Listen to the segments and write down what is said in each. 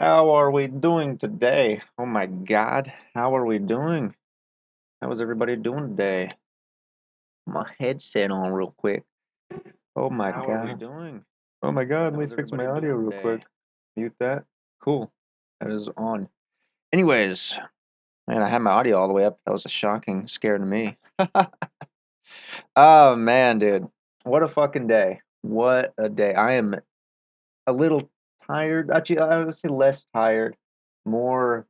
How are we doing today? Oh my God, how are we doing? How is everybody doing today? My headset on real quick. Oh my How God. are we doing? Oh my God, let How me is fix my everybody audio doing real today? quick. Mute that. Cool. That is on. Anyways, man, I had my audio all the way up. That was a shocking scare to me. Oh man, dude. What a fucking day. What a day. I am a little tired. Actually, I would say less tired, more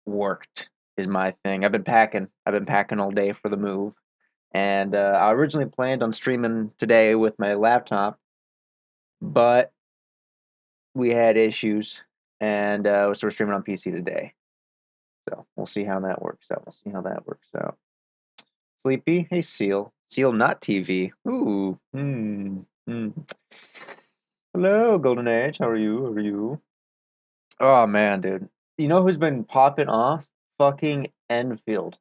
worked is my thing. I've been packing. I've been packing all day for the move. And I originally planned on streaming today with my laptop, but we had issues, and so we're streaming on PC today. So we'll see how that works out. We'll see how that works out. Sleepy, hey Seal, Seal not TV. Ooh, Hello, Golden Age. How are you? How are you? Oh man, dude. You know who's been popping off? Fucking Enfield.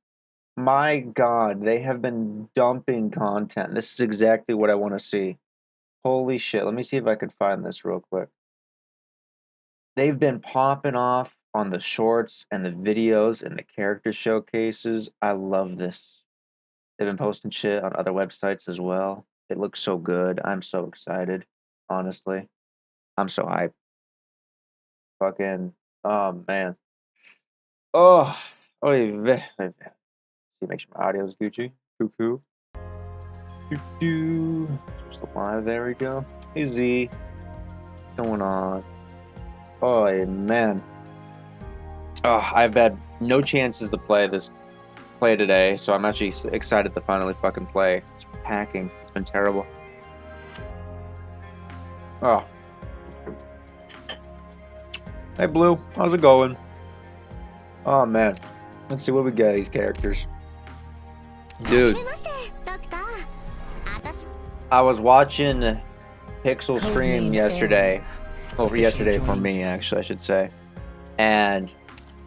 My God, they have been dumping content. This is exactly what I want to see. Holy shit. Let me see if I can find this real quick. They've been popping off on the shorts and the videos and the character showcases. I love this. They've been posting shit on other websites as well. It looks so good. I'm so excited. Honestly. I'm so hyped. Fucking, oh man. Oh, see, make sure my audio is Gucci. Cuckoo. Switch the live. There we go. Hey Z, what's going on? Oh man. Oh, I've had no chances to play today, so I'm actually excited to finally fucking play. It's packing. It's been terrible. Oh. Hey Blue, how's it going? Oh man. Let's see what we got these characters. Dude. I was watching Pixel stream yesterday. Over yesterday for me, actually, I should say. And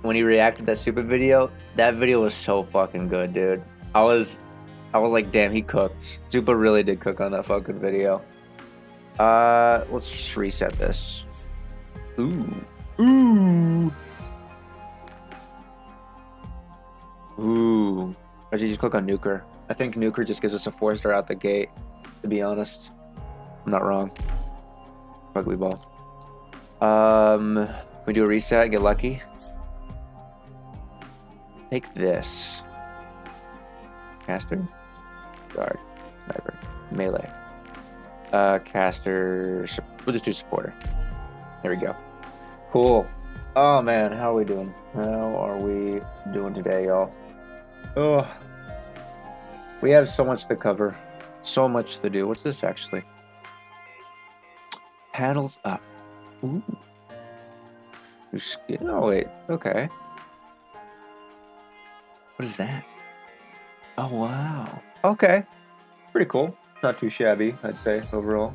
when he reacted to that stupid video, that video was so fucking good, dude. I was like, damn, he cooked. Super really did cook on that fucking video. Let's just reset this. Ooh. I should just click on Nuker. I think Nuker just gives us a 4-star out the gate, to be honest. I'm not wrong. Ugly ball. We do a reset, get lucky. Take this. Caster. Guard. Sniper. Melee. Caster. We'll just do supporter. There we go. Cool. Oh man, how are we doing? How are we doing today, y'all? Oh. We have so much to cover. So much to do. What's this actually? Paddles up. Ooh. Oh wait. Okay. What is that? Oh wow. Okay. Pretty cool. Not too shabby, I'd say, overall.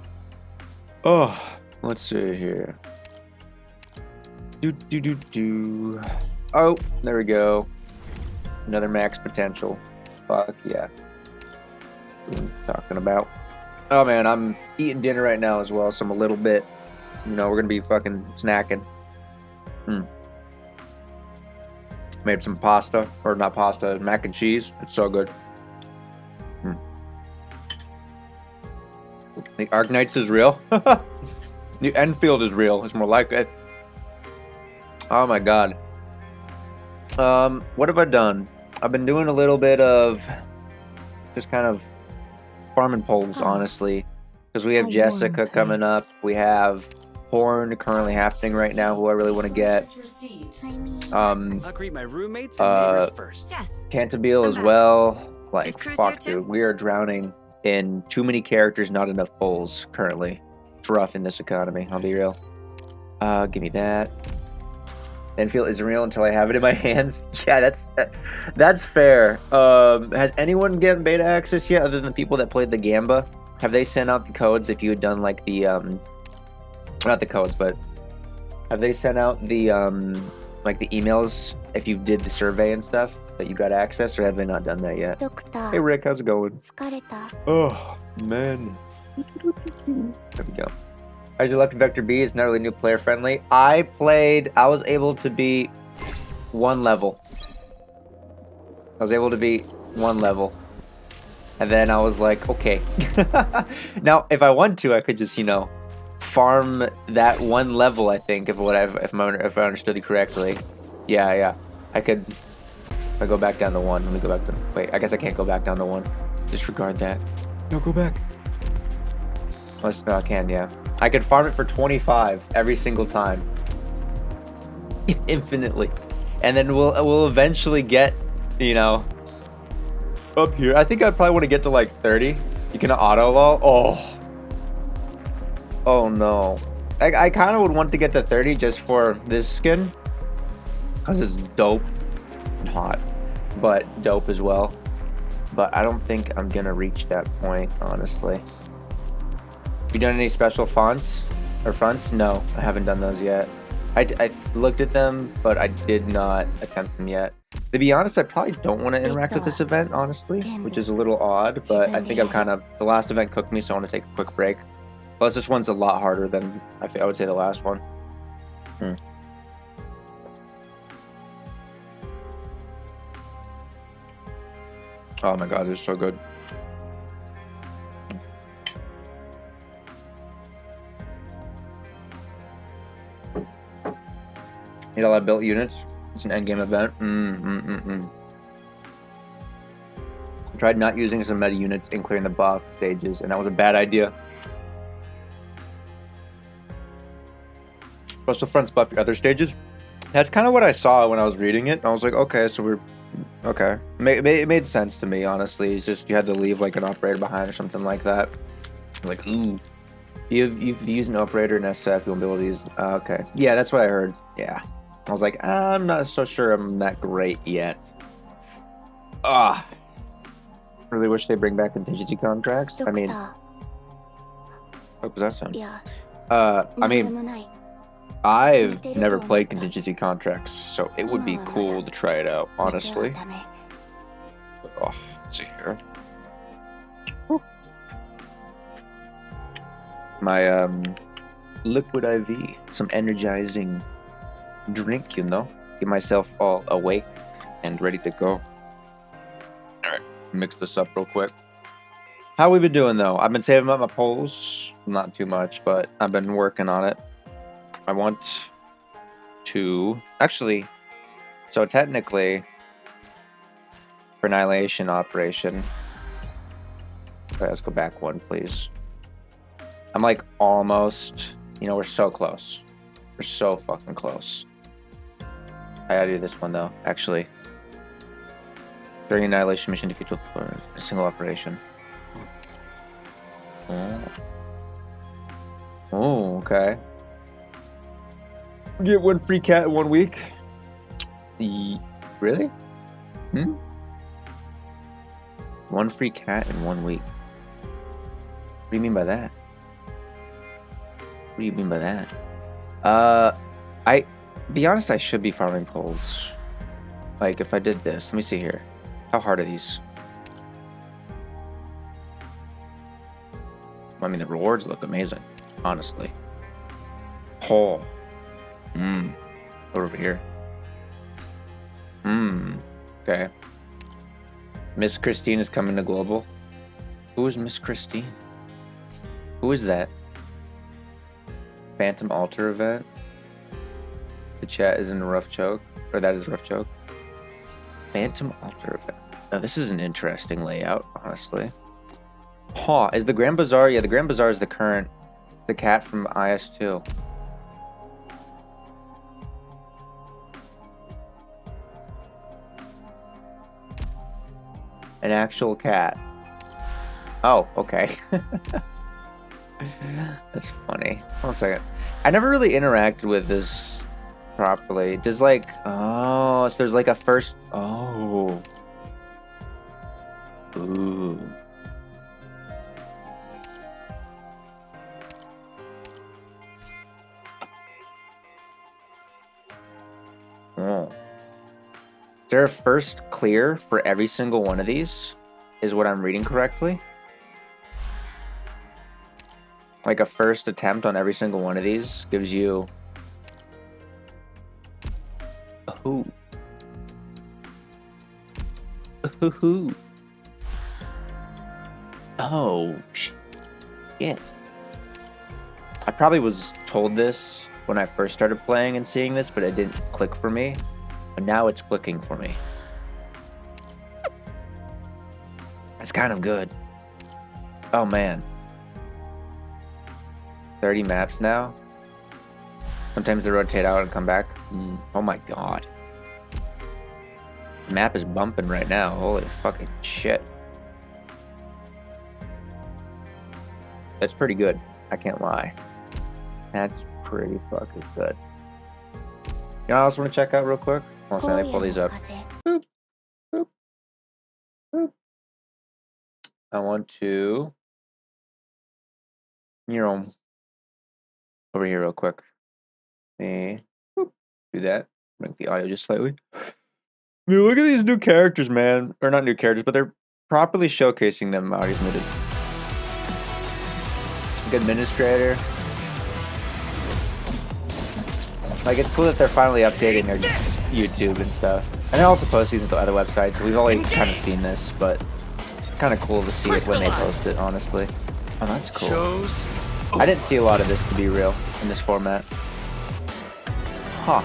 Oh, let's see here. Do. Oh, there we go. Another max potential. Fuck yeah. What I'm talking about. Oh man, I'm eating dinner right now as well, so I'm a little bit, we're gonna be fucking snacking. Made some pasta, or not pasta, mac and cheese. It's so good. The Arknights is real. The Endfield is real. It's more like it. Oh my god. What have I done? I've been doing a little bit of just kind of farming poles, honestly, because we have Jessica coming up. We have Horn currently happening right now, who I really want to get. I'll greet my roommates and neighbors first. Yes. Cantabile as well. Like, fuck, dude. We are drowning in too many characters, not enough poles currently. It's rough in this economy, I'll be real. Give me that. Endfield isn't real until I have it in my hands. Yeah, that's fair. Has anyone gotten beta access yet, other than the people that played the Gamba? Have they sent out the codes if you had done like the not the codes, but have they sent out the like the emails if you did the survey and stuff that you got access, or have they not done that yet? Hey Rick, how's it going? Oh man. There we go. As you left Vector B is not really new player friendly. I was able to beat one level. I was able to beat one level. And then I was like, okay. Now, if I want to, I could just, you know, farm that one level, I think, if I understood it correctly. Yeah. I could, if I go back down to one, let me go back to, wait, I guess I can't go back down to one. Disregard that. No, go back. Unless, no, I can, yeah. I could farm it for 25 every single time. Infinitely. And then we'll eventually get, you know, up here. I think I probably want to get to like 30. You can auto lol. Oh no. I kind of would want to get to 30 just for this skin. Because it's dope and hot. But dope as well. But I don't think I'm going to reach that point, honestly. You done any special fonts or fronts? No, I haven't done those yet. I looked at them, but I did not attempt them yet. To be honest, I probably don't want to interact with this event, honestly, which is a little odd, but I think the last event cooked me, so I want to take a quick break. Plus, this one's a lot harder than I would say the last one. Oh my god, it's so good. Need a lot of built units. It's an endgame event. I tried not using some meta units in clearing the buff stages, and that was a bad idea. Special fronts buff your other stages. That's kind of what I saw when I was reading it. I was like, okay, so we're okay. It made sense to me, honestly. It's just you had to leave like an operator behind or something like that. Like, ooh, you've used an operator in SF. You won't be able to use. Okay, yeah, that's what I heard. Yeah. I was like, I'm not so sure I'm that great yet. Really wish they bring back contingency contracts. I mean, what was that sound? I mean, I've never played contingency contracts, so it would be cool to try it out, honestly. Oh, let's see here. My liquid IV, some energizing drink, you know, get myself all awake and ready to go. All right, mix this up real quick. How we been doing though? I've been saving up my polls, not too much, but I've been working on it. I want to actually, so technically for annihilation operation, okay, let's go back one, please. I'm like almost, you know, we're so close. We're so fucking close. I gotta do this one though, actually. During annihilation mission, defeat for a single operation. Oh, okay. Get one free cat in 1 week. Really? One free cat in 1 week. What do you mean by that? What do you mean by that? Be honest, I should be farming poles. Like, if I did this, let me see here. How hard are these? I mean, the rewards look amazing, honestly. Oh. Over here. Okay. Miss Christine is coming to global. Who is Miss Christine? Who is that? Phantom Altar event? The chat is in a rough choke, or that is a rough choke. Phantom Altar event. Now this is an interesting layout, honestly. Is the Grand Bazaar? Yeah, the Grand Bazaar is the cat from IS2. An actual cat. Oh, okay. That's funny. Hold on a second. I never really interacted with this properly. Does like, oh, so there's like a first, oh. Ooh. Oh. Is there a first clear for every single one of these? Is what I'm reading correctly? like a first attempt on every single one of these gives you a who. Hoo. Oh, shit. I probably was told this when I first started playing and seeing this, but it didn't click for me. But now it's clicking for me. It's kind of good. Oh, man. 30 maps now. Sometimes they rotate out and come back. Oh, my God. The map is bumping right now. Holy fucking shit. That's pretty good. I can't lie. That's pretty fucking good. You know what I also want to check out real quick? Hold on, let me pull these up. Boop, boop, boop. I want to, over here real quick. And boop, do that. Make the audio just slightly. Dude, look at these new characters, man. Or not new characters, but they're properly showcasing them. Audio's muted. Good administrator. Like, it's cool that they're finally updating their YouTube and stuff. And they also post these to other websites. We've already kind of seen this, but it's kind of cool to see it when they post it, honestly. Oh, that's cool. I didn't see a lot of this, to be real, in this format. Huh.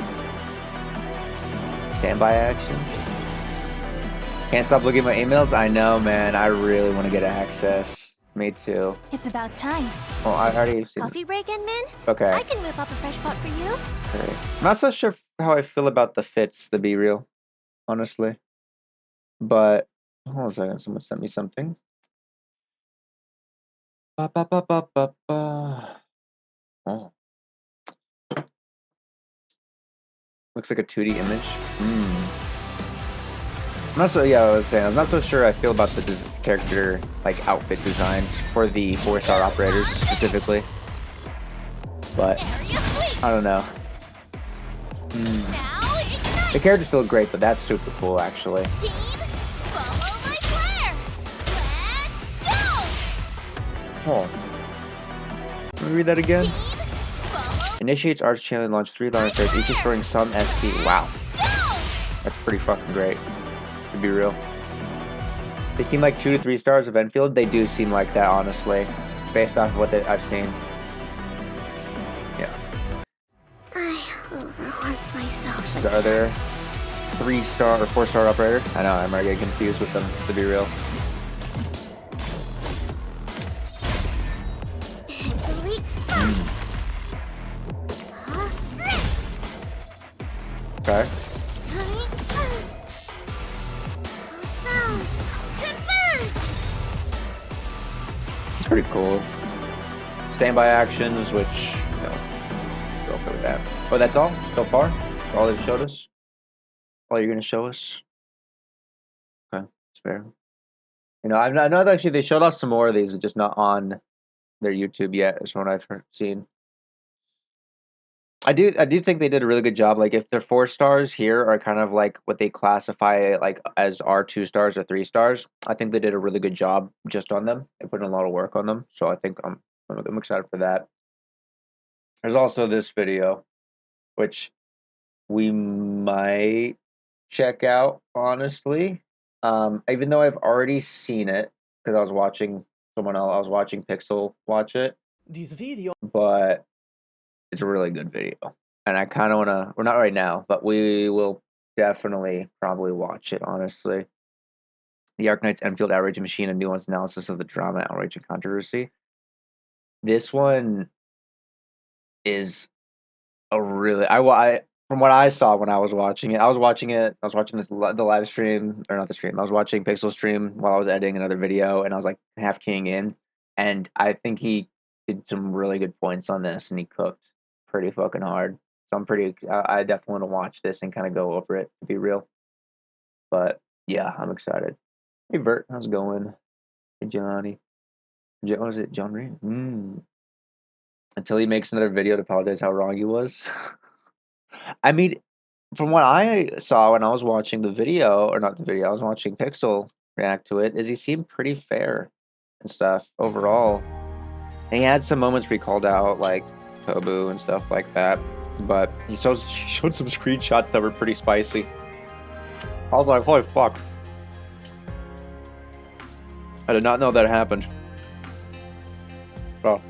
Standby actions. Can't stop looking at my emails? I know, man. I really want to get access. Me too. It's about time. Well, I already seen Coffee break in, Min? Okay. I can whip up a fresh pot for you. Okay. I'm not so sure how I feel about the fits, to be real, honestly. But hold on a second. Someone sent me something. Ba, ba, ba, ba, ba, ba. Oh. Looks like a 2D image. I'm not so, I was saying, I'm not so sure I feel about the character, like, outfit designs for the 4-star operators, specifically. But, I don't know. The characters feel great, but that's super cool, actually. Team, follow my flare. Let's go. Oh. Let me read that again. Initiates Arch Channel and launch 3 launchers, each destroying some SP. Wow. That's pretty fucking great. To be real. They seem like 2 to 3 stars of Endfield. They do seem like that, honestly. Based off of what I've seen. Yeah. I overworked myself. So are there 3-star or 4-star operator? I know, I'm already getting confused with them, to be real. Weak spot. Okay. Sounds converge. It's pretty cool. Standby actions, which, we're okay with that. Oh, that's all? So far? That's all they've showed us? All you're going to show us? Okay, it's fair. I know that actually they showed off some more of these, but just not on their YouTube yet, is what I've seen. I do think they did a really good job. Like, if their 4 stars here are kind of like what they classify like as our 2 stars or 3 stars, I think they did a really good job just on them. They put in a lot of work on them, so I think I'm excited for that. There's also this video, which we might check out, honestly. Even though I've already seen it because I was watching someone else. I was watching Pixel watch it. But it's a really good video. And I kind of want to, we're not right now, but we will definitely probably watch it, honestly. The Arknights Endfield Outrage Machine, a nuanced analysis of the drama, outrage, and controversy. This one is a really, from what I saw when I was watching it, I was watching the live stream, or not the stream, I was watching Pixel stream while I was editing another video, and I was like half keying in, and I think he did some really good points on this, and he cooked pretty fucking hard. So I definitely want to watch this and kind of go over it, to be real. But yeah, I'm excited. Hey Vert, how's it going? Hey Johnny. What was it, John Reed? Until he makes another video to apologize how wrong he was. I mean, from what I saw when I was watching the video, or not the video, I was watching Pixel react to it, is he seemed pretty fair and stuff overall. And he had some moments where he called out like Tobu and stuff like that, but he showed some screenshots that were pretty spicy. I was like, holy fuck. I did not know that happened. So,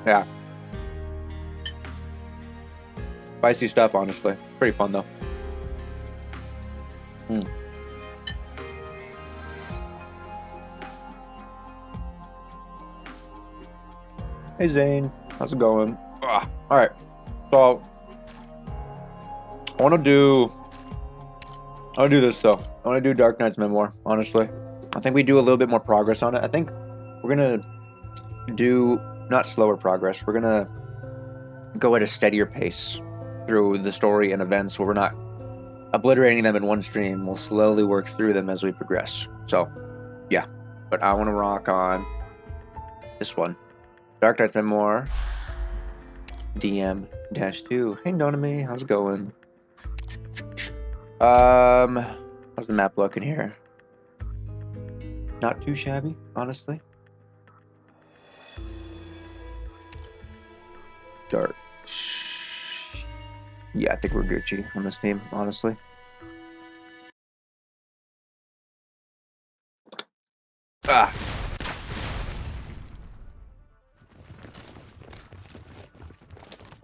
yeah. Spicy stuff, honestly. Pretty fun, though. Hey, Zane. How's it going? Alright. So, I want to do this, though. I want to do Arknights Memoir, honestly. I think we do a little bit more progress on it. I think we're going to do, not slower progress, we're going to go at a steadier pace through the story and events where we're not obliterating them in one stream. We'll slowly work through them as we progress. So, yeah. But I want to rock on this one. Arknights Memoir, DM-2. Hey, Noname, how's it going? How's the map looking here? Not too shabby, honestly. Dark. Yeah, I think we're Gucci on this team, honestly.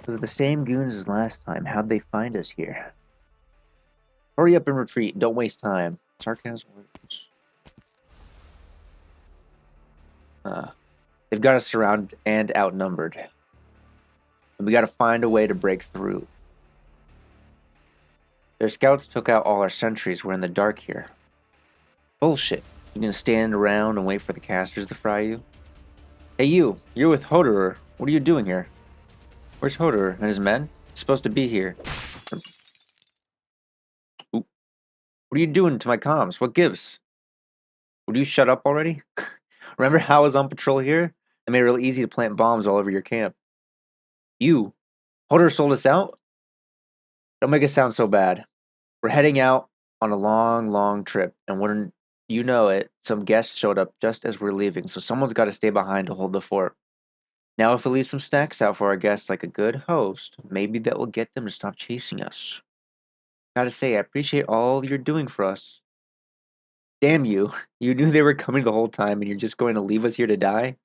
Those are the same goons as last time. How'd they find us here? Hurry up and retreat. Don't waste time. Sarcasm words. They've got us surrounded and outnumbered. And we gotta find a way to break through. Their scouts took out all our sentries. We're in the dark here. Bullshit. You gonna stand around and wait for the casters to fry you? Hey you, you're with Hoderer. What are you doing here? Where's Hoderer and his men? He's supposed to be here. Oop. What are you doing to my comms? What gives? Would you shut up already? Remember how I was on patrol here? I made it real easy to plant bombs all over your camp. You, Hoderer sold us out? Don't make it sound so bad. We're heading out on a long, long trip, and wouldn't you know it, some guests showed up just as we're leaving, so someone's got to stay behind to hold the fort. Now if we leave some snacks out for our guests like a good host, maybe that will get them to stop chasing us. Gotta say, I appreciate all you're doing for us. Damn you. You knew they were coming the whole time and you're just going to leave us here to die?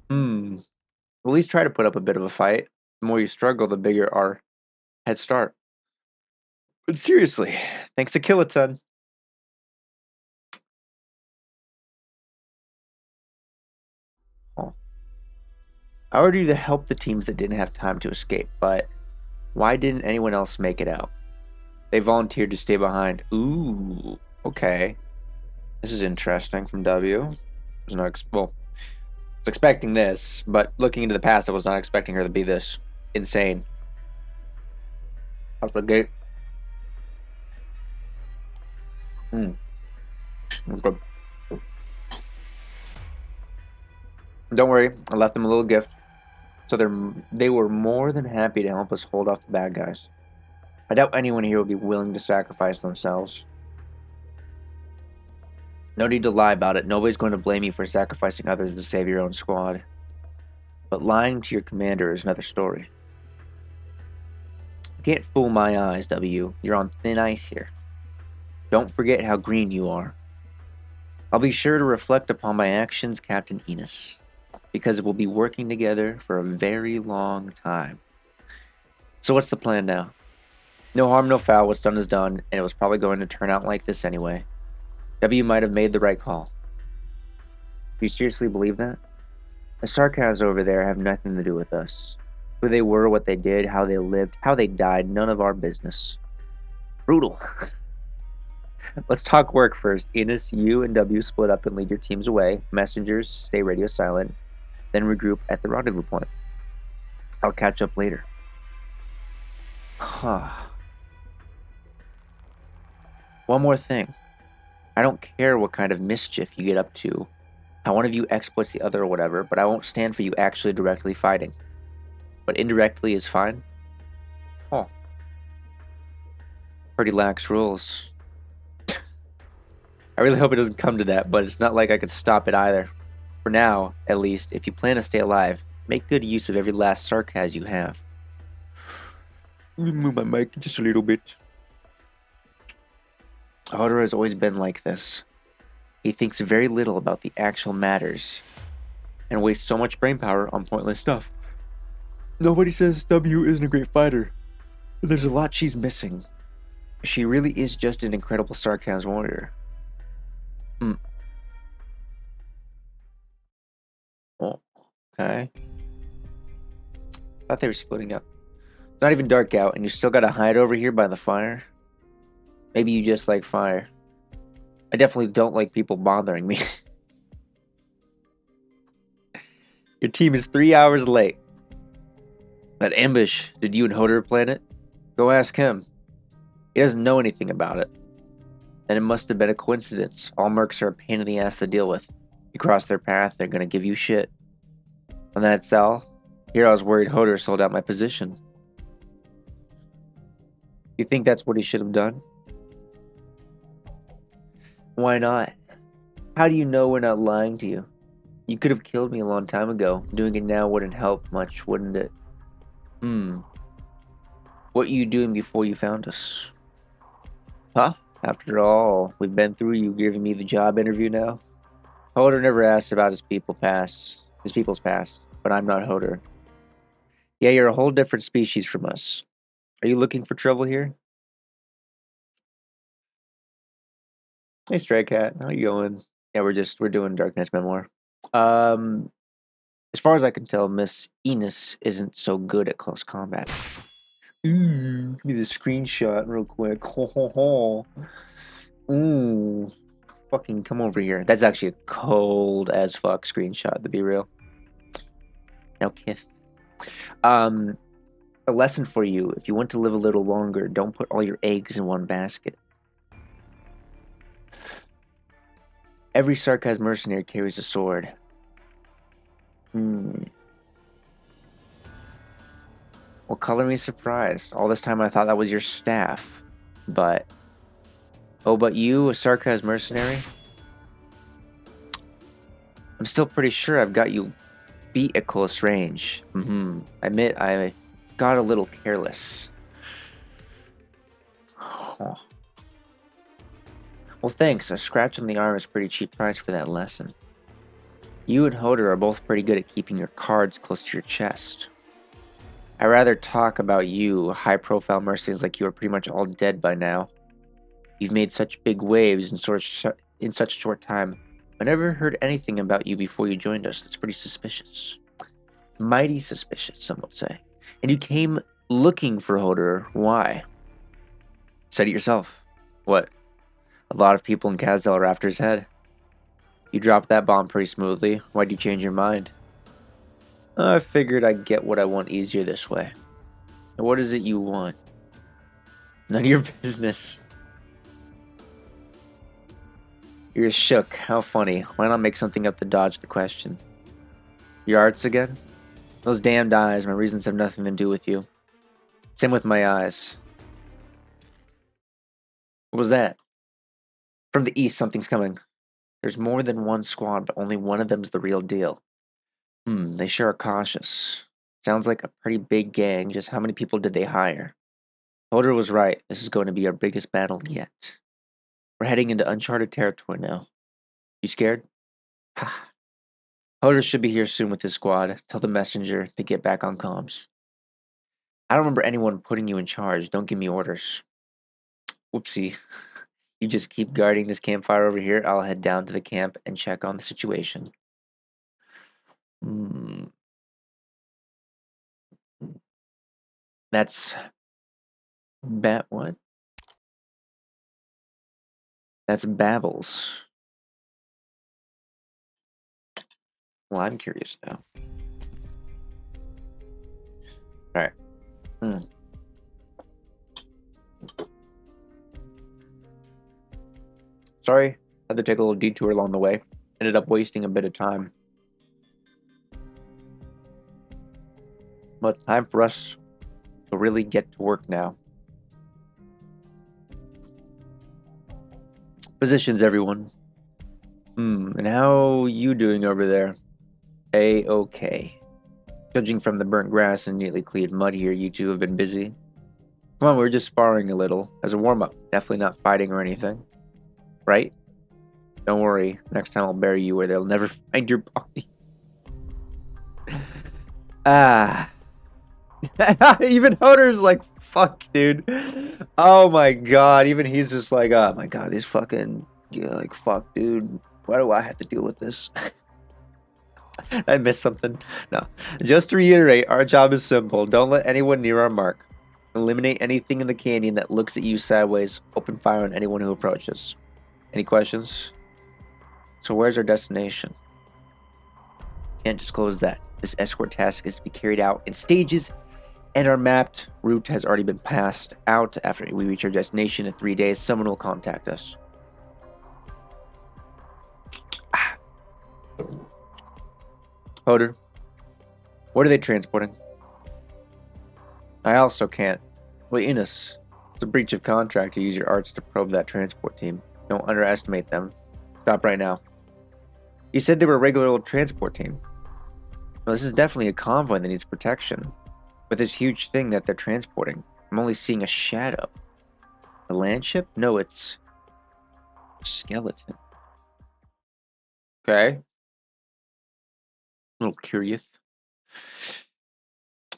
We'll at least try to put up a bit of a fight. The more you struggle, the bigger our head start. But seriously, thanks to Killaton. I ordered you to help the teams that didn't have time to escape, but why didn't anyone else make it out? They volunteered to stay behind. Ooh, okay. This is interesting from W. I was not I was expecting this, but looking into the past, I was not expecting her to be this insane. Off the gate. Good. Don't worry, I left them a little gift. So they were more than happy to help us hold off the bad guys. I doubt anyone here would be willing to sacrifice themselves. No need to lie about it. Nobody's going to blame you for sacrificing others to save your own squad. But lying to your commander is another story. You can't fool my eyes, W. You're on thin ice here. Don't forget how green you are. I'll be sure to reflect upon my actions, Captain Enos, because we'll be working together for a very long time. So what's the plan now? No harm, no foul. What's done is done, and it was probably going to turn out like this anyway. W might have made the right call. Do you seriously believe that? The sarcasms over there have nothing to do with us. Who they were, what they did, how they lived, how they died, none of our business. Brutal. Let's talk work first. Enos, you and W split up and lead your teams away. Messengers, stay radio silent. Then regroup at the rendezvous point. I'll catch up later. One more thing. I don't care what kind of mischief you get up to, how one of you exploits the other or whatever, but I won't stand for you actually directly fighting. But indirectly is fine? Oh. Pretty lax rules. I really hope it doesn't come to that, but it's not like I could stop it either. For now, at least, if you plan to stay alive, make good use of every last sarcasm you have. Let me move my mic just a little bit. Hodor has always been like this. He thinks very little about the actual matters and wastes so much brainpower on pointless stuff. Nobody says W isn't a great fighter, but there's a lot she's missing. She really is just an incredible sarcasm warrior. Oh, okay. Thought they were splitting up. It's not even dark out, and you still gotta hide over here by the fire? Maybe you just like fire. I definitely don't like people bothering me. Your team is 3 hours late. That ambush, did you and Hodor plan it? Go ask him. He doesn't know anything about it. And it must have been a coincidence. All mercs are a pain in the ass to deal with. You cross their path, they're gonna give you shit. On that cell, here I was worried Hodor sold out my position. You think that's what he should have done? Why not? How do you know we're not lying to you? You could have killed me a long time ago. Doing it now wouldn't help much, wouldn't it? What were you doing before you found us? Huh? After all, we've been through, you giving me the job interview now? Hodor never asked about his people's past, but I'm not Hodor. Yeah, you're a whole different species from us. Are you looking for trouble here? Hey, Stray Cat, how you going? Yeah, we're doing Dark Knight's memoir. As far as I can tell, Miss Enos isn't so good at close combat. Give me the screenshot real quick. Ho ho ho. Fucking come over here. That's actually a cold as fuck screenshot, to be real. Now, Kith. A lesson for you. If you want to live a little longer, don't put all your eggs in one basket. Every Sarkaz mercenary carries a sword. Well, color me surprised. All this time I thought that was your staff. But... Oh, but you, a Sarkaz mercenary? I'm still pretty sure I've got you beat at close range. I admit I got a little careless. Oh. Well, thanks. A scratch on the arm is a pretty cheap price for that lesson. You and Hodor are both pretty good at keeping your cards close to your chest. I'd rather talk about you, high-profile mercenaries like you are pretty much all dead by now. You've made such big waves in such a short time. I never heard anything about you before you joined us. That's pretty suspicious. Mighty suspicious, some would say. And you came looking for Hodor. Why? Said it yourself. What? A lot of people in Kazdel are after his head. You dropped that bomb pretty smoothly. Why'd you change your mind? I figured I'd get what I want easier this way. And what is it you want? None of your business. You're shook. How funny. Why not make something up to dodge the question? Your arts again? Those damned eyes. My reasons have nothing to do with you. Same with my eyes. What was that? From the east, something's coming. There's more than one squad, but only one of them's the real deal. They sure are cautious. Sounds like a pretty big gang. Just how many people did they hire? Hodor was right. This is going to be our biggest battle yet. We're heading into uncharted territory now. You scared? Ha. Hodor should be here soon with his squad. Tell the messenger to get back on comms. I don't remember anyone putting you in charge. Don't give me orders. Whoopsie. You just keep guarding this campfire over here. I'll head down to the camp and check on the situation. That's... what? That's Babbles. Well, I'm curious now. Alright. Sorry, had to take a little detour along the way. Ended up wasting a bit of time. But time for us to really get to work now. Positions, everyone. And how you doing over there? A-okay. Judging from the burnt grass and neatly cleared mud here, you two have been busy. Come on, we're just sparring a little, as a warm-up. Definitely not fighting or anything. Right? Don't worry, next time I'll bury you where they'll never find your body. Ah. Even Hodor's like, fuck, dude. Oh my god, even he's just like, oh my god, these fucking, yeah, like, fuck, dude. Why do I have to deal with this? I missed something. No. Just to reiterate, our job is simple. Don't let anyone near our mark. Eliminate anything in the canyon that looks at you sideways. Open fire on anyone who approaches. Any questions? So where's our destination? Can't disclose that. This escort task is to be carried out in stages, and our mapped route has already been passed out. After we reach our destination in 3 days, someone will contact us. Hodor, what are they transporting? I also can't. Wait, Innes. It's a breach of contract to use your arts to probe that transport team. Don't underestimate them. Stop right now. You said they were a regular old transport team. Well, this is definitely a convoy that needs protection. With this huge thing that they're transporting, I'm only seeing a shadow. A land ship? No, it's a skeleton. Okay. A little curious.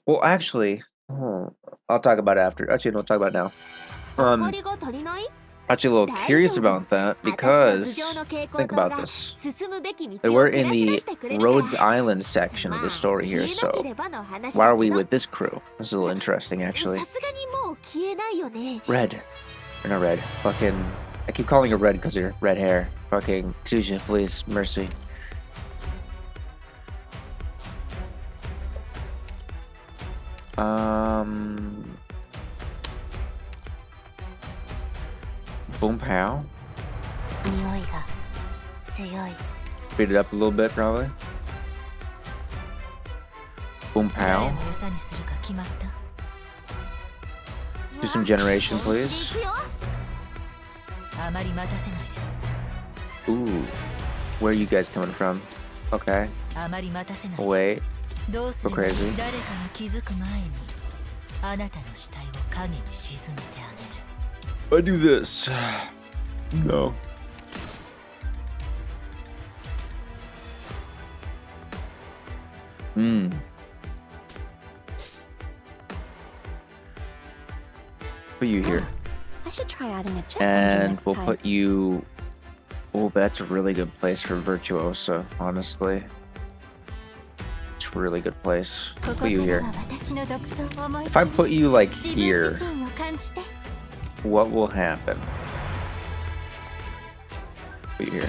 Well, actually, I'll talk about it after. Actually, no, I'll talk about it now. Actually, a little curious about that because think about this. We're in the Rhodes Island section of the story here, so why are we with this crew? This is a little interesting, actually. Red. Or not red. Fucking. I keep calling her red because of her red hair. Fucking. Excuse me, please. Mercy. Boom pow. Speed it up a little bit, probably. Boom pow. Do some generation, please. Ooh. Where are you guys coming from? Okay. Wait. Go crazy. I do this. No. Put you here. I should try adding a check engine And next we'll time. put you. Oh, that's a really good place for Virtuosa, honestly. It's a really good place. Put you here. If I put you like here, what will happen? Put you here.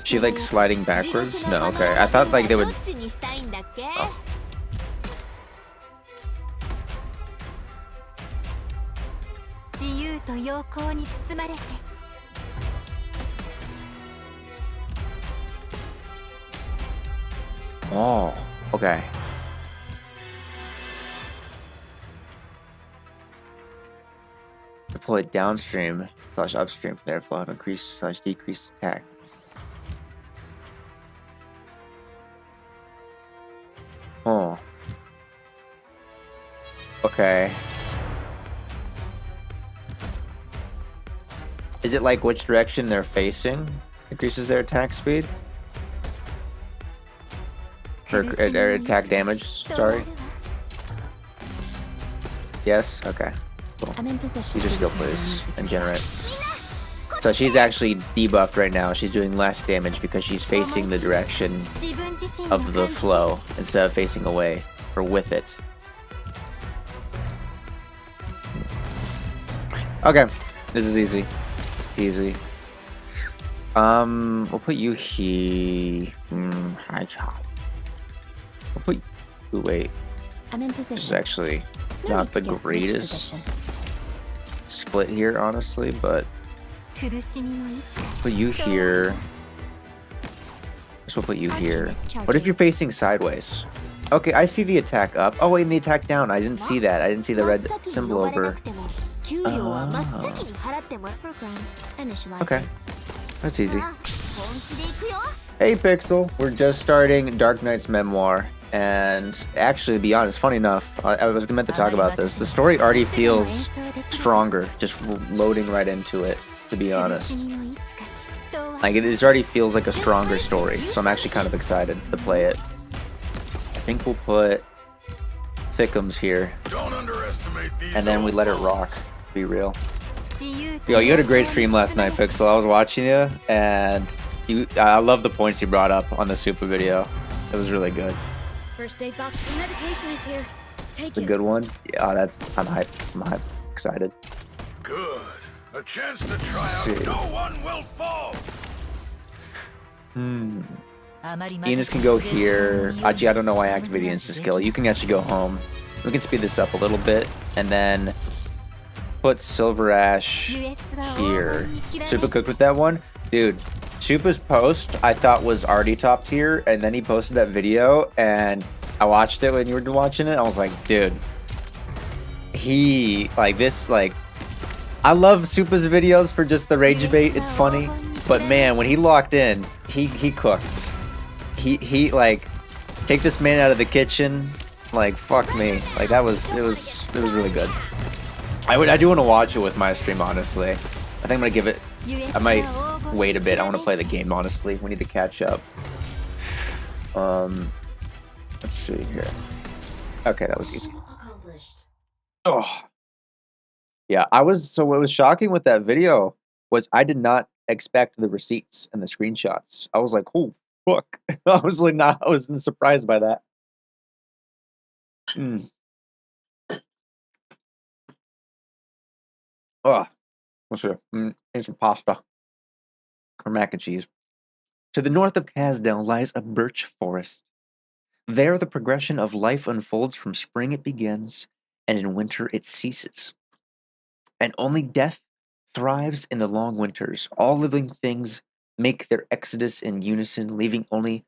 She like sliding backwards? No, okay. I thought like they would. Oh. Oh, okay. Deploy downstream / upstream for airflow have increased / decreased attack. Oh. Okay. Is it like which direction they're facing increases their attack speed? Or attack damage, sorry. Yes? Okay. Cool. I'm in position. Use your skill, please, and generate. So she's actually debuffed right now. She's doing less damage because she's facing the direction of the flow instead of facing away or with it. Okay, this is easy. Easy. We'll put you here. We'll put. Ooh, wait. I'm in This is position. actually No not need the to guess which greatest position. split here, honestly, but put you here. So we'll put you here. What if you're facing sideways? Okay, I see the attack up. Oh wait, and the attack down. I didn't see that. I didn't see the red symbol over Program initializing. Okay, that's easy. Hey Pixel, we're just starting Dark Knight's memoir, and actually, to be honest, funny enough, I was meant to talk about this. The story already feels stronger, just loading right into it, to be honest. Like, it already feels like a stronger story, so I'm actually kind of excited to play it. I think we'll put Thickums here, and then we let it rock, to be real. Yo, you had a great stream last night, Pixel. I was watching you, and I love the points you brought up on the Super video. It was really good. First aid box for medication is here. Take it. A good one. Yeah, I'm hyped. I'm hyped. Excited. Good. A chance to try out. No one will fall. Enos can go here. Actually, I don't know why I activated Insta Skill. You can actually go home. We can speed this up a little bit, and then put Silver Ash here. Super cooked with that one. Dude, Supa's post I thought was already top tier, and then he posted that video, and I watched it when you were watching it. I was like, dude, he, like, this, like, I love Supa's videos for just the rage bait. It's funny. But man, when he locked in, he cooked. He like, take this man out of the kitchen. Like, fuck me. Like, it was really good. I do want to watch it with my stream, honestly. I think I'm gonna give it, I might wait a bit. I want to play the game, honestly. We need to catch up. Let's see here. Okay, that was easy. Oh. Yeah, so what was shocking with that video was I did not expect the receipts and the screenshots. I was like, oh, fuck. I wasn't surprised by that. Oh, let's see. Need some pasta or mac and cheese. To the north of Casdell lies a birch forest. There the progression of life unfolds. From spring it begins, and in winter it ceases. And only death thrives in the long winters. All living things make their exodus in unison, leaving only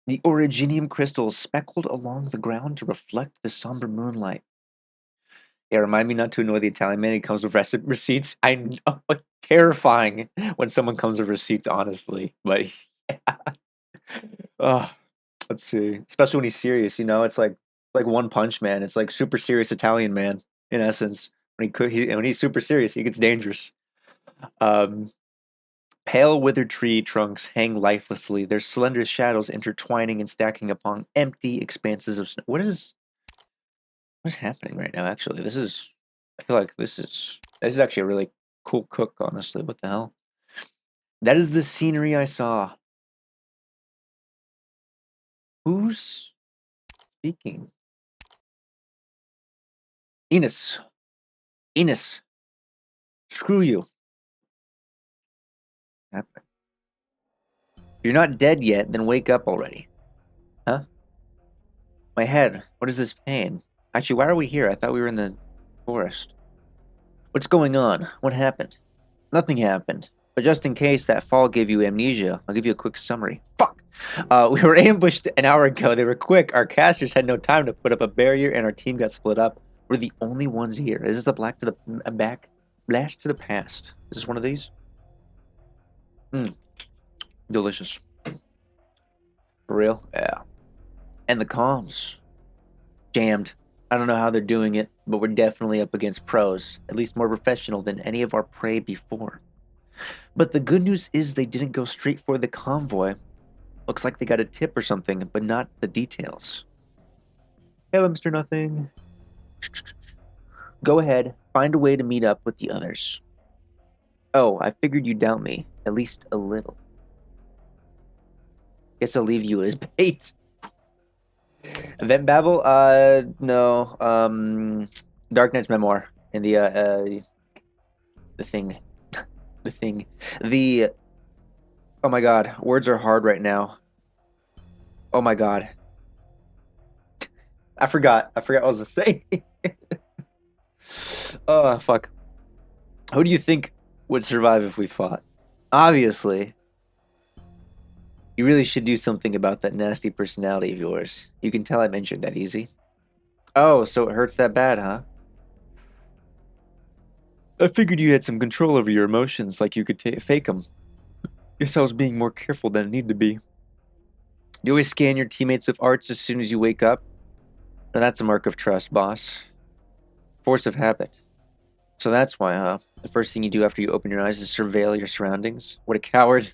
the originium crystals speckled along the ground to reflect the somber moonlight. Yeah, remind me not to annoy the Italian man. He comes with receipts. I know, terrifying when someone comes with receipts, honestly. But yeah. Oh, let's see. Especially when he's serious, it's like One Punch Man. It's like super serious Italian man, in essence. When he's super serious, he gets dangerous. Pale withered tree trunks hang lifelessly, their slender shadows intertwining and stacking upon empty expanses of snow. What is happening right now? Actually, I feel like this is actually a really cool cook. Honestly, what the hell? That is the scenery I saw. Who's speaking? Enos. Screw you. If you're not dead yet, then wake up already. Huh? My head. What is this pain? Actually, why are we here? I thought we were in the forest. What's going on? What happened? Nothing happened. But just in case that fall gave you amnesia, I'll give you a quick summary. Fuck! We were ambushed an hour ago. They were quick. Our casters had no time to put up a barrier, and our team got split up. We're the only ones here. Is this a blast to the past? Is this one of these? Delicious. For real? Yeah. And the comms. Jammed. I don't know how they're doing it, but we're definitely up against pros. At least more professional than any of our prey before. But the good news is they didn't go straight for the convoy. Looks like they got a tip or something, but not the details. Hello, Mr. Nothing. Go ahead. Find a way to meet up with the others. Oh, I figured you'd doubt me. At least a little. Guess I'll leave you as bait. Event Babel? No. Dark Knight's memoir. And the thing. Oh my god. Words are hard right now. Oh my god. I forgot what I was saying. Oh, fuck. Who do you think would survive if we fought? Obviously. You really should do something about that nasty personality of yours. You can tell I'm injured that easy. Oh, so it hurts that bad, huh? I figured you had some control over your emotions, like you could fake them. Guess I was being more careful than I need to be. You always scan your teammates with arts as soon as you wake up? Now that's a mark of trust, boss. Force of habit. So that's why, huh? The first thing you do after you open your eyes is surveil your surroundings? What a coward.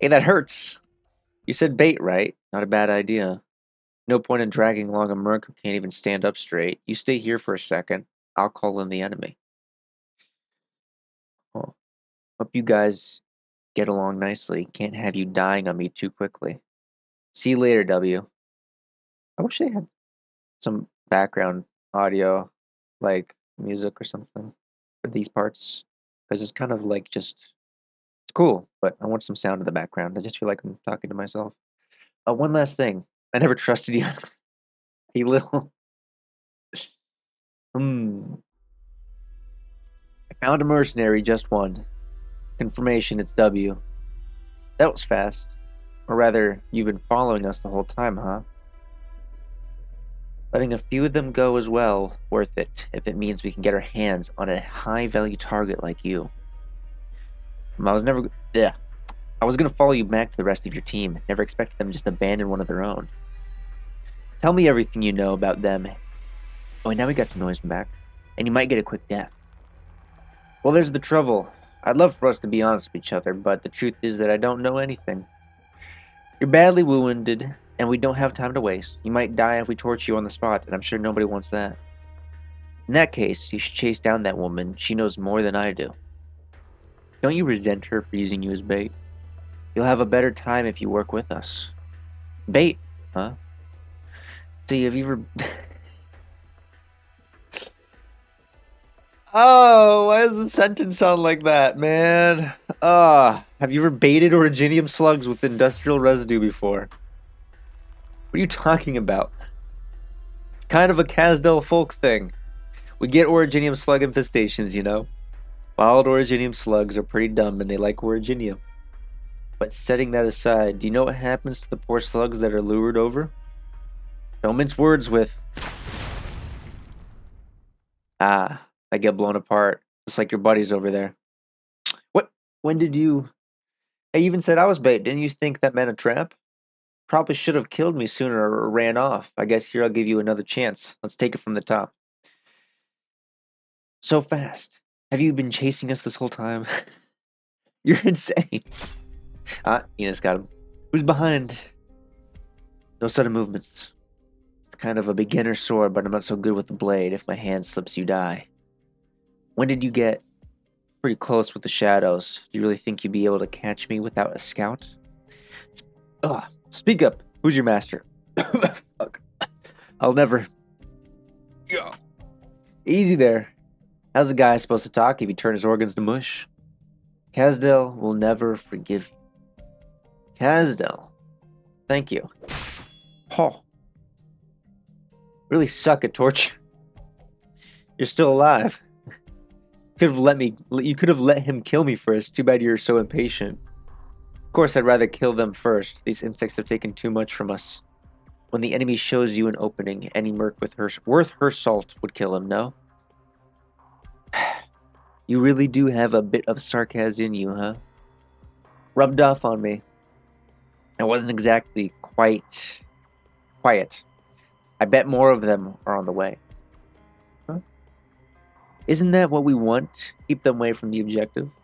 Hey, that hurts. You said bait, right? Not a bad idea. No point in dragging along a merc who can't even stand up straight. You stay here for a second. I'll call in the enemy. Oh, hope you guys get along nicely. Can't have you dying on me too quickly. See you later, W. I wish they had some background audio, like music or something, for these parts. Because it's kind of like just, it's cool, but I want some sound in the background. I just feel like I'm talking to myself. One last thing. I never trusted you. You little. Hmm. I found a mercenary, just one. Confirmation, it's W. That was fast. Or rather, you've been following us the whole time, huh? Letting a few of them go as well, worth it, if it means we can get our hands on a high-value target like you. Yeah. I was gonna follow you back to the rest of your team. Never expected them to just abandon one of their own. Tell me everything you know about them. Oh, and now we got some noise in the back. And you might get a quick death. Well, there's the trouble. I'd love for us to be honest with each other, but the truth is that I don't know anything. You're badly wounded, and we don't have time to waste. You might die if we torture you on the spot, and I'm sure nobody wants that. In that case, you should chase down that woman. She knows more than I do. Don't you resent her for using you as bait? You'll have a better time if you work with us. Bait, huh? See, have you ever... Oh, why does the sentence sound like that, man? Have you ever baited originium slugs with industrial residue before? What are you talking about? It's kind of a Casdell folk thing. We get originium slug infestations, you know? Wild originium slugs are pretty dumb and they like originium. But setting that aside, do you know what happens to the poor slugs that are lured over? Don't mince words with... I get blown apart, just like your buddies over there. What? When did you... I even said I was bait. Didn't you think that meant a trap? Probably should have killed me sooner or ran off. I guess here I'll give you another chance. Let's take it from the top. So fast. Have you been chasing us this whole time? You're insane. Enos got him. Who's behind? No sudden movements. It's kind of a beginner sword, but I'm not so good with the blade. If my hand slips, you die. When did you get pretty close with the shadows? Do you really think you'd be able to catch me without a scout? Ugh. Speak up. Who's your master? Fuck. I'll never... Yeah. Easy there. How's a guy supposed to talk if he turns his organs to mush? Casdell will never forgive you. Casdell. Thank you. Oh. Really suck at torture. You're still alive. You could have let him kill me first. Too bad you're so impatient. Of course, I'd rather kill them first. These insects have taken too much from us. When the enemy shows you an opening, any merc worth her salt would kill him, no? You really do have a bit of sarcasm in you, huh? Rubbed off on me. I wasn't exactly quite quiet. I bet more of them are on the way. Huh? Isn't that what we want? Keep them away from the objective.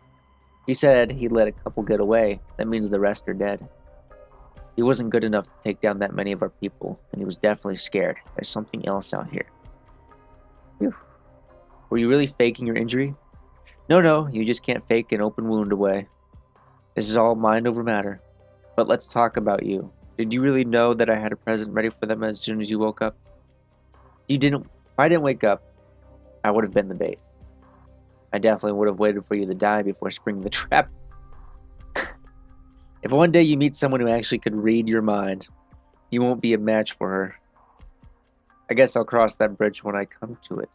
He said he'd let a couple get away. That means the rest are dead. He wasn't good enough to take down that many of our people, and he was definitely scared. There's something else out here. Phew. Were you really faking your injury? No, you just can't fake an open wound away. This is all mind over matter. But let's talk about you. Did you really know that I had a present ready for them as soon as you woke up? If I didn't wake up, I would have been the bait. I definitely would have waited for you to die before springing the trap. If one day you meet someone who actually could read your mind, you won't be a match for her. I guess I'll cross that bridge when I come to it.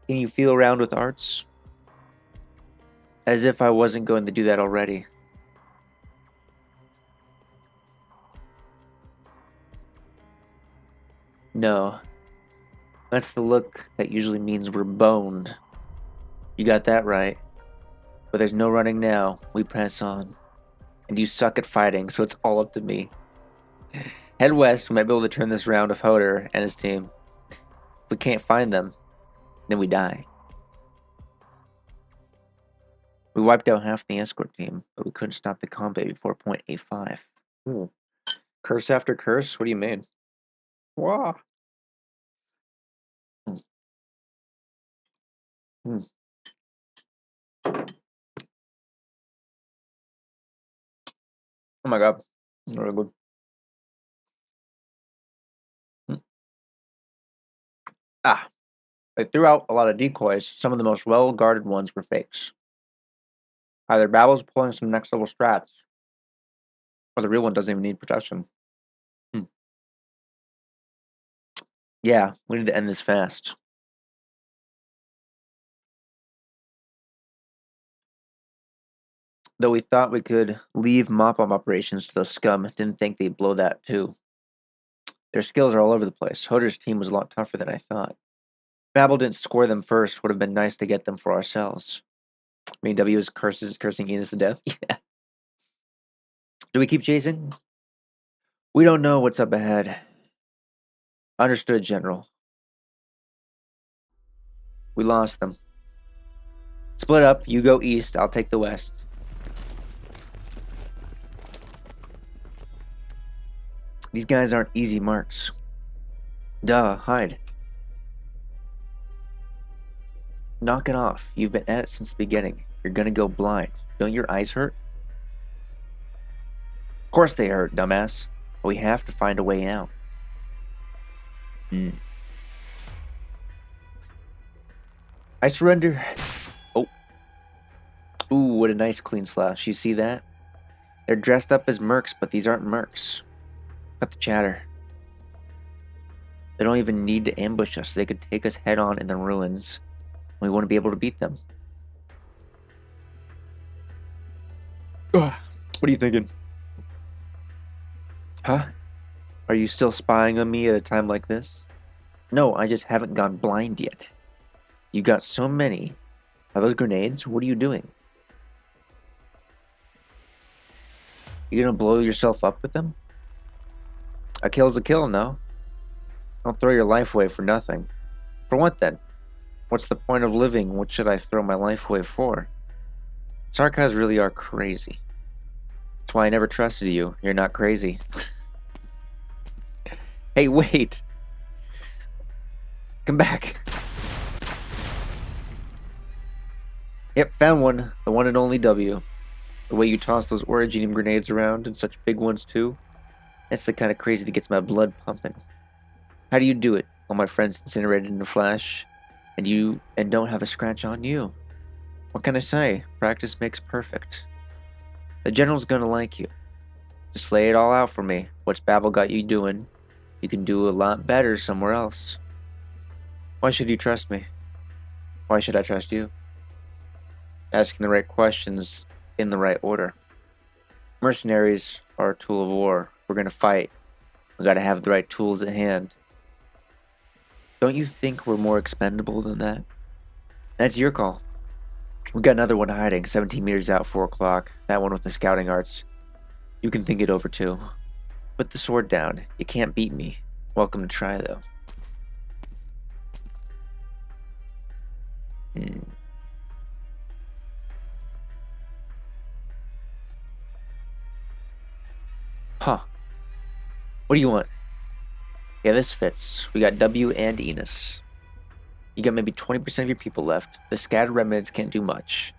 Can you feel around with arts? As if I wasn't going to do that already. No. That's the look that usually means we're boned. You got that right. But there's no running now. We press on. And you suck at fighting, so it's all up to me. Head west, we might be able to turn this round of Hoder and his team. If we can't find them, then we die. We wiped out half the escort team, but we couldn't stop the combat before point A5. Ooh. Curse after curse? What do you mean? Wow. Hmm. Oh my god. Really good. Ah. They threw out a lot of decoys. Some of the most well-guarded ones were fakes. Either Babel's pulling some next-level strats, or the real one doesn't even need protection. Yeah, we need to end this fast. Though we thought we could leave mop-up operations to those scum, didn't think they'd blow that too. Their skills are all over the place. Hoder's team was a lot tougher than I thought. Babel didn't score them first. Would have been nice to get them for ourselves. I mean, W is cursing Enos to death. Yeah. Do we keep chasing? We don't know what's up ahead. Understood, General. We lost them. Split up. You go east. I'll take the west. These guys aren't easy marks. Duh, hide. Knock it off. You've been at it since the beginning. You're gonna go blind. Don't your eyes hurt? Of course they hurt, dumbass. But we have to find a way out. I surrender. Oh. Ooh, what a nice clean slash. You see that? They're dressed up as mercs, but these aren't mercs. Cut the chatter. They don't even need to ambush us. They could take us head on in the ruins. We wouldn't be able to beat them. Ugh. What are you thinking? Huh? Are you still spying on me at a time like this? No, I just haven't gone blind yet. You got so many. Are those grenades? What are you doing? You gonna blow yourself up with them? A kill's a kill, no? Don't throw your life away for nothing. For what then? What's the point of living? What should I throw my life away for? Sarkas really are crazy. That's why I never trusted you. You're not crazy. Hey, wait! Come back. Yep, found one. The one and only W. The way you toss those originium grenades around, and such big ones too. That's the kind of crazy that gets my blood pumping. How do you do it? All my friends incinerated in a flash, and don't have a scratch on you. What can I say? Practice makes perfect. The general's gonna like you. Just lay it all out for me. What's Babel got you doing? You can do a lot better somewhere else. Why should you trust me? Why should I trust you? Asking the right questions in the right order. Mercenaries are a tool of war. We're gonna fight. We gotta have the right tools at hand. Don't you think we're more expendable than that? That's your call. We got another one hiding, 17 meters out, 4 o'clock. That one with the scouting arts. You can think it over too. Put the sword down. You can't beat me. Welcome to try, though. Huh. What do you want? Yeah, this fits. We got W and Enos. You got maybe 20% of your people left. The scattered remnants can't do much.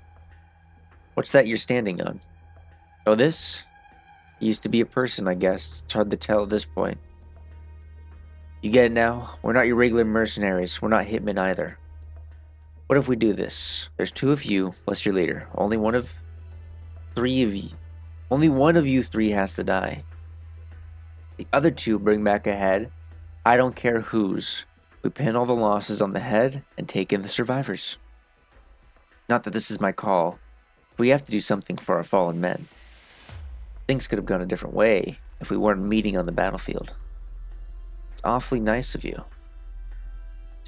What's that you're standing on? Oh, this? Used to be a person, I guess. It's hard to tell at this point. You get it now? We're not your regular mercenaries. We're not hitmen either. What if we do this? There's 2 of you, plus your leader. Only one of you 3 has to die. The other 2 bring back a head. I don't care whose. We pin all the losses on the head and take in the survivors. Not that this is my call. We have to do something for our fallen men. Things could have gone a different way if we weren't meeting on the battlefield. It's awfully nice of you.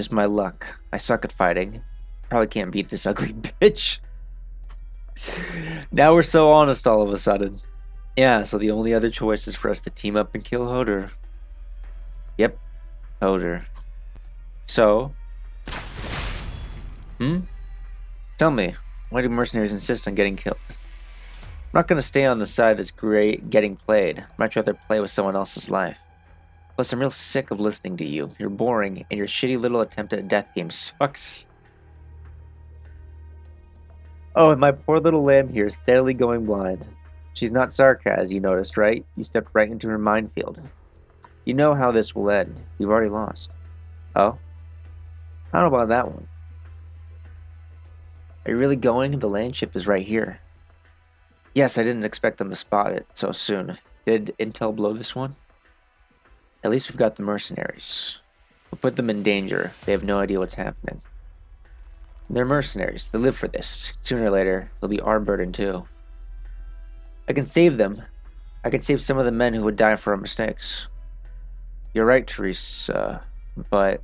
Just my luck. I suck at fighting. Probably can't beat this ugly bitch. Now we're so honest all of a sudden. Yeah, so the only other choice is for us to team up and kill Hoder. Yep, Hoder. So, tell me, why do mercenaries insist on getting killed? I'm not gonna stay on the side that's getting played. I'd much rather play with someone else's life. Plus, I'm real sick of listening to you. You're boring, and your shitty little attempt at a death game sucks. Oh, and my poor little lamb here is steadily going blind. She's not Sarkaz, you noticed, right? You stepped right into her minefield. You know how this will end. You've already lost. Oh? How about that one? Are you really going? The land ship is right here. Yes, I didn't expect them to spot it so soon. Did Intel blow this one? At least we've got the mercenaries. We'll put them in danger. They have no idea what's happening. They're mercenaries. They live for this. Sooner or later, it'll be our burden too. I can save them. I can save some of the men who would die for our mistakes. You're right, Teresa, but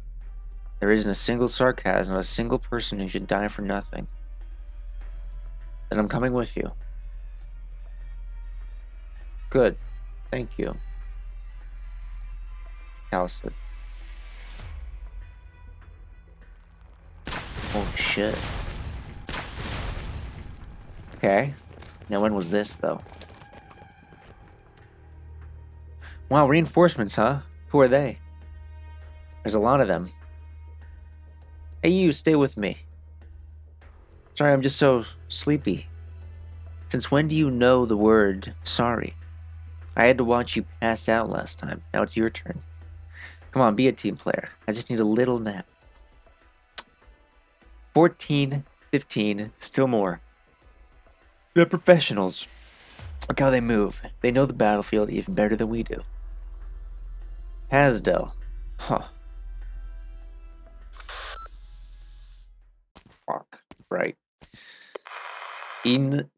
there isn't a single sarcasm, not a single person who should die for nothing. Then I'm coming with you. Good. Thank you. Cal said. Holy shit. Okay. Now when was this, though? Wow, reinforcements, huh? Who are they? There's a lot of them. Hey, you, stay with me. Sorry, I'm just so sleepy. Since when do you know the word sorry? I had to watch you pass out last time. Now it's your turn. Come on, be a team player. I just need a little nap. 14, 15, still more. They're professionals. Look how they move. They know the battlefield even better than we do. Hasdell. Huh. Fuck. Right.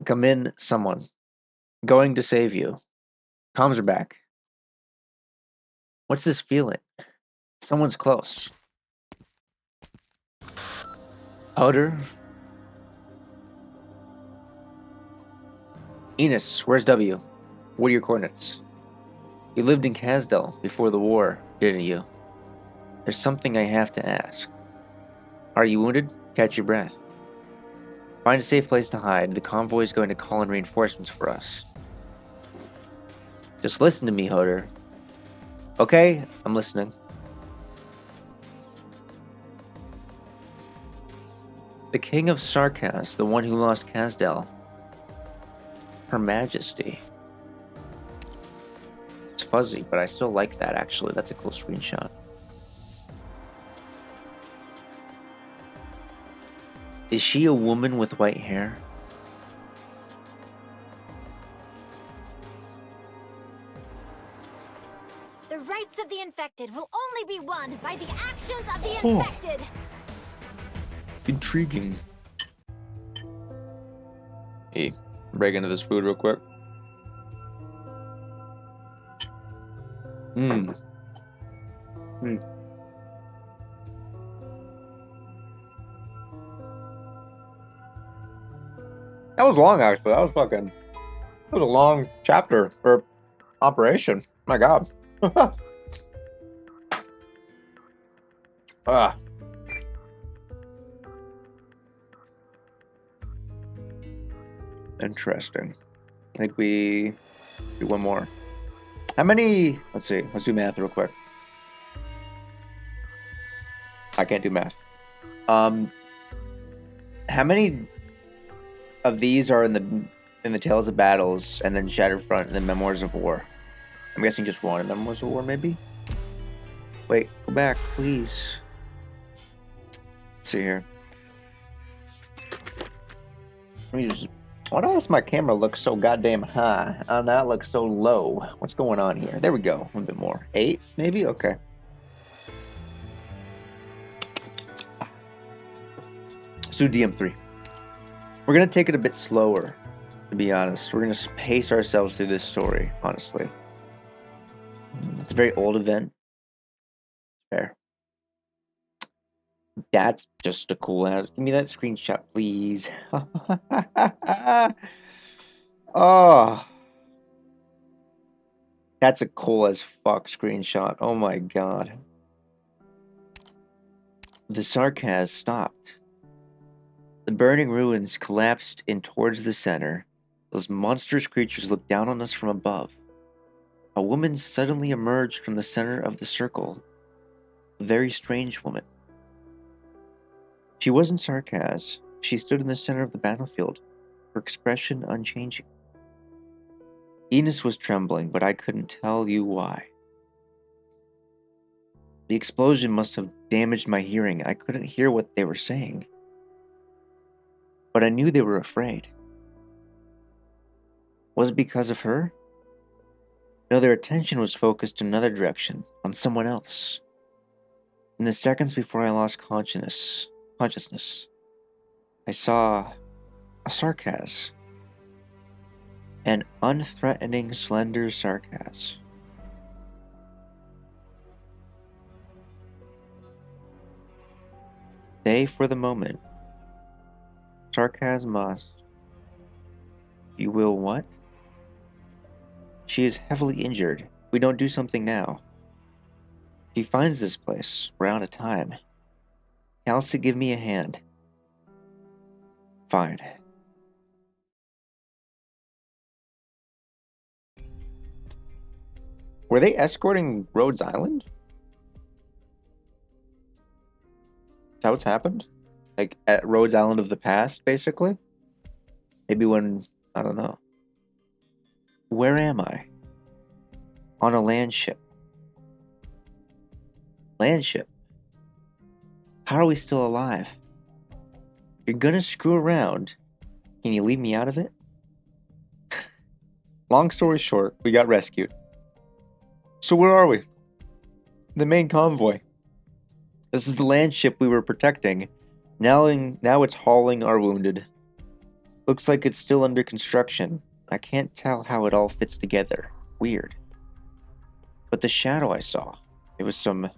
Come in, someone. Going to save you. Comms are back. What's this feeling? Someone's close. Hoder? Enos, where's W? What are your coordinates? You lived in Kasdel before the war, didn't you? There's something I have to ask. Are you wounded? Catch your breath. Find a safe place to hide. The convoy is going to call in reinforcements for us. Just listen to me, Hoder. Okay, I'm listening. The King of Sarkaz, the one who lost Kasdel. Her Majesty. It's fuzzy, but I still like that, actually. That's a cool screenshot. Is she a woman with white hair? The rights of the infected will only be won by the actions of the infected. Intriguing. Hey, break into this food real quick. That was long, actually. That was a long chapter or operation. My God. Ah. Interesting. I think we do one more. How many? Let's see. Let's do math real quick. I can't do math. How many of these are in the Tales of Battles, and then Shatterfront, and then Memoirs of War? I'm guessing just one in Memoirs of War, maybe? Wait, go back, please. Let's see here. Let me just... Why does my camera look so goddamn high and that looks so low? What's going on here? There we go. A little bit more. 8, maybe? Okay. So DM3. We're going to take it a bit slower, to be honest. We're going to pace ourselves through this story, honestly. It's a very old event. Fair. That's just a cool ass. Give me that screenshot, please. Oh, that's a cool as fuck screenshot. Oh my god. The sarcasm stopped. The burning ruins collapsed in towards the center. Those monstrous creatures looked down on us from above. A woman suddenly emerged from the center of the circle. A very strange woman. She wasn't sarcasm. She stood in the center of the battlefield, her expression unchanging. Enos was trembling, but I couldn't tell you why. The explosion must have damaged my hearing. I couldn't hear what they were saying. But I knew they were afraid. Was it because of her? No, their attention was focused in another direction, on someone else. In the seconds before I lost consciousness, I saw a sarcasm. An unthreatening, slender sarcasm. Stay for the moment. Sarcasm must. You will what? She is heavily injured. We don't do something now. She finds this place. We're out of time. Kelsey, give me a hand. Fine. Were they escorting Rhodes Island? Is that what's happened? Like at Rhodes Island of the past, basically? Maybe when, I don't know. Where am I? On a land ship. Land ship? How are we still alive? You're gonna screw around. Can you leave me out of it? Long story short, we got rescued. So where are we? The main convoy. This is the land ship we were protecting. Now it's hauling our wounded. Looks like it's still under construction. I can't tell how it all fits together. Weird. But the shadow I saw, it was some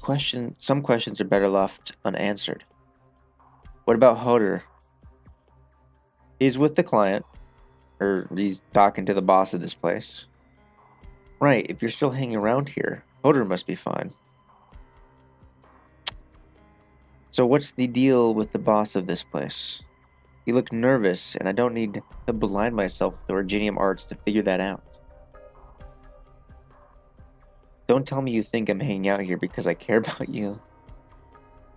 questions are better left unanswered. What about Hodor? He's with the client, or he's talking to the boss of this place. Right, if you're still hanging around here, Hodor must be fine. So what's the deal with the boss of this place? You look nervous, and I don't need to blind myself with Originium arts to figure that out. Don't tell me you think I'm hanging out here because I care about you.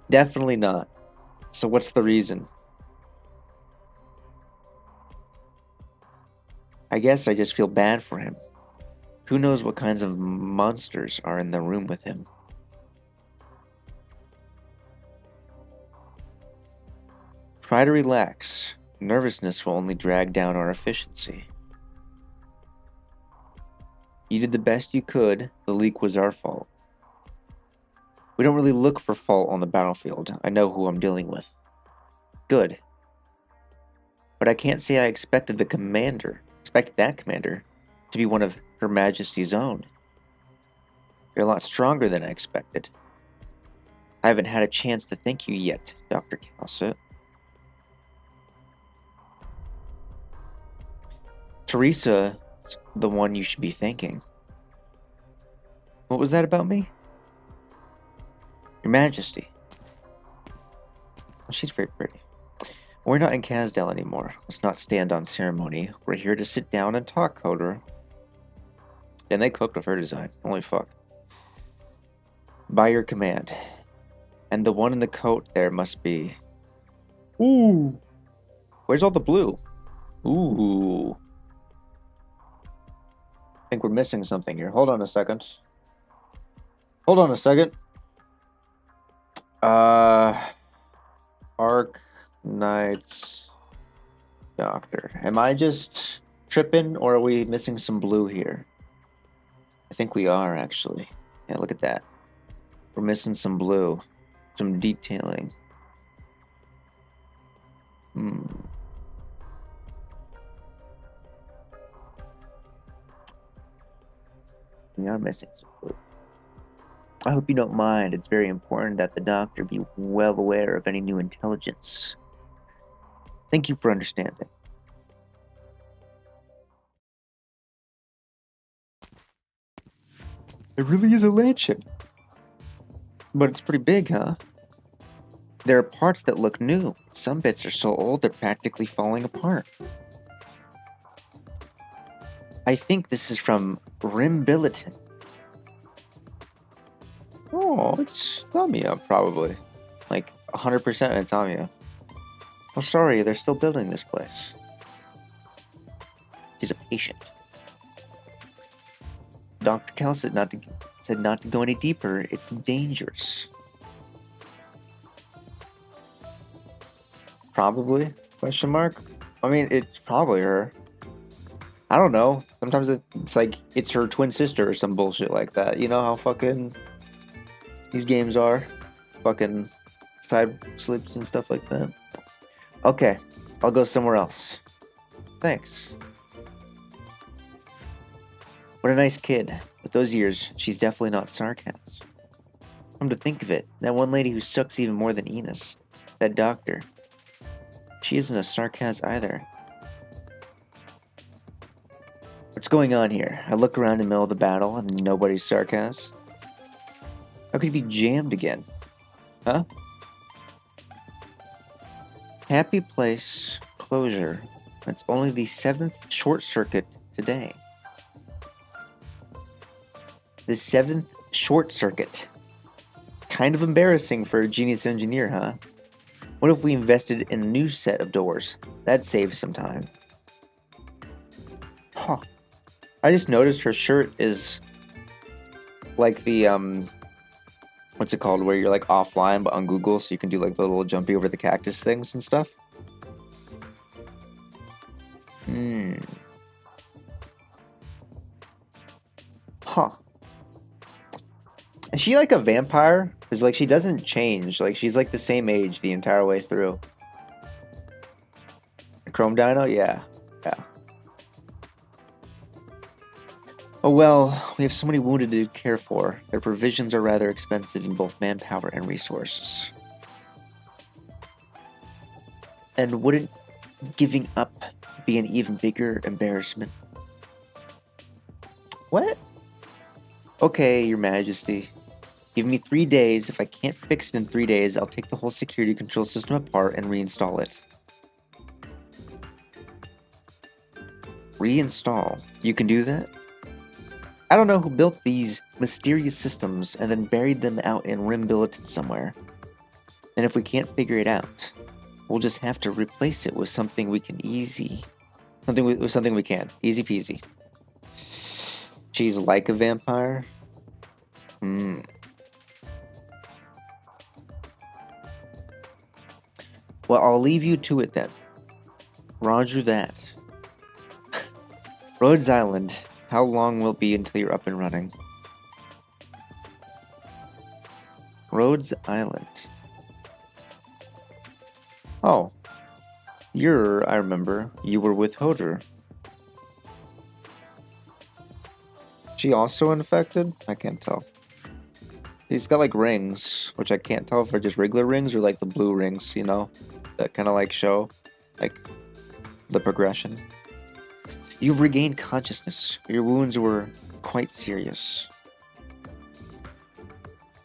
Definitely not. So what's the reason? I guess I just feel bad for him. Who knows what kinds of monsters are in the room with him? Try to relax. Nervousness will only drag down our efficiency. You did the best you could. The leak was our fault. We don't really look for fault on the battlefield. I know who I'm dealing with. Good. But I can't say I expected that commander to be one of Her Majesty's own. You're a lot stronger than I expected. I haven't had a chance to thank you yet, Dr. Calcet. Teresa, the one you should be thanking. What was that about me? Your Majesty. Well, she's very pretty. We're not in Casdale anymore. Let's not stand on ceremony. We're here to sit down and talk, Hodor. And they cooked with her design. Holy fuck. By your command. And the one in the coat there must be... Ooh. Where's all the blue? Ooh. I think we're missing something here. Hold on a second. Hold on a second. Arknights Doctor. Am I just tripping, or are we missing some blue here? I think we are, actually. Yeah, look at that. We're missing some blue. Some detailing. We are missing some blue. I hope you don't mind. It's very important that the doctor be well aware of any new intelligence. Thank you for understanding. It really is a lantern. But it's pretty big, huh? There are parts that look new. Some bits are so old they're practically falling apart. I think this is from Rimbilliton. Oh, it's Tamiya, probably. Like, 100% it's Tamiya. Oh, sorry, they're still building this place. He's a patient. Dr. Cal said not to go any deeper. It's dangerous. Probably? Question mark? I mean, it's probably her. I don't know. Sometimes it's like it's her twin sister or some bullshit like that. You know how fucking these games are? Fucking side slips and stuff like that. Okay, I'll go somewhere else. Thanks. What a nice kid. With those years, she's definitely not sarcasm. Come to think of it, that one lady who sucks even more than Enos, that doctor, she isn't a sarcasm either. What's going on here? I look around in the middle of the battle and nobody's sarcasm. How could he be jammed again? Huh? Happy place closure. That's only the 7th short circuit today. The 7th short circuit. Kind of embarrassing for a genius engineer, huh? What if we invested in a new set of doors? That'd save some time. Huh. I just noticed her shirt is like the, what's it called? Where you're like offline but on Google, so you can do like the little jumpy over the cactus things and stuff. Huh. Is she like a vampire? Because like she doesn't change. Like she's like the same age the entire way through. A Chrome Dino? Yeah. Yeah. Oh well, we have so many wounded to care for. Their provisions are rather expensive in both manpower and resources. And wouldn't giving up be an even bigger embarrassment? What? Okay, Your Majesty. Give me 3 days. If I can't fix it in 3 days, I'll take the whole security control system apart and reinstall it. Reinstall? You can do that? I don't know who built these mysterious systems and then buried them out in Rimbilliton somewhere. And if we can't figure it out, we'll just have to replace it with something we can something we can. Easy peasy. She's like a vampire? Well, I'll leave you to it then. Roger that. Rhodes Island. How long will it be until you're up and running? Rhodes Island. Oh. I remember. You were with Hodor. She also infected? I can't tell. He's got like rings, which I can't tell if they're just regular rings or like the blue rings, you know? That kind of like show like the progression. You've regained consciousness. Your wounds were quite serious.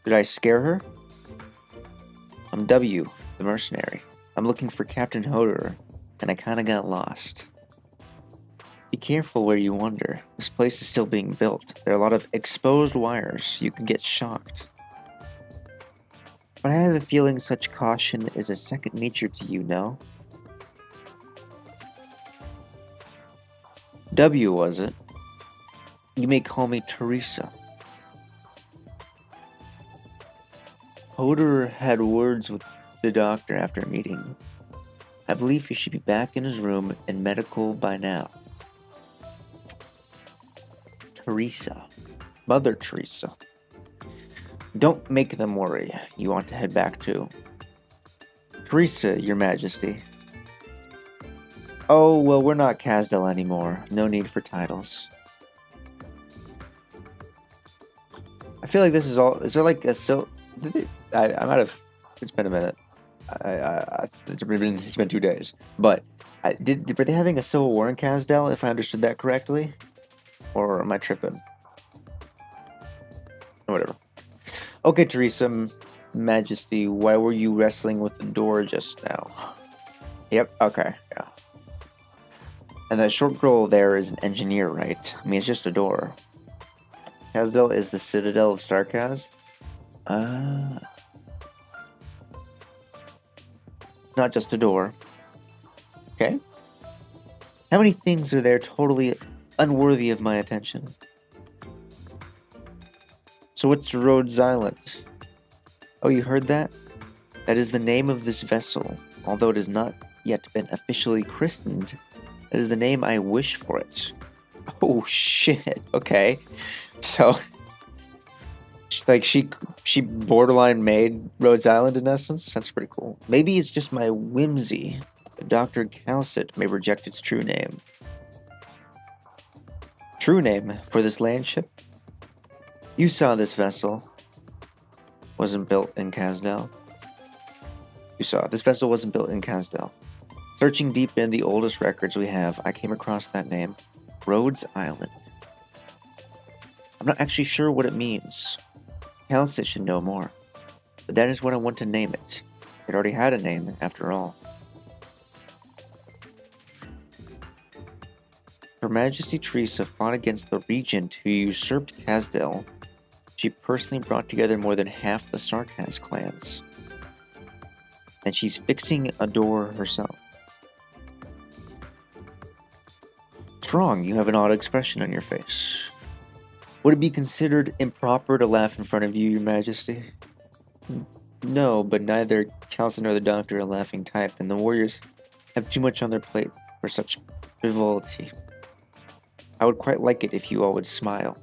Did I scare her? I'm W, the mercenary. I'm looking for Captain Hodor, and I kinda got lost. Be careful where you wander. This place is still being built. There are a lot of exposed wires. You can get shocked. But I have a feeling such caution is a second nature to you, no? W, was it? You may call me Teresa. Hodor had words with the doctor after a meeting. I believe he should be back in his room in medical by now. Teresa. Mother Teresa. Don't make them worry. You want to head back too. Teresa, Your Majesty. Oh, well, we're not Casdell anymore. No need for titles. I feel like this is all. Is there like a I might have. It's been a minute. It's been 2 days. But were they having a civil war in Kasdal? If I understood that correctly, or am I tripping? Whatever. Okay, Teresa, Majesty, why were you wrestling with the door just now? Yep. Okay. Yeah. And that short girl there is an engineer, right? I mean, it's just a door. Kasdal is the citadel of Sarkaz. It's not just a door. Okay. How many things are there totally unworthy of my attention? So what's Rhodes Island? Oh, you heard that? That is the name of this vessel. Although it has not yet been officially christened, that is the name I wish for it. Oh shit. Okay. So, like, she borderline made Rhodes Island in essence? That's pretty cool. Maybe it's just my whimsy. Dr. Calcit may reject its true name. True name for this landship? You saw this vessel. Wasn't built in Kasdal. You saw. This vessel wasn't built in Kasdal. Searching deep in the oldest records we have, I came across that name. Rhodes Island. I'm not actually sure what it means. Calcit should know more. But that is what I want to name it. It already had a name, after all. Her Majesty Teresa fought against the regent who usurped Kasdal. She personally brought together more than half the Sarkaz clans. And she's fixing a door herself. What's wrong? You have an odd expression on your face. Would it be considered improper to laugh in front of you, Your Majesty? No, but neither Calcit nor the Doctor are a laughing type, and the warriors have too much on their plate for such frivolity. I would quite like it if you all would smile.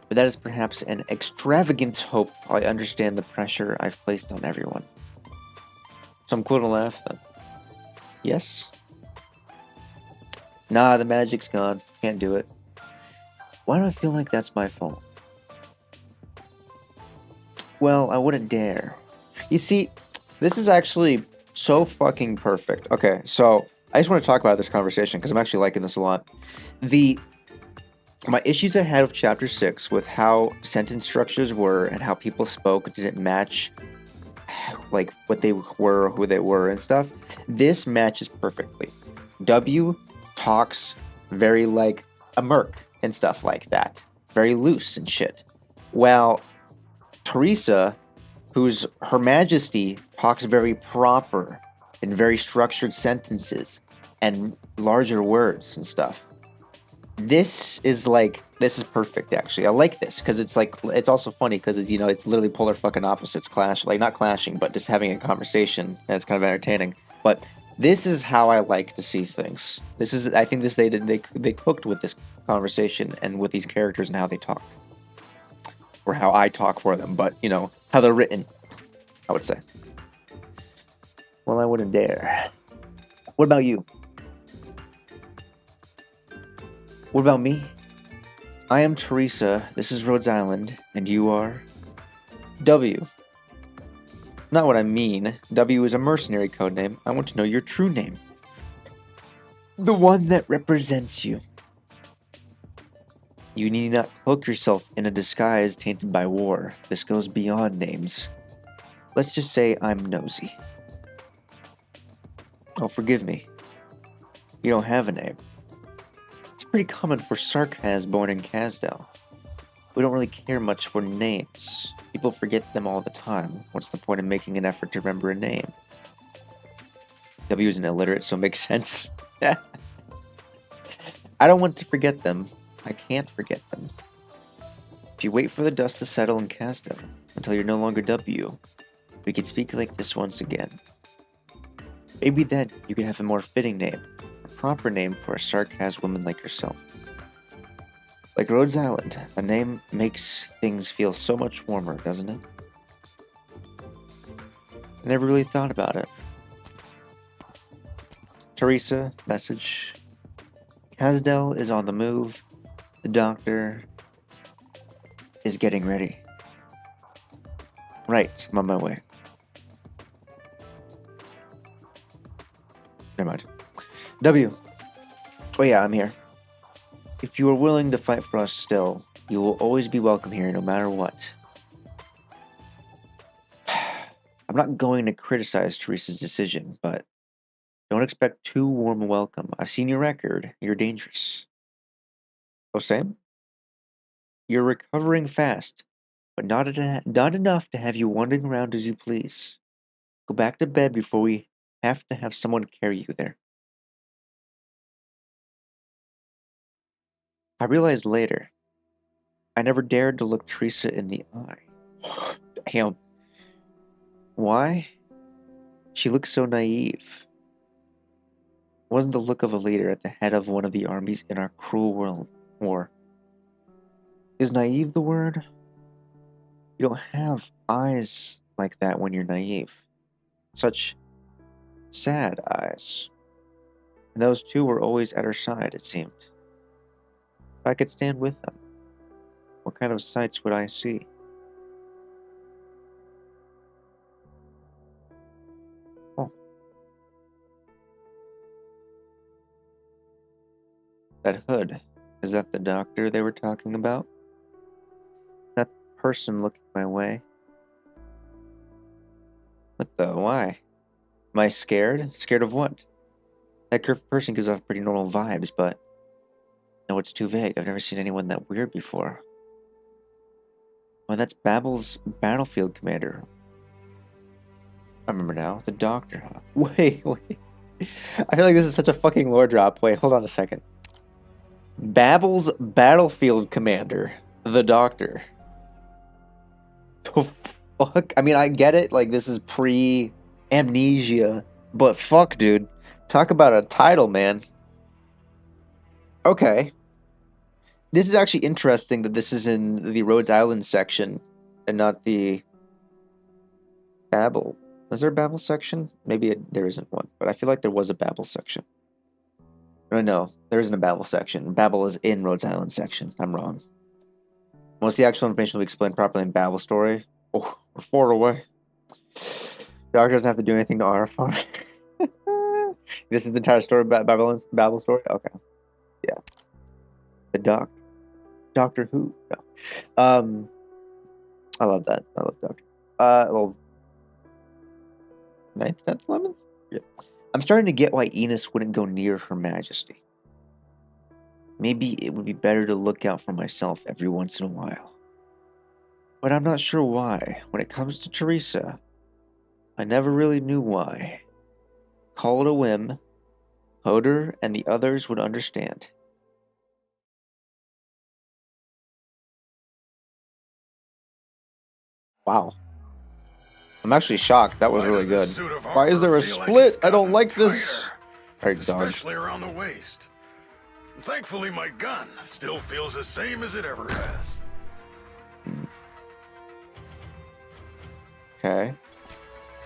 But that is perhaps an extravagant hope. I understand the pressure I've placed on everyone. So I'm cool to laugh then. Yes? Nah, the magic's gone. Can't do it. Why do I feel like that's my fault? Well, I wouldn't dare. You see, this is actually so fucking perfect. Okay, so I just want to talk about this conversation because I'm actually liking this a lot. My issues I had with Chapter 6 with how sentence structures were and how people spoke didn't match like what they were, who they were and stuff. This matches perfectly. W talks very like a merc and stuff like that. Very loose and shit. While Teresa, who's Her Majesty, talks very proper in very structured sentences and larger words and stuff. This is perfect actually. I like this because it's also funny because it's literally polar fucking opposites clash, like not clashing, but just having a conversation that's kind of entertaining. But this is how I like to see things. I think they cooked with this conversation and with these characters and how they talk. Or how I talk for them, but how they're written, I would say. Well, I wouldn't dare. What about you? What about me? I am Teresa, this is Rhodes Island, and you are? W. Not what I mean. W is a mercenary codename. I want to know your true name. The one that represents you. You need not cloak yourself in a disguise tainted by war. This goes beyond names. Let's just say I'm nosy. Oh, forgive me. You don't have a name. It's pretty common for Sarkaz born in Kasdal. We don't really care much for names. People forget them all the time. What's the point of making an effort to remember a name? W isn't illiterate, so it makes sense. I don't want to forget them. I can't forget them. If you wait for the dust to settle in Kasdal until you're no longer W, we could speak like this once again. Maybe then you could have a more fitting name, a proper name for a Sarkaz woman like yourself. Like Rhodes Island, a name makes things feel so much warmer, doesn't it? I never really thought about it. Teresa, message. Kasdal is on the move. The Doctor is getting ready. Right, I'm on my way. Never mind. W. Oh yeah, I'm here. If you are willing to fight for us still, you will always be welcome here no matter what. I'm not going to criticize Teresa's decision, but don't expect too warm a welcome. I've seen your record. You're dangerous. Oh, Sam? You're recovering fast, but not enough to have you wandering around as you please. Go back to bed before we have to have someone carry you there. I realized later, I never dared to look Teresa in the eye. Damn. Why? She looked so naive. It wasn't the look of a leader at the head of one of the armies in our cruel world war. Is naive the word? You don't have eyes like that when you're naive. Such sad eyes. And those two were always at her side, it seemed. If I could stand with them, what kind of sights would I see? Oh. That hood. Is that the doctor they were talking about? That person looking my way? What the? Why? Am I scared? Scared of what? That curved person gives off pretty normal vibes, but... No, it's too vague. I've never seen anyone that weird before. Oh, that's Babel's battlefield commander. I remember now. The doctor, huh? Wait. I feel like this is such a fucking lore drop. Wait, hold on a second. Babel's battlefield commander. The doctor. The fuck? I mean, I get it. Like, this is pre-amnesia. But fuck, dude. Talk about a title, man. Okay. This is actually interesting that this is in the Rhodes Island section and not the Babel. Is there a Babel section? Maybe there isn't one, but I feel like there was a Babel section. No, there isn't a Babel section. Babel is in Rhodes Island section. I'm wrong. Once the actual information will be explained properly in Babel story. Oh, we're 4 away. Doctor doesn't have to do anything to honor fun. This is the entire story about Babel story? Okay. Yeah. The Doctor Who. No. I love that. I love Doctor. Well, 9th, 10th, 11th? Yeah. I'm starting to get why Enos wouldn't go near Her Majesty. Maybe it would be better to look out for myself every once in a while. But I'm not sure why. When it comes to Teresa, I never really knew why. Call it a whim. Hodor and the others would understand. Wow. I'm actually shocked. That was really good. Why is there a split? I don't like this. Alright, dog. Especially around the waist. Thankfully, my gun still feels the same as it ever has. Okay. I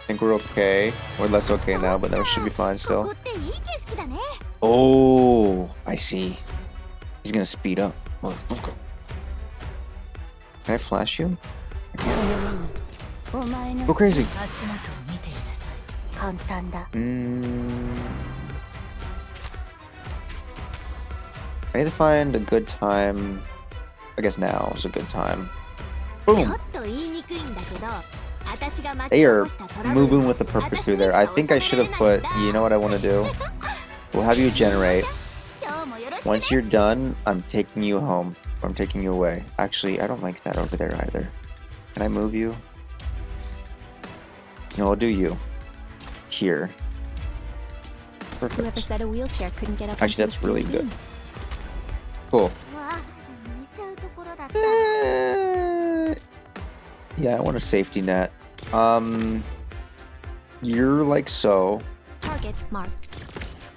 think we're okay. We're less okay now, but that should be fine still. Oh, I see. He's gonna speed up. Can I flash you? I can't. Go crazy. I need to find a good time. I guess now is a good time. Boom. They are moving with a purpose through there. I think I should have put, you know what I want to do? We'll have you generate. Once you're done, I'm taking you home. Or I'm taking you away. Actually, I don't like that over there either. Can I move you? No, I'll do you. Here. Perfect. Whoever said a wheelchair couldn't get up. Actually, that's really good. Cool. Yeah, I want a safety net. You're like so. Target marked.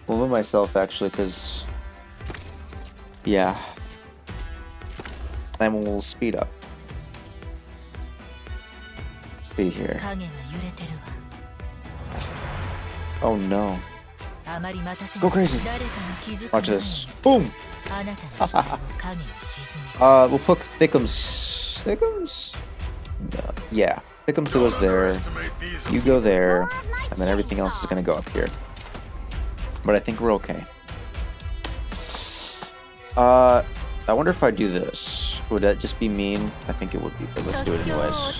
I'll move myself actually, because yeah. And we'll speed up. Let's see here. Oh no. Go crazy. Watch this. Boom! We'll put Thickums Thickums? No. Yeah. Thickums goes there. You go there. And then everything else is going to go up here. But I think we're okay. I wonder if I do this. Would that just be mean? I think it would be, but let's do it anyways.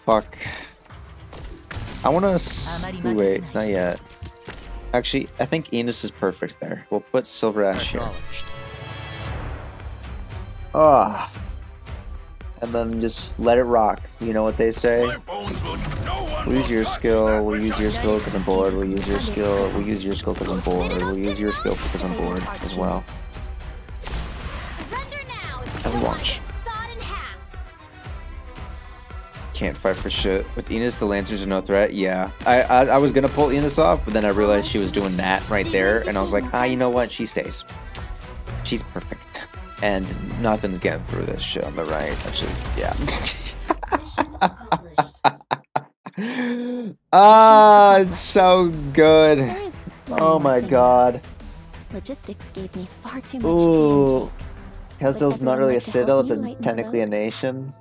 Fuck. I want to... Wait, not yet. Actually, I think Enos is perfect there. We'll put Silver Ash here. Ah. And then just let it rock. You know what they say? We'll use your skill, we'll use your skill because I'm bored, we'll use your skill, we'll use your skill because I'm bored, we'll use your skill because I'm bored as well. And we launch. Can't fight for shit. With Enos, the Lancers are no threat. Yeah. I was gonna pull Enos off, but then I realized she was doing that right there, and I was like, you know what? She stays. She's perfect. And nothing's getting through this shit on the right. Actually, yeah. It's so good. Oh my god. Logistics gave me far too much Ooh. Hellsdale's not really a citadel, it's technically a nation.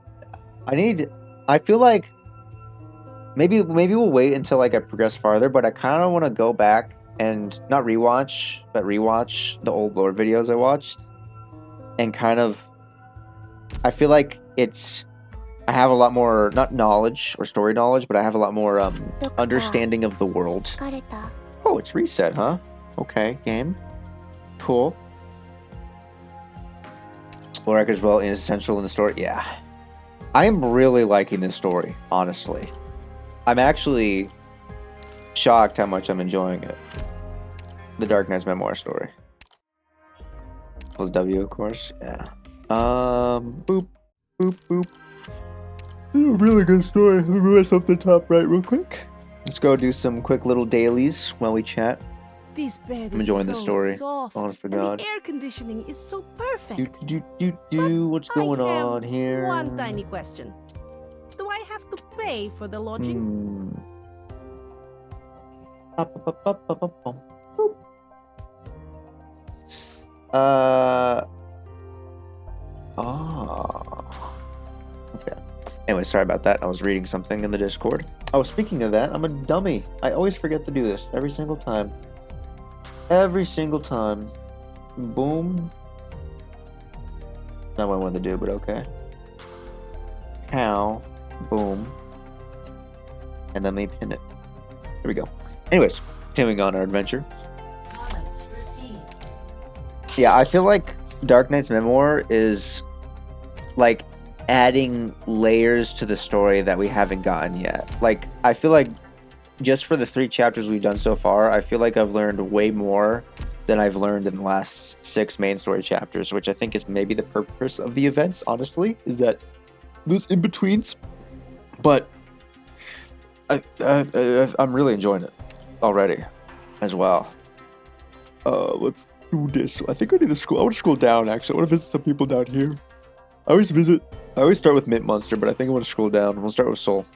I feel like maybe we'll wait until like I progress farther, but I kind of want to go back and not rewatch, but rewatch the old lore videos I watched. And kind of, I feel like I have a lot more, not knowledge or story knowledge, but I have a lot more understanding of the world. Oh, it's reset, huh? Okay, game. Cool. Lorac as well is essential in the story. Yeah. I am really liking this story, honestly. I'm actually shocked how much I'm enjoying it. The Dark Knight's memoir story. Plus W, of course. Yeah. Boop. Boop, boop. Really good story. Let me mess up the top right real quick. Let's go do some quick little dailies while we chat. This bed I'm enjoying is the so story. soft, Honest to and God. the air conditioning is so perfect. What's going on here? One tiny question. Do I have to pay for the lodging? Okay. Anyway, sorry about that. I was reading something in the Discord. Oh, speaking of that, I'm a dummy. I always forget to do this every single time. Every single time. Boom. Not what I wanted to do, but okay. How? Boom. And then they pin it. There we go. Anyways, continuing on our adventure. Yeah, I feel like Dark Knight's Memoir is like adding layers to the story that we haven't gotten yet. Like, I feel like just for the 3 chapters we've done so far, I feel like I've learned way more than I've learned in the last 6 main story chapters, which I think is maybe the purpose of the events, honestly, is that those in-betweens. But I'm really enjoying it already as well. Let's do this. I think I need to scroll. I want to scroll down, actually. I want to visit some people down here. I always start with Mint Monster, but I think I want to scroll down. We'll start with Soul.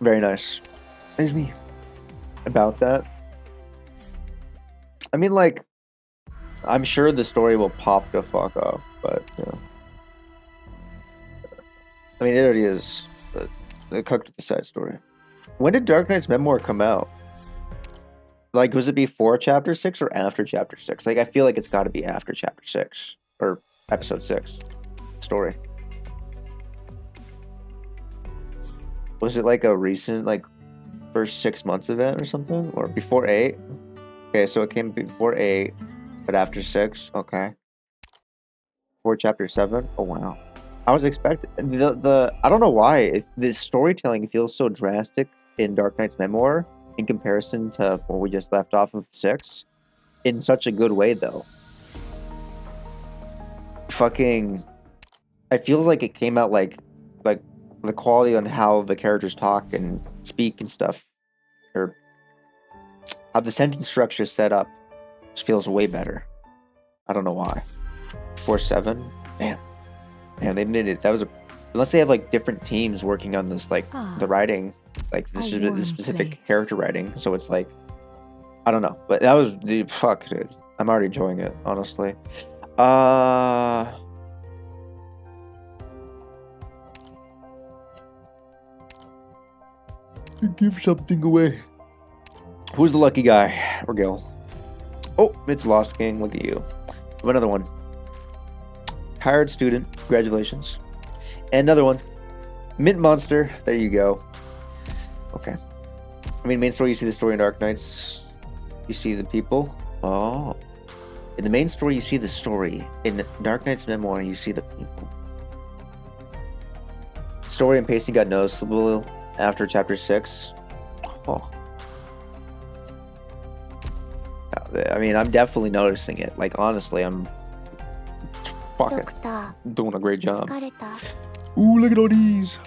Very nice. There's me. About that. I mean, like, I'm sure the story will pop the fuck off, but, you know. I mean, it already is, but they cooked the side story. When did Dark Knight's Memoir come out? Like, was it before Chapter 6 or after Chapter 6? Like, I feel like it's got to be after Chapter 6, or Episode 6 story. Was it like a recent, like, first 6 months event or something? Or before 8? Okay, so it came before 8, but after 6? Okay. Before Chapter 7? Oh, wow. I was expecting... I don't know why. The storytelling feels so drastic in Dark Knight's Memoir in comparison to what we just left off of 6. In such a good way, though. Fucking... It feels like it came out like the quality on how the characters talk and speak and stuff, or how the sentence structure is set up, just feels way better. I don't know why. 4-7, man, they did it. That was Unless they have like different teams working on this, like the writing, like this specific character writing. So it's like, I don't know, but that was the fuck, dude. I'm already enjoying it, honestly. Give something away. Who's the lucky guy or girl? Oh, it's Lost King. Look at you. Another one. Hired student. Congratulations. And another one. Mint Monster. There you go. Okay. I mean, main story, you see the story in Arknights. You see the people. Oh. In the main story, you see the story. In Arknights Memoir, you see the people. Story and pacing got noticeable after chapter 6. Oh. I mean, I'm definitely noticing it. Like, honestly, I'm fucking doing a great job. Ooh, look at all these.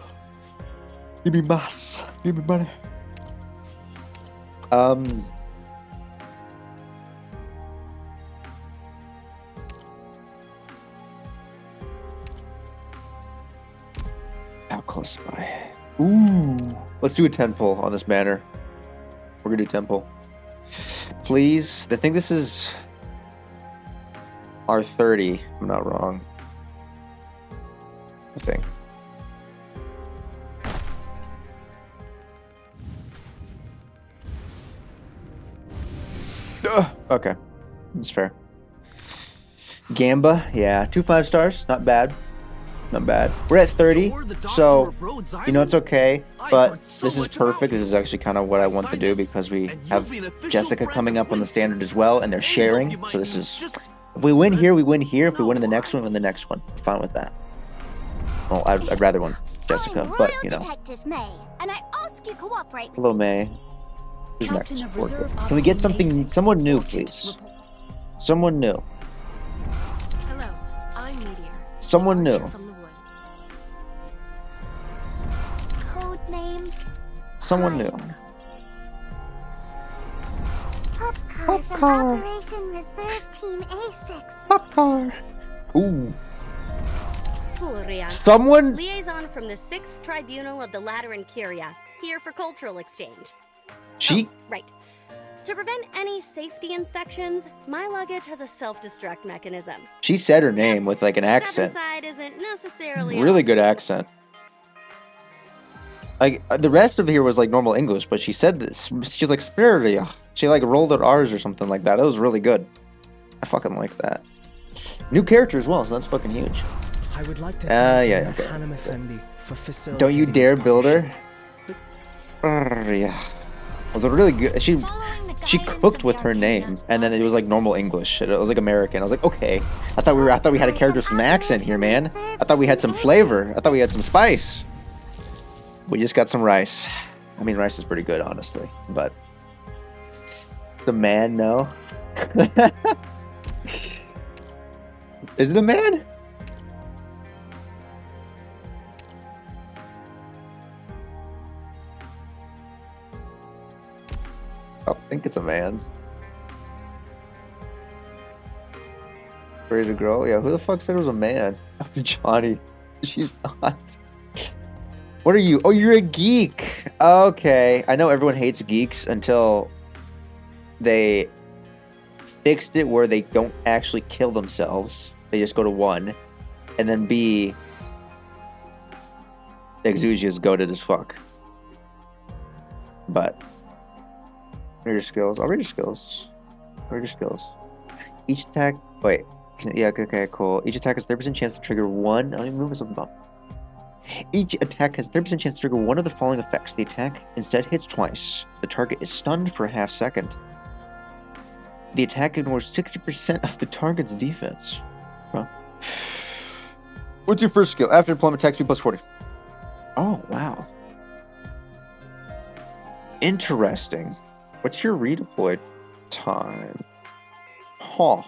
Give me mass. Give me money. How close am I? Ooh. Let's do a 10 pull on this banner. We're gonna do 10 pull. Please. I think this is our 30. I'm not wrong. I think. Okay. That's fair. Gamba. Yeah. 2 5-stars. Not bad. Not bad. We're at 30, so, you know, it's okay, but this is perfect. This is actually kind of what I want to do because we have Jessica coming up on the standard as well, and they're sharing, so this is, if we win here, we win here. If we win in the next one, we win the next one. We're fine with that. Well, I'd rather win Jessica, but, you know. Hello, May. Who's next? Can we get something, someone new, please? Someone new. Hello, I'm Meteor. Someone new. Someone new. Popcar from Operation Reserve Team A6. Popcar. Ooh. Spurian. Someone. Liaison from the 6th Tribunal of the Lateran Curia, here for cultural exchange. She. Oh, right. To prevent any safety inspections, my luggage has a self-destruct mechanism. She said her name with like an accent. Inside isn't necessarily really good accent. Like the rest of here was like normal English, but she said this. She's like Spiria. She like rolled out R's or something like that. It was really good. I fucking like that. New character as well, so that's fucking huge. I would like to yeah, okay. Don't you dare build her. Yeah. Well, they're really good. She cooked with her name, and then it was like normal English. It was like American. I was like, okay. I thought we had a character with some accent here, man. I thought we had some flavor. I thought we had some spice. We just got some rice. I mean, rice is pretty good, honestly. But the man, no. Is it a man? I think it's a man. Where's a girl? Yeah, who the fuck said it was a man? Johnny. She's not. What are you? Oh, you're a geek. Okay. I know everyone hates geeks until they fixed it where they don't actually kill themselves. They just go to 1. And then B, Exugia's goated as fuck. But read your skills. I'll read your skills. Read your skills. Each attack. Wait. Yeah, okay, cool. Each attack has 30% chance to trigger 1. Let me move something up. Each attack has 30% chance to trigger 1 of the following effects. The attack instead hits twice. The target is stunned for a half second. The attack ignores 60% of the target's defense. Huh. What's your first skill? After deployment, attack speed plus 40. Oh, wow. Interesting. What's your redeployed time? Huh.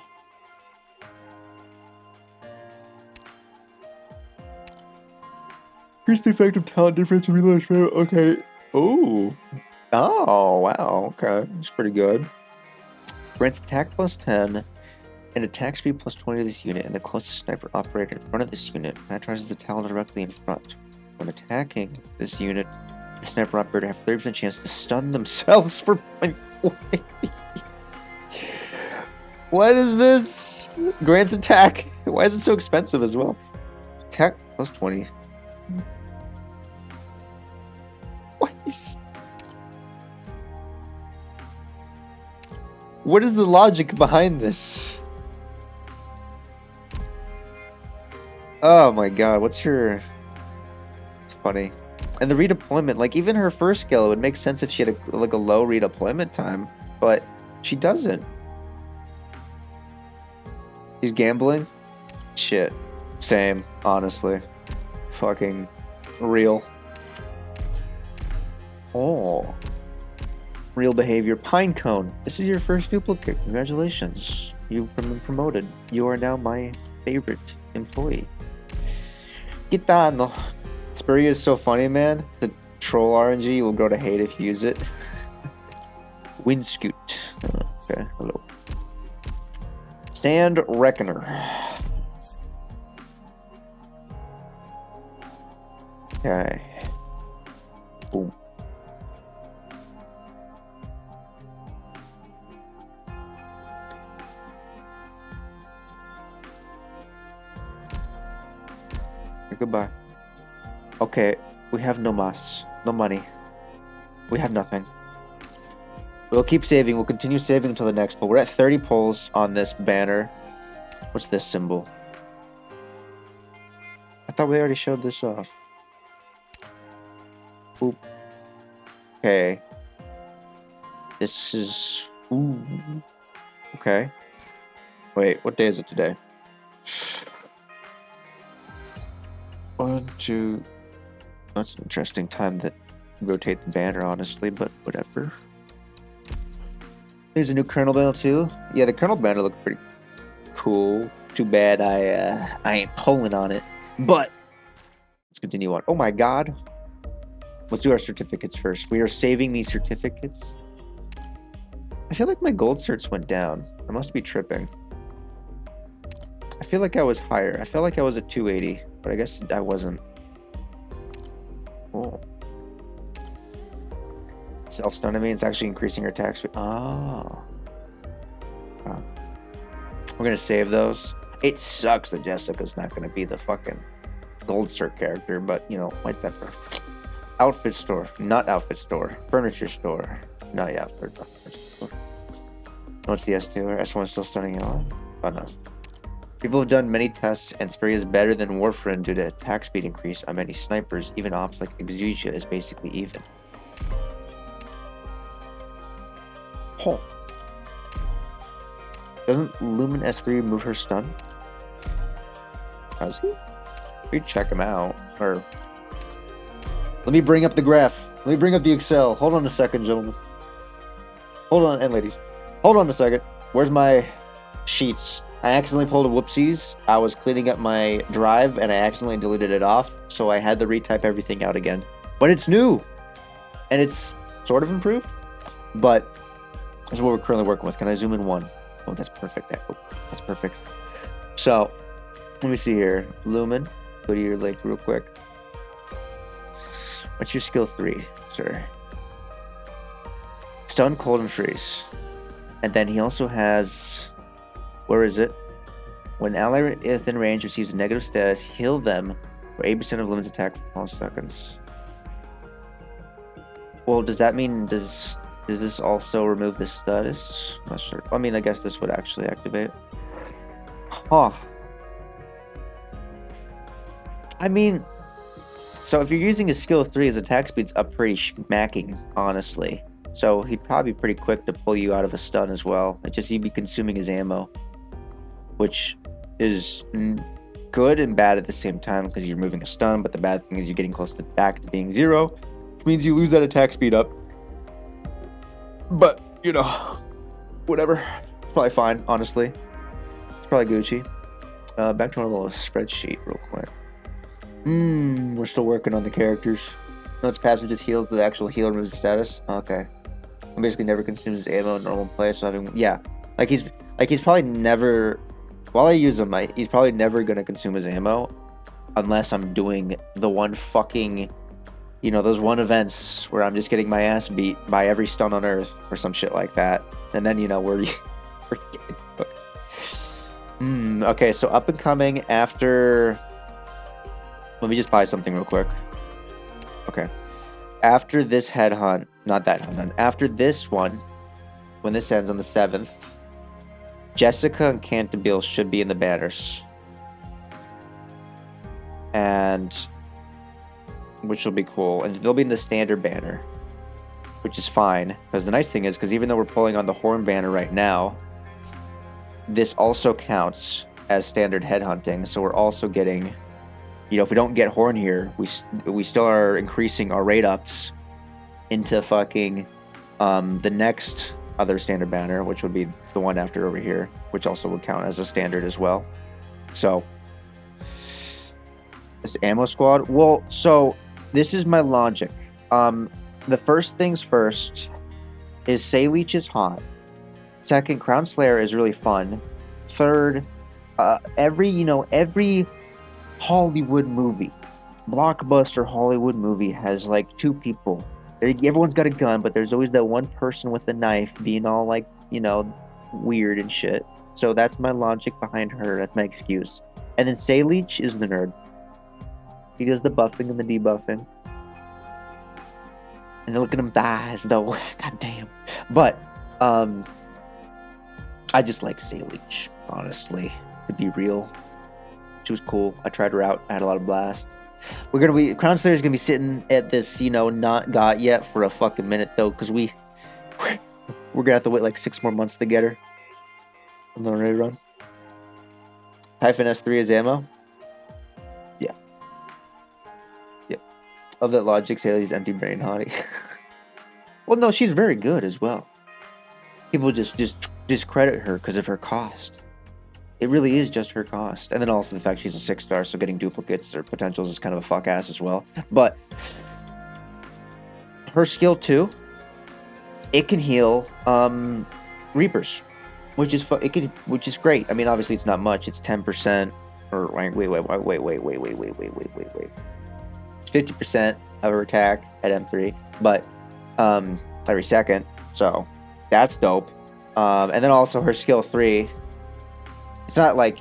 Here's the effect of talent difference in reload. Okay. Oh. Oh, wow. Okay. That's pretty good. Grants attack plus 10. An attack speed plus 20 to this unit, and the closest sniper operator in front of this unit patronizes the tower directly in front. When attacking this unit, the sniper operator have 30% chance to stun themselves for 0.4. What is this? Grants attack. Why is it so expensive as well? Attack plus 20. What is the logic behind this? Oh my god, what's your... It's funny. And the redeployment, like even her first skill, it would make sense if she had a low redeployment time, but she doesn't. She's gambling? Shit. Same, honestly. Fucking real. Oh. Real behavior. Pinecone. This is your first duplicate. Congratulations. You've been promoted. You are now my favorite employee. Gitano. Spurrier is so funny, man. The troll RNG will grow to hate if you use it. Windscoot. Okay, hello. Sand Reckoner. Okay. Boom. Goodbye. Okay, we have no mas, no money. We have nothing. We'll keep saving. We'll continue saving until the next poll. We're at 30 polls on this banner. What's this symbol? I thought we already showed this off. Boop. Okay. This is... Ooh. Okay. Wait, what day is it today? 1, 2... That's an interesting time to rotate the banner, honestly, but whatever. There's a new Colonel banner too. Yeah, the Colonel banner looked pretty cool. Too bad I ain't pulling on it. But let's continue on. Oh my god. Let's do our certificates first. We are saving these certificates. I feel like my gold certs went down. I must be tripping. I feel like I was higher. I felt like I was at 280, but I guess I wasn't. Oh. Self-stun, I mean, it's actually increasing our attack speed. Oh. Huh. We're gonna save those. It sucks that Jessica's not gonna be the fucking gold cert character, but you know, like that for outfit store, not outfit store, furniture store. No, yeah, furniture store. What's the S2 or S1 still stunning on? Oh no. People have done many tests, and Spurrier is better than Warfarin due to attack speed increase on many snipers. Even ops like Exusia is basically even. Oh. Doesn't Lumen S3 remove her stun? Does he? We check him out. Or let me bring up the graph. Let me bring up the Excel. Hold on a second, gentlemen. Hold on, and ladies. Hold on a second. Where's my sheets? I accidentally pulled a whoopsies. I was cleaning up my drive and I accidentally deleted it off, so I had to retype everything out again. But it's new, and it's sort of improved. But this is what we're currently working with. Can I zoom in one? Oh, that's perfect. Oh, that's perfect. So, let me see here. Lumen, go to your lake real quick. What's your skill 3, sir? Stun, cold, and freeze. And then he also has... Where is it? When an ally within range receives a negative status, heal them for 8% of Lumen's attack for 12 seconds. Well, does that mean... Does this also remove the status? I'm not sure. I mean, I guess this would actually activate. Huh. I mean... So if you're using a skill 3, his attack speed's up pretty smacking, honestly. So he'd probably be pretty quick to pull you out of a stun as well. It's just you'd be consuming his ammo. Which is good and bad at the same time because you're removing a stun, but the bad thing is you're getting close to back to being 0, which means you lose that attack speed up. But, you know, whatever. It's probably fine, honestly. It's probably Gucci. Back to our little spreadsheet real quick. We're still working on the characters. Notes passive just heals, the actual heal removes the status. Okay. Basically never consumes his ammo in normal play, so having... Yeah. Like, he's... Like, he's probably never... While I use him, he's probably never going to consume his ammo unless I'm doing the one fucking... You know, those one events where I'm just getting my ass beat by every stun on Earth or some shit like that. And then, you know, we're getting cooked. Okay, so up and coming after... Let me just buy something real quick. Okay. After this headhunt... Not that headhunt. After this one, when this ends on the 7th, Jessica and Cantabile should be in the banners. And... which will be cool. And they'll be in the standard banner, which is fine. Because the nice thing is, because even though we're pulling on the horn banner right now, this also counts as standard headhunting. So we're also getting, you know, if we don't get horn here, we still are increasing our rate ups into fucking the next other standard banner, which would be the one after over here, which also would count as a standard as well. So this ammo squad, well, so this is my logic. The first things first is Sayleech is hot. Second, Crown Slayer is really fun. Third, every Hollywood movie, blockbuster Hollywood movie has like two people. Everyone's got a gun, but there's always that one person with a knife being all like, you know, weird and shit. So that's my logic behind her. That's my excuse. And then Sayleech is the nerd. He does the buffing and the debuffing. And look at him thighs, though. God damn. But, I just like Sayleech, honestly, to be real. She was cool. I tried her out. I had a lot of blast. Crown Slayer's gonna be sitting at this, you know, not got yet for a fucking minute, though, because we're gonna have to wait like 6 more months to get her. On the rerun. Typhon S3 is ammo. Yeah. Yep. Of that logic, Sayleech's empty brain hottie. Well, no, she's very good as well. People just discredit her because of her cost. It really is just her cost. And then also the fact she's a 6-star, so getting duplicates or potentials is kind of a fuck ass as well. But her skill too, it can heal Reapers, which is great. I mean, obviously it's not much. It's 10%. Or wait. It's 50% of her attack at M3, but every second. So that's dope. And then also her skill 3. It's not like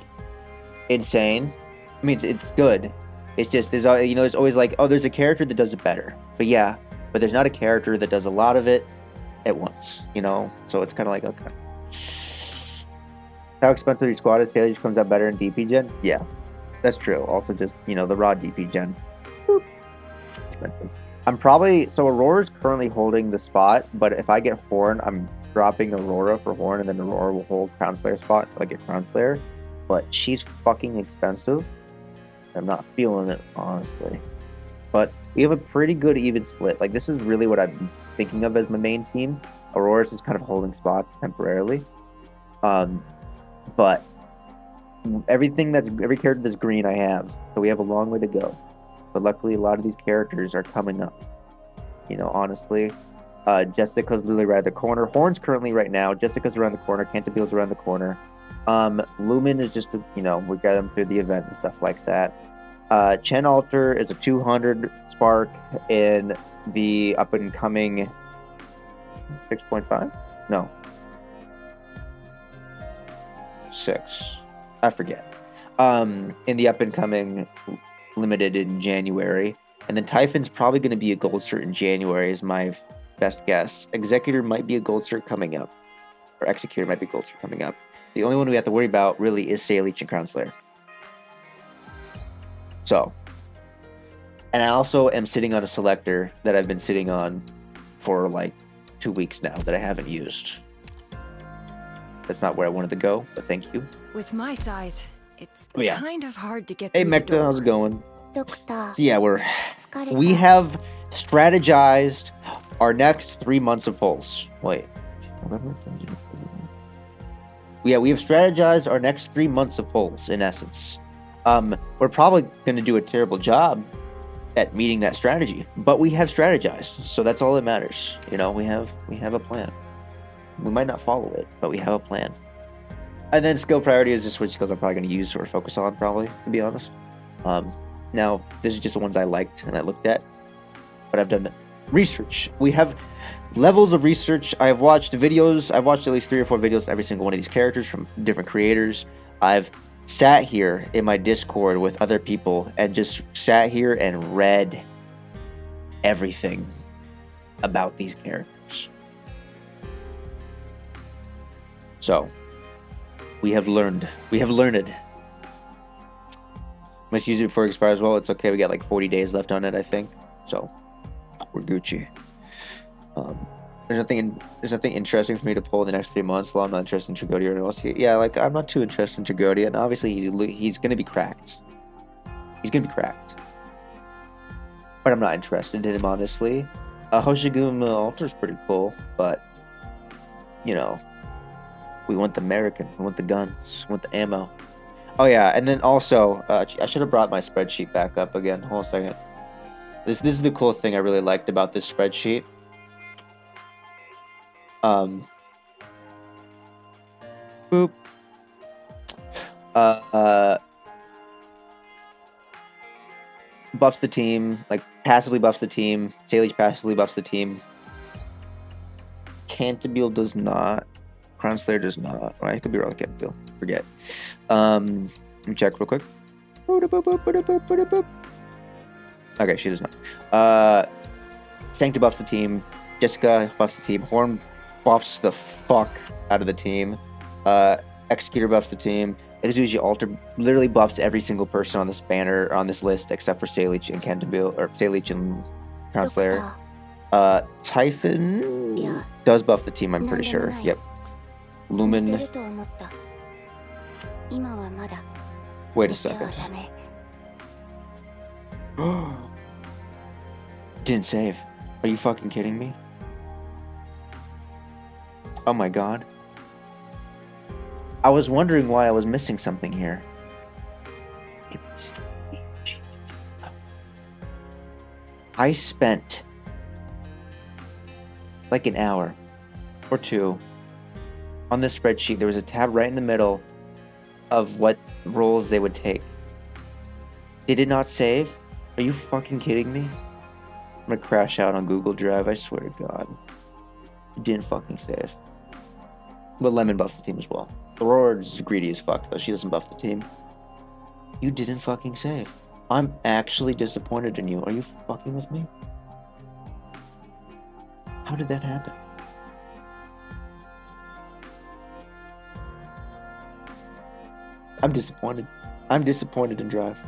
insane. I mean, it's good. It's just there's always like, oh, there's a character that does it better. But yeah, but there's not a character that does a lot of it at once. You know, so it's kind of like, okay. How expensive your squad is? Sayleech comes out better in DP gen. Yeah, that's true. Also, just the raw DP gen. Boop. Expensive. So Aurora's currently holding the spot, but if I get Horn, I'm dropping Aurora for Horn, and then Aurora will hold Crown Slayer spot if I get Crown Slayer. But she's fucking expensive. I'm not feeling it, honestly. But we have a pretty good even split. Like, this is really what I'm thinking of as my main team. Aurora's just kind of holding spots temporarily. But every character that's green I have. So we have a long way to go. But luckily, a lot of these characters are coming up. Honestly. Jessica's literally right at the corner. Horn's currently right now. Jessica's around the corner. Cantabile's around the corner. Lumen is just, we get them through the event and stuff like that. Chen Alter is a 200 spark in the up-and-coming 6.5? No. 6. I forget. In the up-and-coming limited in January. And then Typhon's probably going to be a gold cert in January is my best guess. Executor might be a gold cert coming up. Or Executor might be a gold cert coming up. The only one we have to worry about really is Sayleech and Crown Slayer. So. And I also am sitting on a selector that I've been sitting on for like 2 weeks now that I haven't used. That's not where I wanted to go, but thank you. With my size, it's yeah. kind of hard to get Hey through the Mecta, door. how's it going? So yeah, we have strategized our next 3 months of polls. Wait. Yeah, we have strategized our next 3 months of polls, in essence. We're probably going to do a terrible job at meeting that strategy, but we have strategized, so that's all that matters. We have a plan. We might not follow it, but we have a plan. And then skill priority is just which skills I'm probably going to use or focus on, probably, to be honest. Now, this is just the ones I liked and I looked at. But I've done research. We have levels of research. I've watched videos. I've watched at least 3 or 4 videos, every single one of these characters from different creators. I've sat here in my Discord with other people and just sat here and read everything about these characters. So, we have learned. Let's use it before it expires. Well, it's okay. We got like 40 days left on it, I think. So, we're Gucci. There's nothing interesting for me to pull in the next 3 months. Well, I'm not interested in Tragodia or anyone else. Yeah, like I'm not too interested in Tragodia, and obviously he's gonna be cracked. He's gonna be cracked. But I'm not interested in him, honestly. Hoshigun Altar's pretty cool, but you know, we want the American, we want the guns, we want the ammo. Oh yeah, and then also, I should have brought my spreadsheet back up again. Hold on a second. This is the cool thing I really liked about this spreadsheet. Boop. Buffs the team, like passively buffs the team. Salish passively buffs the team. Cantabile does not. Crown Slayer does not. Oh, I could be wrong with Cantabile. Forget. Let me check real quick. Okay, she does not. Sancta buffs the team. Jessica buffs the team. Horn buffs the fuck out of the team. Executor buffs the team. Izuji Alter literally buffs every single person on this banner, on this list, except for Salish and Cantabile, or Salish and Crown Slayer. Typhon does buff the team, I'm pretty sure. Yep. Lumen. Wait a second. Didn't save. Are you fucking kidding me? Oh my god. I was wondering why I was missing something here. I spent like an hour or 2 on this spreadsheet. There was a tab right in the middle of what roles they would take. Did it not save? Are you fucking kidding me? I'm gonna crash out on Google Drive, I swear to God. It didn't fucking save. But Lemon buffs the team as well. Aurora's greedy as fuck, though. She doesn't buff the team. You didn't fucking save. I'm actually disappointed in you. Are you fucking with me? How did that happen? I'm disappointed. I'm disappointed in Drive.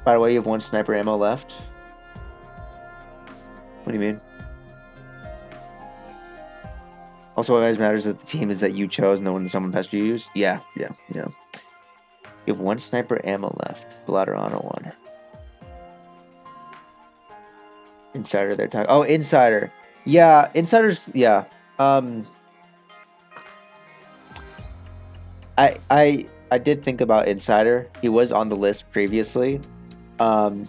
By the way, you have 1 sniper ammo left. What do you mean? Also, what always matters that the team is that you chose, no one someone has to use. Yeah. You have 1 sniper ammo left. Bladderano 1. Insider, they're talking. Oh, Insider. Yeah, Insider's. Yeah. I did think about Insider. He was on the list previously. But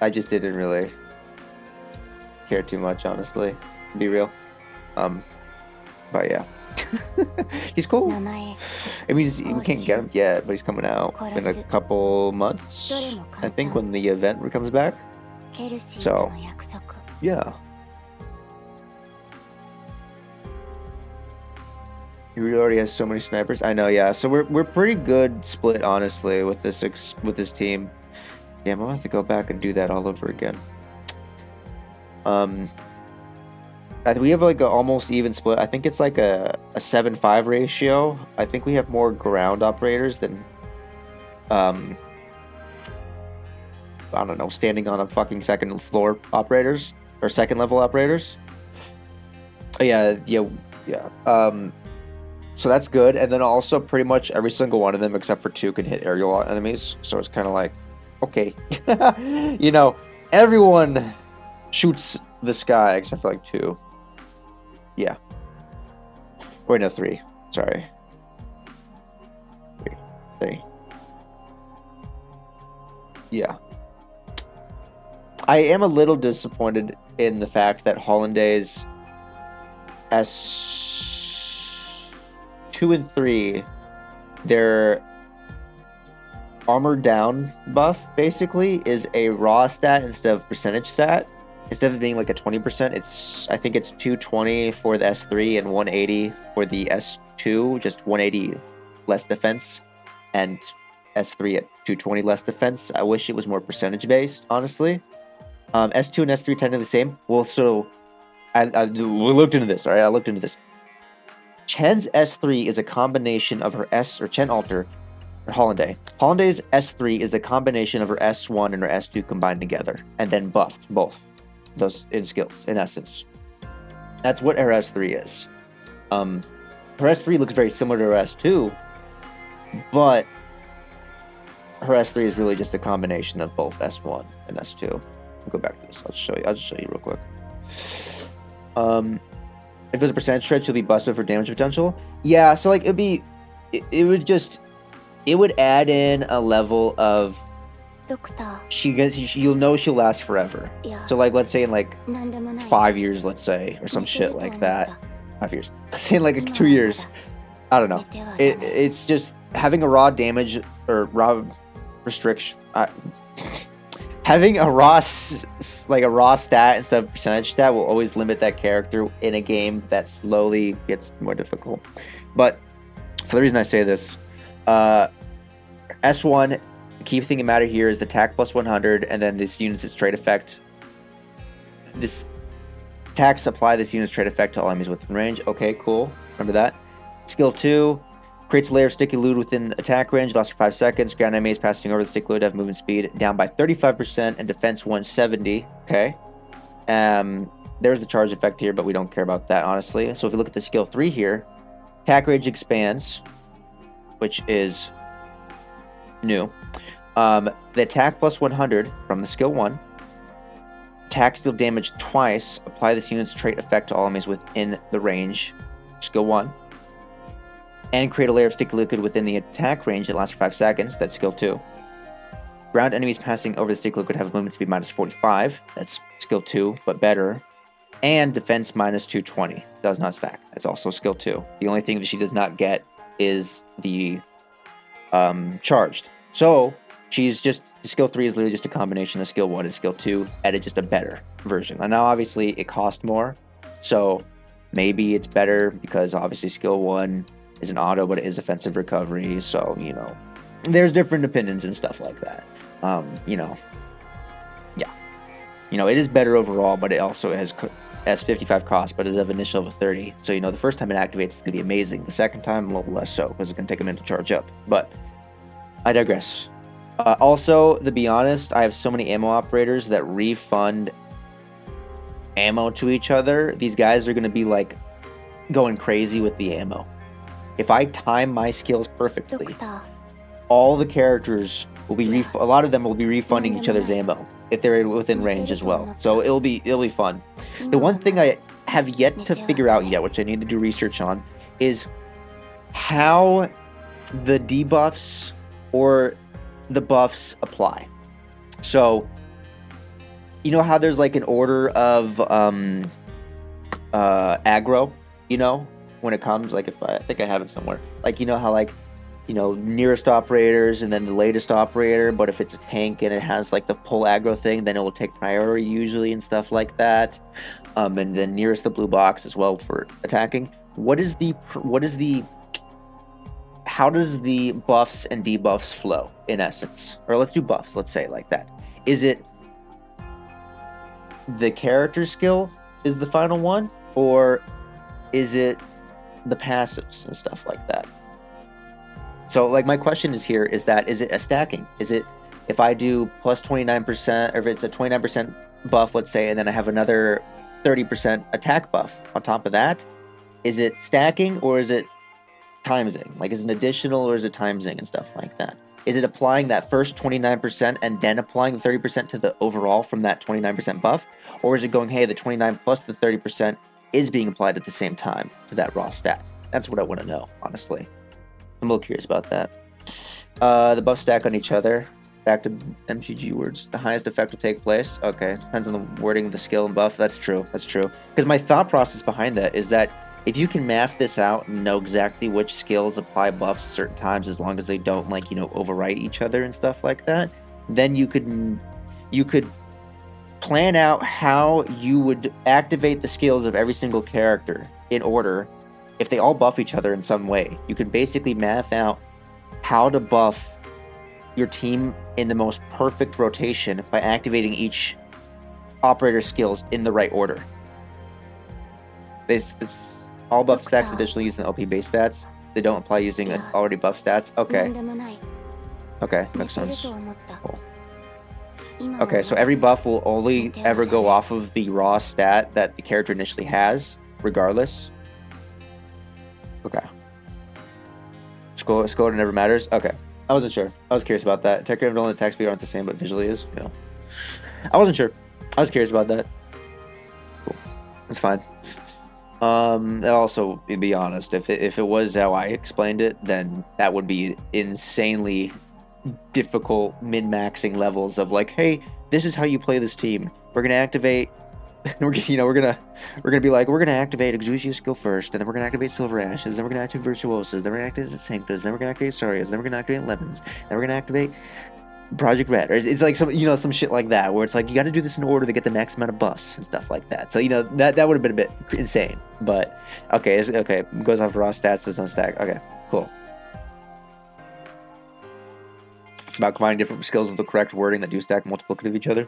I just didn't really care too much, honestly, to be real. But yeah. He's cool. I mean, we can't get him yet, but he's coming out in a couple months, I think, when the event comes back. So, yeah. He already has so many snipers. I know, yeah. So we're pretty good split, honestly, with this team. Damn, I'll have to go back and do that all over again. We have like an almost even split. I think it's like a 7-5 ratio. I think we have more ground operators than I don't know, standing on a fucking second floor operators or second level operators. Yeah. So that's good. And then also pretty much every single one of them except for 2 can hit aerial enemies. So it's kind of like, okay, you know, everyone shoots the sky except for like 2. Yeah. Wait, no, 3. Sorry. 3. Yeah. I am a little disappointed in the fact that Hollandaise S2 and 3, their armor down buff basically is a raw stat instead of percentage stat. Instead of being like a 20%, I think it's 220 for the S3 and 180 for the S2, just 180 less defense, and S3 at 220 less defense. I wish it was more percentage based, honestly. S2 and S3 tend to be the same. Well, so we looked into this. All right, I looked into this. Chen's S3 is a combination of her Chen alter, or Hollandaise. Hollandaise's S3 is the combination of her S1 and her S2 combined together, and then buffed both those in skills, in essence. That's what her S3 is. Her S3 looks very similar to her S2, but her S3 is really just a combination of both S1 and S2. I'll go back to this. I'll just show you real quick. If there's a percentage stretch, you'll be busted for damage potential. Yeah, so like it would add in a level of you'll know she'll last forever. So like let's say in like 5 years, let's say, or some shit like that. 5 years. Say in like 2 years. I don't know. It's just having a raw damage or raw restriction. Having a raw stat instead of percentage stat will always limit that character in a game that slowly gets more difficult. But so the reason I say this, S1, the key thing that matter here is the attack plus 100, and then this unit's trait effect. This attacks apply this unit's trait effect to all enemies within range. Okay, cool. Remember that. Skill 2 creates a layer of sticky loot within attack range, lasts for 5 seconds. Ground enemies passing over the sticky loot have movement speed down by 35% and defense 170. Okay. There's the charge effect here, but we don't care about that, honestly. So if you look at the skill 3 here, attack range expands, which is new. The attack plus 100 from the skill 1. Attack deal damage twice. Apply this unit's trait effect to all enemies within the range. Skill 1. And create a layer of sticky liquid within the attack range that lasts for 5 seconds. That's skill 2. Ground enemies passing over the sticky liquid have movement speed minus 45. That's skill 2, but better. And defense minus 220. Does not stack. That's also skill 2. The only thing that she does not get is the charged. So she's just, skill 3 is literally just a combination of skill 1 and skill 2, added just a better version. And now obviously it costs more, so maybe it's better because obviously skill 1 is an auto, but it is offensive recovery, so, you know, there's different opinions and stuff like that. It is better overall, but it also has 55 cost, but is of initial of 30. So, the first time it activates, it's going to be amazing. The second time, a little less so, because it's going to take a minute to charge up. But I digress. Also, to be honest, I have so many ammo operators that refund ammo to each other. These guys are going to be, like, going crazy with the ammo. If I time my skills perfectly, all the characters will be a lot of them will be refunding each other's ammo if they're within range as well. So it'll be fun. The one thing I have yet to figure out yet, which I need to do research on, is how the debuffs or the buffs apply. So you know how there's like an order of aggro, when it comes, like, if I think I have it somewhere, like, how like, nearest operators and then the latest operator, but if it's a tank and it has like the pull aggro thing, then it will take priority usually and stuff like that. And then nearest the blue box as well for attacking. How does the buffs and debuffs flow in essence? Or let's do buffs, let's say like that. Is it the character skill is the final one, or is it the passives and stuff like that? So, like, my question is here is it a stacking? Is it if I do plus 29%, or if it's a 29% buff, let's say, and then I have another 30% attack buff on top of that? Is it stacking, or is it timesing? Like, is it additional, or is it timesing and stuff like that? Is it applying that first 29% and then applying the 30% to the overall from that 29% buff? Or is it going, hey, the 29 plus the 30% is being applied at the same time to that raw stat? That's what I want to know, honestly. I'm a little curious about that. The buffs stack on each other. Back to MGG words. The highest effect will take place. Okay, depends on the wording of the skill and buff. That's true. That's true. Because my thought process behind that is that if you can math this out and know exactly which skills apply buffs at certain times, as long as they don't like overwrite each other and stuff like that, then you could plan out how you would activate the skills of every single character in order. If they all buff each other in some way, you could basically math out how to buff your team in the most perfect rotation by activating each operator's skills in the right order. It's all buff stacks additionally using OP base stats. They don't apply using already buff stats. Okay. Okay, makes sense. Cool. Okay, so every buff will only ever go off of the raw stat that the character initially has, regardless. Okay. Score never matters? Okay. I wasn't sure. I was curious about that. Tech and attack speed aren't the same, but visually is. Yeah. I wasn't sure. I was curious about that. Cool. It's fine. And also, to be honest, if it was how I explained it, then that would be insanely difficult min-maxing levels of like, hey, this is how you play this team. We're gonna activate. we're gonna be like, we're gonna activate Exugia's skill first, and then we're gonna activate Silver Ashes, then we're gonna activate Virtuosos, then we're gonna activate Sanctus, then we're gonna activate Sarias, then we're gonna activate Lemons, then we're gonna activate Project Red. Or it's like some shit like that, where it's like you got to do this in order to get the max amount of buffs and stuff like that. So that would have been a bit insane. But okay, okay, goes off raw stats, does not stack. Okay, cool. It's about combining different skills with the correct wording that do stack multiplicative of each other.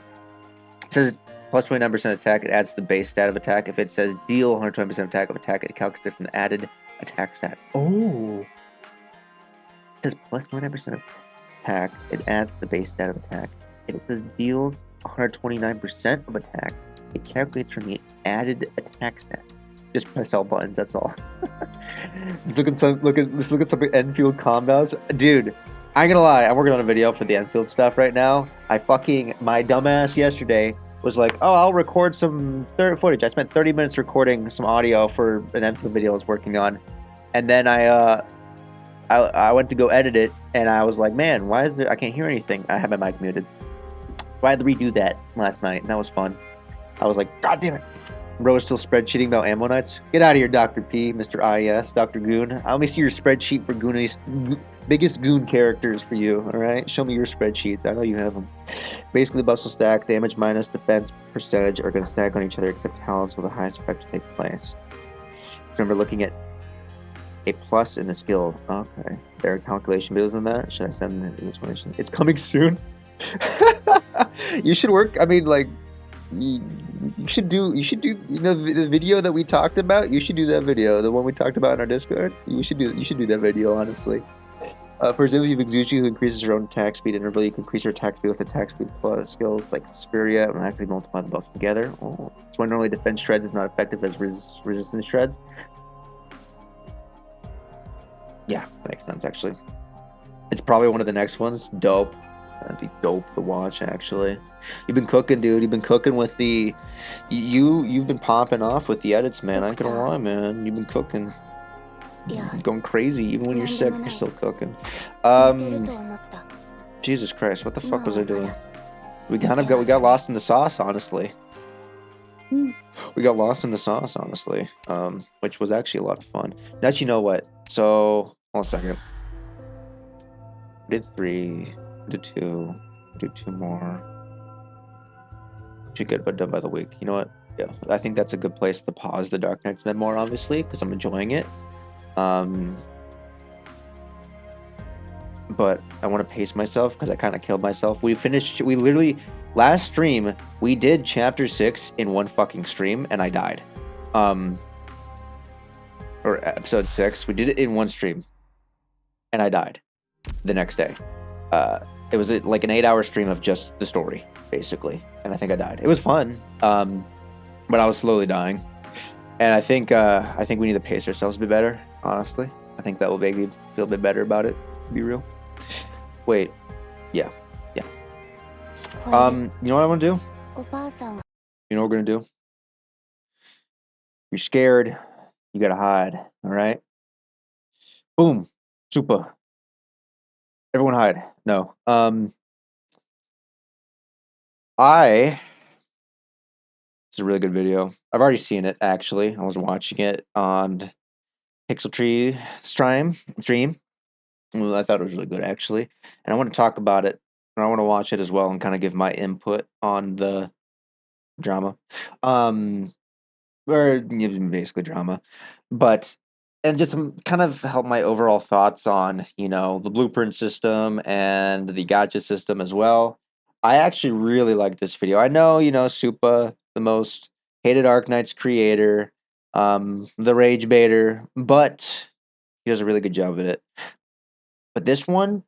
It says plus 29% attack, it adds the base stat of attack. If it says deal 120% attack of attack, it calculates it from the added attack stat. Oh! It says plus 29% attack, it adds the base stat of attack. If it says deals 129% of attack, it calculates from the added attack stat. Just press all buttons, that's all. Let's look at some Enfield combos. Dude, I ain't gonna lie, I'm working on a video for the Endfield stuff right now. My dumbass yesterday was like, oh, I'll record some footage. I spent 30 minutes recording some audio for an Endfield video I was working on. And then I went to go edit it, and I was like, man, why is there, I can't hear anything. I had my mic muted. So I had to redo that last night, and that was fun. I was like, God damn it. Bro is still spreadsheeting about Ammonites. Get out of here, Dr. P, Mr. IS, Dr. Goon. I only see your spreadsheet for Goonies. Biggest goon characters for you, alright? Show me your spreadsheets. I know you have them. Basically, the buffs will stack. Damage minus defense percentage are going to stack on each other, except talents with the highest effect to take place. Remember looking at a plus in the skill. Okay. There are calculation videos on that. Should I send the explanation? It's coming soon. You should work. I mean, like, you should do the video that we talked about. You should do that video, the one we talked about in our Discord. You should do that video, honestly. For example, you have Exugia who increases her own attack speed interval. You can increase her attack speed with attack speed plus skills like Spiria and actually multiply the buffs together. Oh. That's why normally defense shreds is not effective as resistance shreds. Yeah, that makes sense actually. It's probably one of the next ones. Dope. That'd be dope to watch actually. You've been cooking, dude. You've been cooking with the you've been popping off with the edits, man. I ain't gonna lie, man. You've been cooking. Going crazy. Even when you're sick, you're still cooking. Jesus Christ, what the fuck was I doing? We got lost in the sauce, honestly. We got lost in the sauce, honestly. Which was actually a lot of fun. Now you know what? So hold on a second. Did 3, did 2, do 2 more. Should get it done by the week. You know what? Yeah, I think that's a good place to pause the Arknights memoir, obviously, because I'm enjoying it. But I want to pace myself because I kind of killed myself. We literally, last stream, we did chapter 6 in one fucking stream and I died. Or episode 6, we did it in one stream and I died the next day. It was like an 8-hour stream of just the story, basically. And I think I died. It was fun. But I was slowly dying. And I think we need to pace ourselves a bit better, honestly. I think that will make me feel a bit better about it, to be real. Wait. Yeah. You know what I want to do? You know what we're going to do? You're scared. You got to hide. All right? Boom. Super. Everyone hide. No. It's a really good video. I've already seen it, actually. I was watching it on Pixel Tree stream. Well, I thought it was really good, actually. And I want to talk about it. And I want to watch it as well and kind of give my input on the drama. Or basically drama. But, and just kind of help my overall thoughts on, the blueprint system and the gacha system as well. I actually really like this video. I know, Supa, the most hated Arknights creator, the rage baiter, but he does a really good job at it. But this one,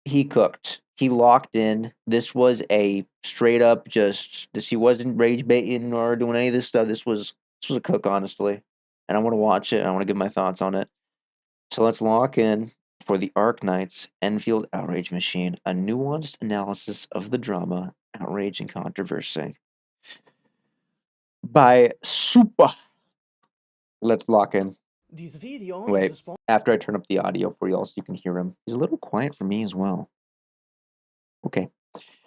he cooked. He locked in. This was a straight up just this. He wasn't rage baiting or doing any of this stuff. This was a cook, honestly. And I want to watch it. I want to give my thoughts on it. So let's lock in for the Arknights Enfield Outrage Machine, a nuanced analysis of the drama, outrage, and controversy by Supa. Let's lock in. This video Wait, is after I turn up the audio for y'all so you can hear him. He's a little quiet for me as well. Okay.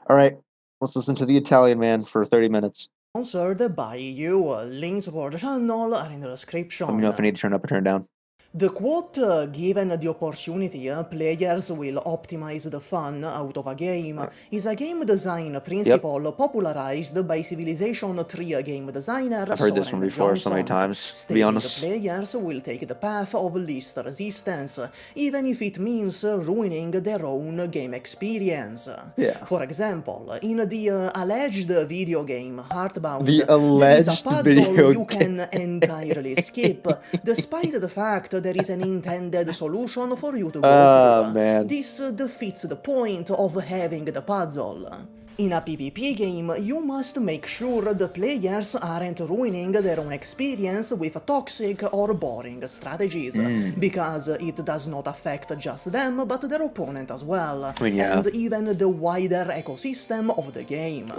All right. Let's listen to the Italian man for 30 minutes. sponsored by you. Links for the channel are in the Let description. me know if I need to turn up or turn down. The quote, given the opportunity, players will optimize the fun out of a game, is a game design principle popularized by Civilization 3 game designer I've heard this one Soren before so many Johnson, times, to be stating honest. players will take the path of least resistance, even if it means ruining their own game experience. Yeah. For example, in the alleged video game Heartbound, The there is a alleged puzzle video you can entirely skip, despite the fact there is an intended solution for you to go through. Man. This defeats the point of having the puzzle. In a PvP game, you must make sure the players aren't ruining their own experience with toxic or boring strategies, because it does not affect just them, but their opponent as well, yeah. and even the wider ecosystem of the game.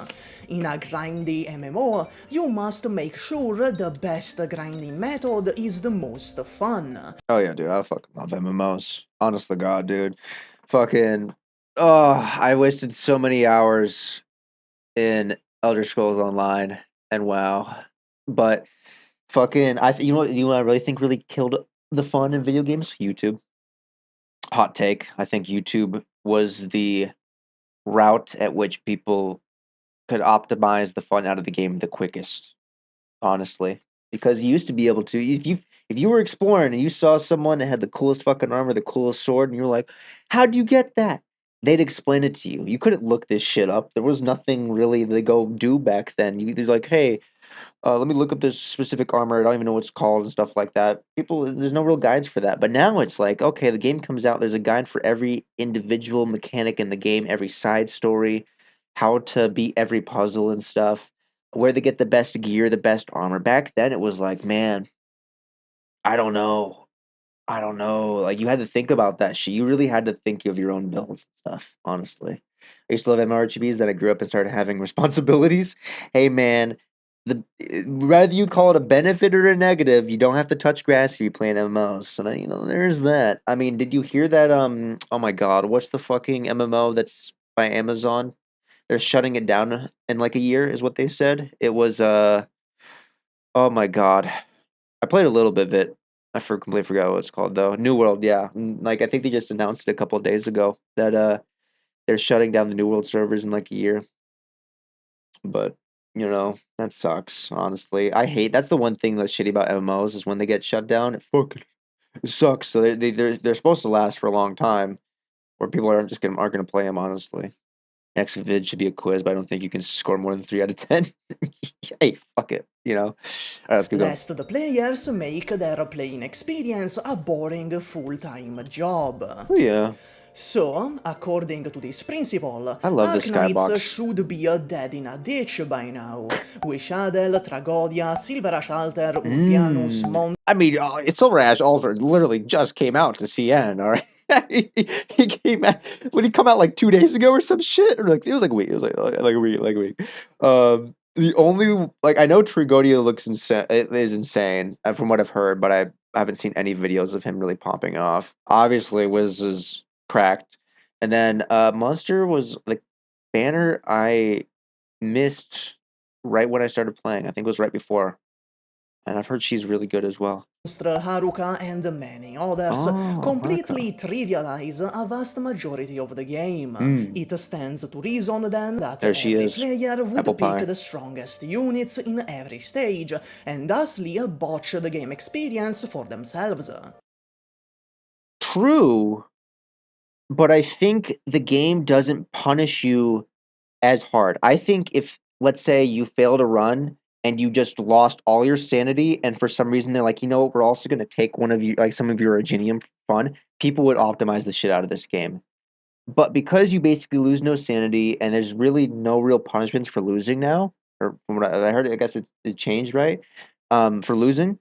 In a grindy MMO, you must make sure the best grinding method is the most fun. Oh yeah, dude. I fucking love MMOs. Honest to God, dude. Fucking. Oh, I wasted so many hours in Elder Scrolls Online and WoW, but fucking, you know what I really think really killed the fun in video games? YouTube. Hot take. I think YouTube was the route at which people could optimize the fun out of the game the quickest. Honestly, because you used to be able to if you were exploring and you saw someone that had the coolest fucking armor, the coolest sword, and you're like, "How'd you get that?" They'd explain it to you. You couldn't look this shit up. There was nothing really to go do back then. You're like, "Hey, let me look up this specific armor. I don't even know what it's called and stuff like that." There's no real guides for that. But now it's like, okay, the game comes out. There's a guide for every individual mechanic in the game, every side story, how to beat every puzzle and stuff, where to get the best gear, the best armor. Back then, it was like, man, I don't know. I don't know. Like, you had to think about that shit. You really had to think of your own builds and stuff, honestly. I used to love MMORPGs, then I grew up and started having responsibilities. Hey, man, whether you call it a benefit or a negative, you don't have to touch grass if you play MMOs. So then, there's that. I mean, did you hear that? Oh my God, what's the fucking MMO that's by Amazon? They're shutting it down in like a year, is what they said. It was oh my God, I played a little bit of it. I completely forgot what it's called though. New World, yeah. Like I think they just announced it a couple of days ago that they're shutting down the New World servers in like a year. But that sucks. Honestly, that's the one thing that's shitty about MMOs is when they get shut down. It sucks. So they're supposed to last for a long time, where people aren't gonna play them. Honestly, next vid should be a quiz, but I don't think you can score more than 3 out of 10. Hey, fuck it. All right, let's keep going. Lest the players make their playing experience a boring full-time job. Oh yeah. So, according to this principle, I love this Arknights skybox. should be dead in a ditch by now. Wishadel, Tragodia, Silverash Alter, Ulpianus, I mean, Silverash Alter literally just came out to CN, all right? he came out, when he come out like 2 days ago or some shit? Or like, it was like a week. It was like a week. The only, like, I know Tragodia looks insane. It is insane from what I've heard, but I haven't seen any videos of him really popping off. Obviously, Wiz is cracked. And then Monster was like banner. I missed right when I started playing. I think it was right before. And I've heard she's really good as well. Haruka and many others Oh, completely trivialize a vast majority of the game. It stands to reason then that There she every is. player would Apple pick pie. the strongest units in every stage, and thusly botch the game experience for themselves. True, but I think the game doesn't punish you as hard. I think if, let's say, you failed a run and you just lost all your sanity, and for some reason they're like, you know what, we're also going to take one of you, like some of your Agenium fun, people would optimize the shit out of this game. But because you basically lose no sanity and there's really no real punishments for losing now, or from what I heard, I guess it changed, right? For losing,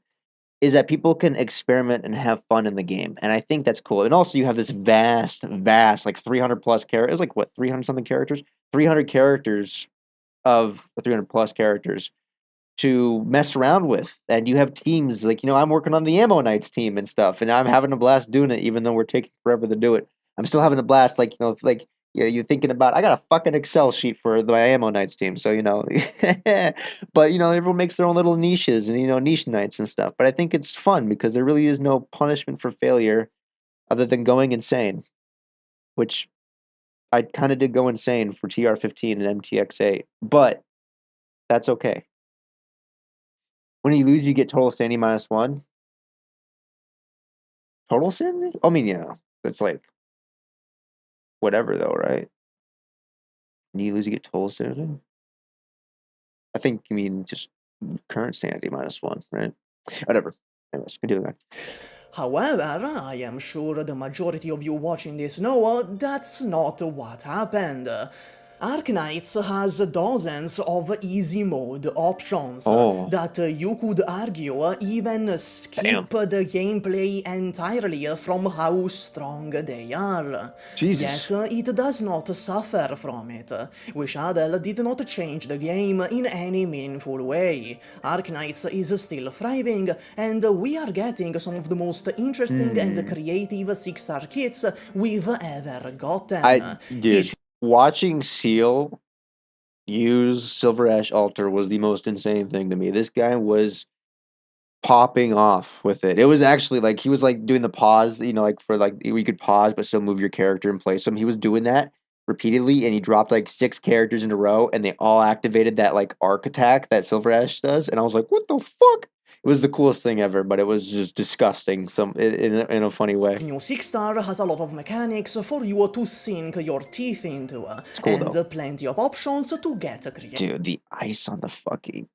is that people can experiment and have fun in the game, and I think that's cool. And also, you have this vast, like 300 plus characters. Like what, 300 something characters? 300 characters of 300 plus characters to mess around with, and you have teams like I'm working on the Ammonites team and stuff, and I'm having a blast doing it, even though we're taking forever to do it. I'm still having a blast, like yeah, you're thinking about. I got a fucking Excel sheet for the Ammonites team, so but everyone makes their own little niches and niche nights and stuff. But I think it's fun because there really is no punishment for failure other than going insane, which I kind of did go insane for TR15 and MTX8, but that's okay. When you lose, you get total sanity -1. Total sanity? I mean, yeah, it's like whatever though, right? When you lose, you get total sanity. I think you mean just current sanity -1, right? Whatever. Anyways, continue that. However, I am sure the majority of you watching this know that's not what happened. Arknights has dozens of easy mode options that you could argue even skip the gameplay entirely from how strong they are. Jesus. Yet it does not suffer from it. Wishadel did not change the game in any meaningful way. Arknights is still thriving, and we are getting some of the most interesting and creative 6-star kits we've ever gotten. Dude, watching Seal use Silver Ash Altar was the most insane thing to me. This guy was popping off with it. It was actually like he was like doing the pause, like for like we could pause but still move your character in place. So he was doing that repeatedly, and he dropped like 6 characters in a row, and they all activated that like arc attack that Silver Ash does, and I was like, what the fuck? It was the coolest thing ever, but it was just disgusting in a funny way. New 6-star has a lot of mechanics for you to sink your teeth into, cool, and though. plenty of options to get creative. Dude, the ice on the fucking...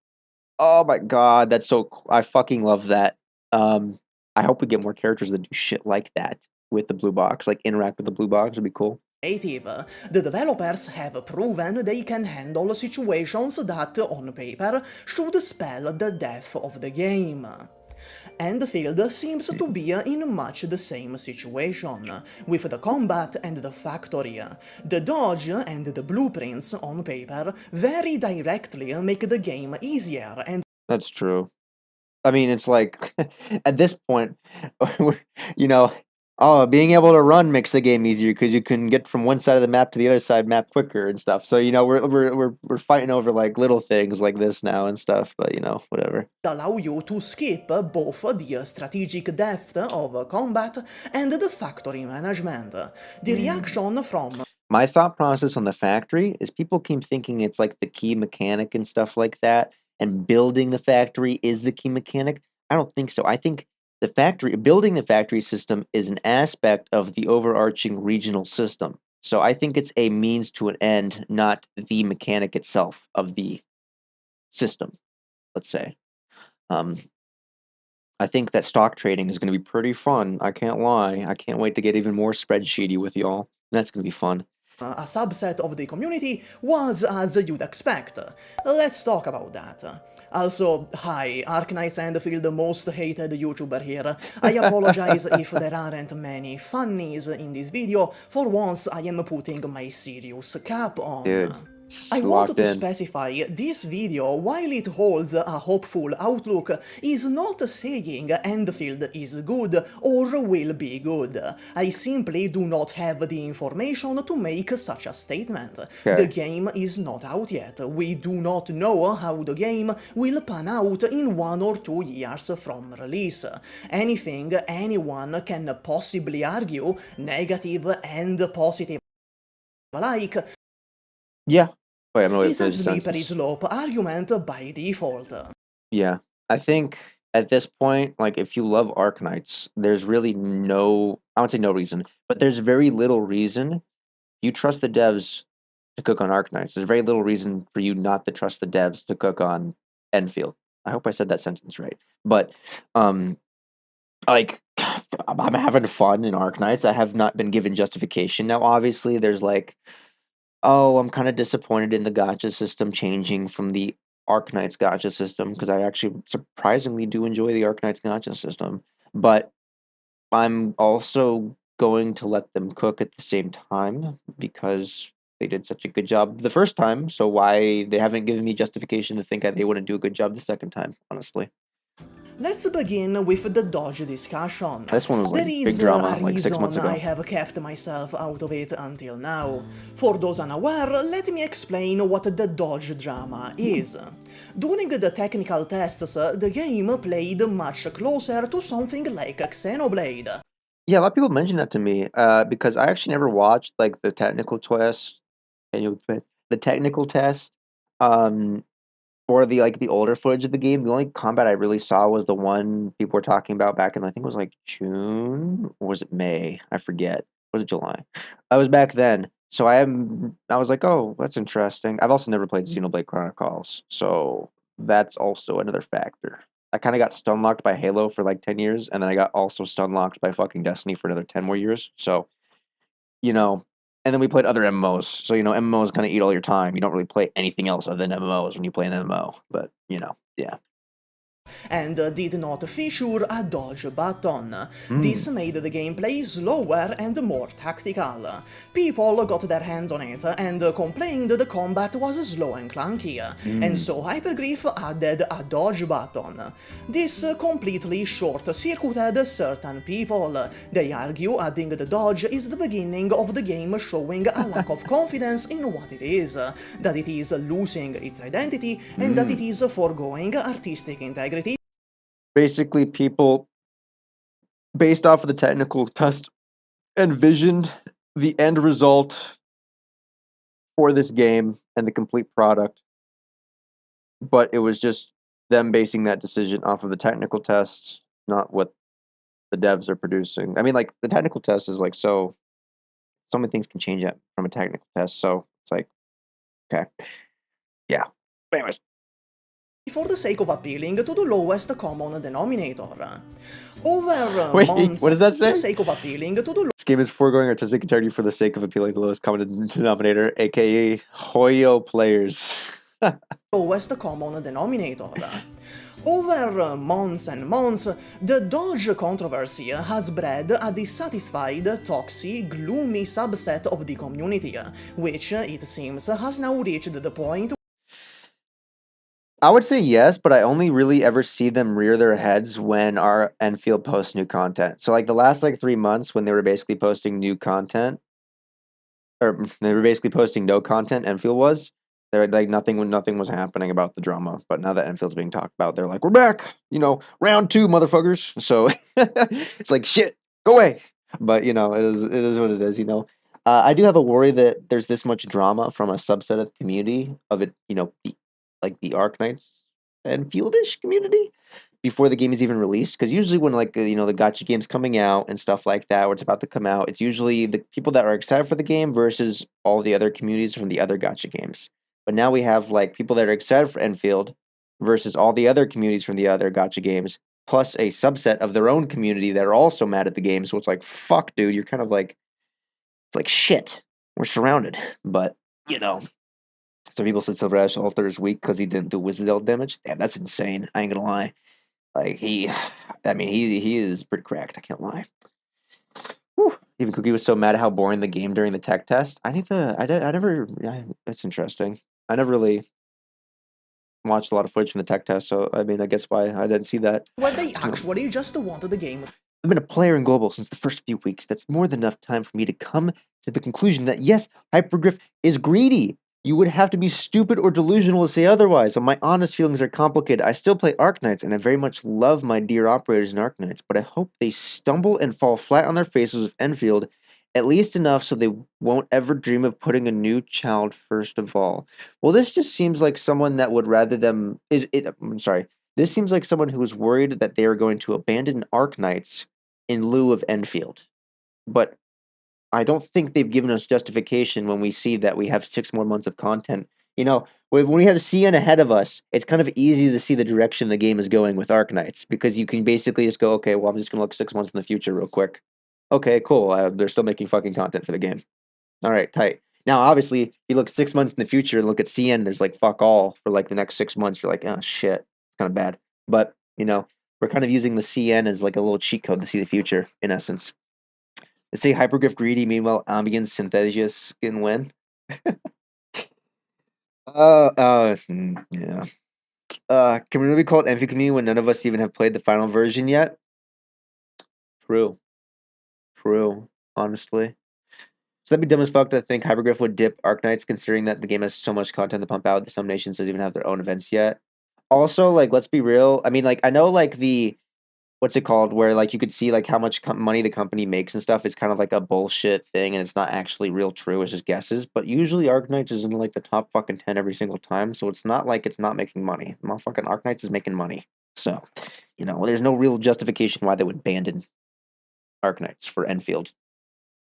Oh my god, that's so cool. I fucking love that. I hope we get more characters that do shit like that with the blue box, like interact with the blue box would be cool. The developers have proven they can handle situations that, on paper, should spell the death of the game. Endfield seems to be in much the same situation, with the combat and the factory. The dodge and the blueprints, on paper, very directly make the game easier and... That's true. I mean, it's like, at this point, being able to run makes the game easier because you can get from one side of the map to the other side map quicker and stuff. So we're fighting over like little things like this now and stuff. But whatever. Allow you to skip both the strategic depth of combat and the factory management. The reaction from... My thought process on the factory is people keep thinking it's like the key mechanic and stuff like that, and building the factory is the key mechanic. I don't think so. I think building the factory system is an aspect of the overarching regional system. So I think it's a means to an end, not the mechanic itself of the system, let's say. I think that stock trading is going to be pretty fun. I can't lie. I can't wait to get even more spreadsheety with y'all. That's going to be fun. A subset of the community was as you'd expect. Let's talk about that. Also, hi, Arknights Endfield, the most hated YouTuber here. I apologize if there aren't many funnies in this video. For once, I am putting my serious cap on. Dude, I want Locked to in. specify, this video, while it holds a hopeful outlook, is not saying Endfield is good or will be good. I simply do not have the information to make such a statement. The Okay. game is not out yet. We do not know how the game will pan out in 1 or 2 years from release. Anything anyone can possibly argue, negative and positive alike, Yeah. Wait, I'm gonna wait is for a this slippery sentence. slope argument by default. Yeah. I think at this point, like if you love Arknights, there's really no, I would say no reason, but there's very little reason you trust the devs to cook on Arknights. There's very little reason for you not to trust the devs to cook on Enfield. I hope I said that sentence right. But like I'm having fun in Arknights. I have not been given justification. Now obviously there's like, oh, I'm kind of disappointed in the gacha system changing from the Arknights gacha system because I actually surprisingly do enjoy the Arknights gacha system. But I'm also going to let them cook at the same time because they did such a good job the first time. So why they haven't given me justification to think that they wouldn't do a good job the second time, honestly. Let's begin with the Dodge discussion. This one was like There big is drama a like 6 months reason ago. I have kept myself out of it until now. For those unaware, let me explain what the Dodge drama is. During the technical tests, the game played much closer to something like Xenoblade. Yeah, a lot of people mentioned that to me because I actually never watched like the technical test, the technical test, um, or the like the older footage of the game. The only combat I really saw was the one people were talking about back in I think it was like June or was it May? I forget. Was it July? I was back then, so I was like, oh, that's interesting. I've also never played Xenoblade Chronicles, so that's also another factor. I kind of got stun locked by Halo for like 10 years, and then I got also stun locked by fucking Destiny for another 10 more years. So, you know, and then we played other MMOs. So, MMOs kind of eat all your time. You don't really play anything else other than MMOs when you play an MMO. But, yeah. And did not feature a dodge button. Mm. This made the gameplay slower and more tactical. People got their hands on it and complained the combat was slow and clunky, and so Hypergriff added a dodge button. This completely short-circuited certain people. They argue adding the dodge is the beginning of the game showing a lack of confidence in what it is, that it is losing its identity, and that it is foregoing artistic integrity. Basically, people, based off of the technical test, envisioned the end result for this game and the complete product, but it was just them basing that decision off of the technical test, not what the devs are producing. I mean, like, the technical test is like so many things can change it from a technical test, so it's like, okay. Yeah. But anyways. For the sake of appealing to the lowest common denominator. Over Wait, months, what does that for say? the sake of appealing to the This game is foregoing artistic integrity for the sake of appealing to the lowest common denominator, aka Hoyo players. lowest common denominator. Over months and months, the Dodge controversy has bred a dissatisfied, toxic, gloomy subset of the community, which, it seems, has now reached the point. I would say yes, but I only really ever see them rear their heads when our Enfield posts new content. So like the last 3 months when they were basically posting new content, or they were basically posting no content, Enfield was. They're like nothing was happening about the drama. But now that Enfield's being talked about, they're like, we're back, round 2, motherfuckers. So it's like shit, go away. But it is what it is, I do have a worry that there's this much drama from a subset of the community of it, the Arknights and Fieldish community before the game is even released. Because usually when the gacha game's coming out and stuff like that, or it's about to come out, it's usually the people that are excited for the game versus all the other communities from the other gacha games. But now we have people that are excited for Enfield versus all the other communities from the other gacha games, plus a subset of their own community that are also mad at the game. So it's like, fuck, dude, you're kind of it's like shit. We're surrounded. But some people said Silver Ash Altar is weak because he didn't do Wizardell damage. Damn, that's insane. I ain't gonna lie. He is pretty cracked. I can't lie. Even Cookie was so mad at how boring the game during the tech test. I never. That's interesting. I never really watched a lot of footage from the tech test, so I mean, I guess why I didn't see that. Where they actually just wanted the game. I've been a player in Global since the first few weeks. That's more than enough time for me to come to the conclusion that yes, Hypergriff is greedy. You would have to be stupid or delusional to say otherwise. So my honest feelings are complicated. I still play Arknights, and I very much love my dear operators in Arknights, but I hope they stumble and fall flat on their faces with Enfield, at least enough so they won't ever dream of putting a new child first of all. Well, this just seems like someone that would rather them I'm sorry. This seems like someone who is worried that they are going to abandon Arknights in lieu of Enfield. But I don't think they've given us justification when we see that we have 6 more months of content. You know, when we have CN ahead of us, it's kind of easy to see the direction the game is going with Arknights because you can basically just go, okay, well, I'm just going to look 6 months in the future real quick. Okay, cool. They're still making fucking content for the game. All right, tight. Now, obviously, you look 6 months in the future and look at CN, there's like fuck all for like the next 6 months. You're like, oh shit, it's kind of bad. But, you know, we're kind of using the CN as like a little cheat code to see the future, in essence. They say Hypergriff greedy, meanwhile Ambient Synthesius can win. Yeah. Can we really call it Amphicony when none of us even have played the final version yet? True. Honestly. So that'd be dumb as fuck to think Hypergriff would dip Arknights, considering that the game has so much content to pump out that some nations doesn't even have their own events yet. Also, like, let's be real. I mean, like, I know, like, what's it called, where, like, you could see, like, how much money the company makes and stuff is kind of like a bullshit thing, and it's not actually real true, it's just guesses. But usually Arknights is in, like, the top fucking 10 every single time, so it's not like it's not making money. Motherfucking Arknights is making money. So, you know, there's no real justification why they would abandon Arknights for Enfield.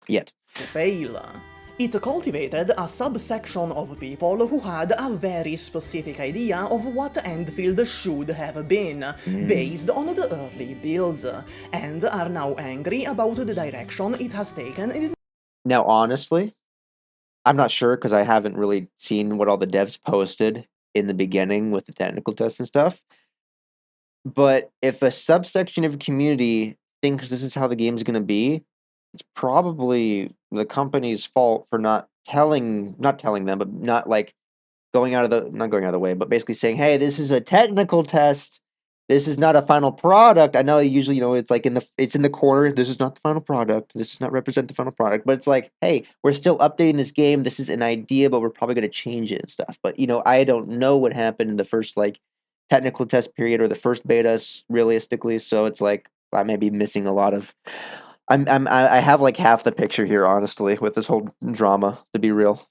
Yet. Fail. It cultivated a subsection of people who had a very specific idea of what Endfield should have been, based on the early builds, and are now angry about the direction it has taken. Now, honestly, I'm not sure because I haven't really seen what all the devs posted in the beginning with the technical tests and stuff. But if a subsection of a community thinks this is how the game's going to be, it's probably the company's fault for not telling them, but not like not going out of the way, but basically saying, hey, this is a technical test. This is not a final product. I know usually, it's like it's in the corner. This is not the final product. This does not represent the final product. But it's like, hey, we're still updating this game. This is an idea, but we're probably going to change it and stuff. But I don't know what happened in the first like technical test period or the first beta realistically. So it's like I may be missing a lot of. I have like half the picture here, honestly, with this whole drama. To be real.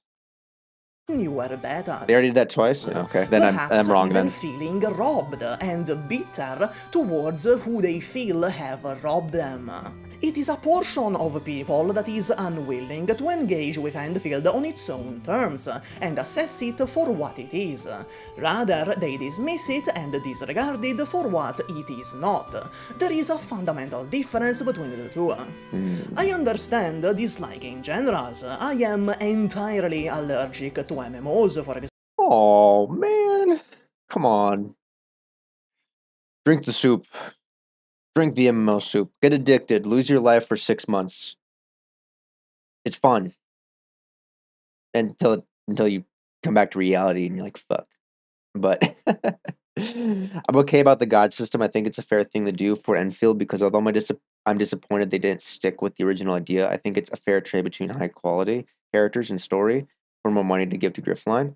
Newer beta. They already did that twice? Yeah, okay, then I'm wrong even then. feeling robbed and bitter towards who they feel have robbed them. It is a portion of people that is unwilling to engage with Endfield on its own terms and assess it for what it is. Rather, they dismiss it and disregard it for what it is not. There is a fundamental difference between the two. I understand disliking genres. I am entirely allergic to MMOs, for example. Oh man, come on. Drink the soup. Drink the MMO soup. Get addicted. Lose your life for 6 months. It's fun. Until you come back to reality and you're like, fuck. But I'm okay about the God system. I think it's a fair thing to do for Enfield because although I'm disappointed they didn't stick with the original idea, I think it's a fair trade between high quality characters and story for more money to give to Griffline.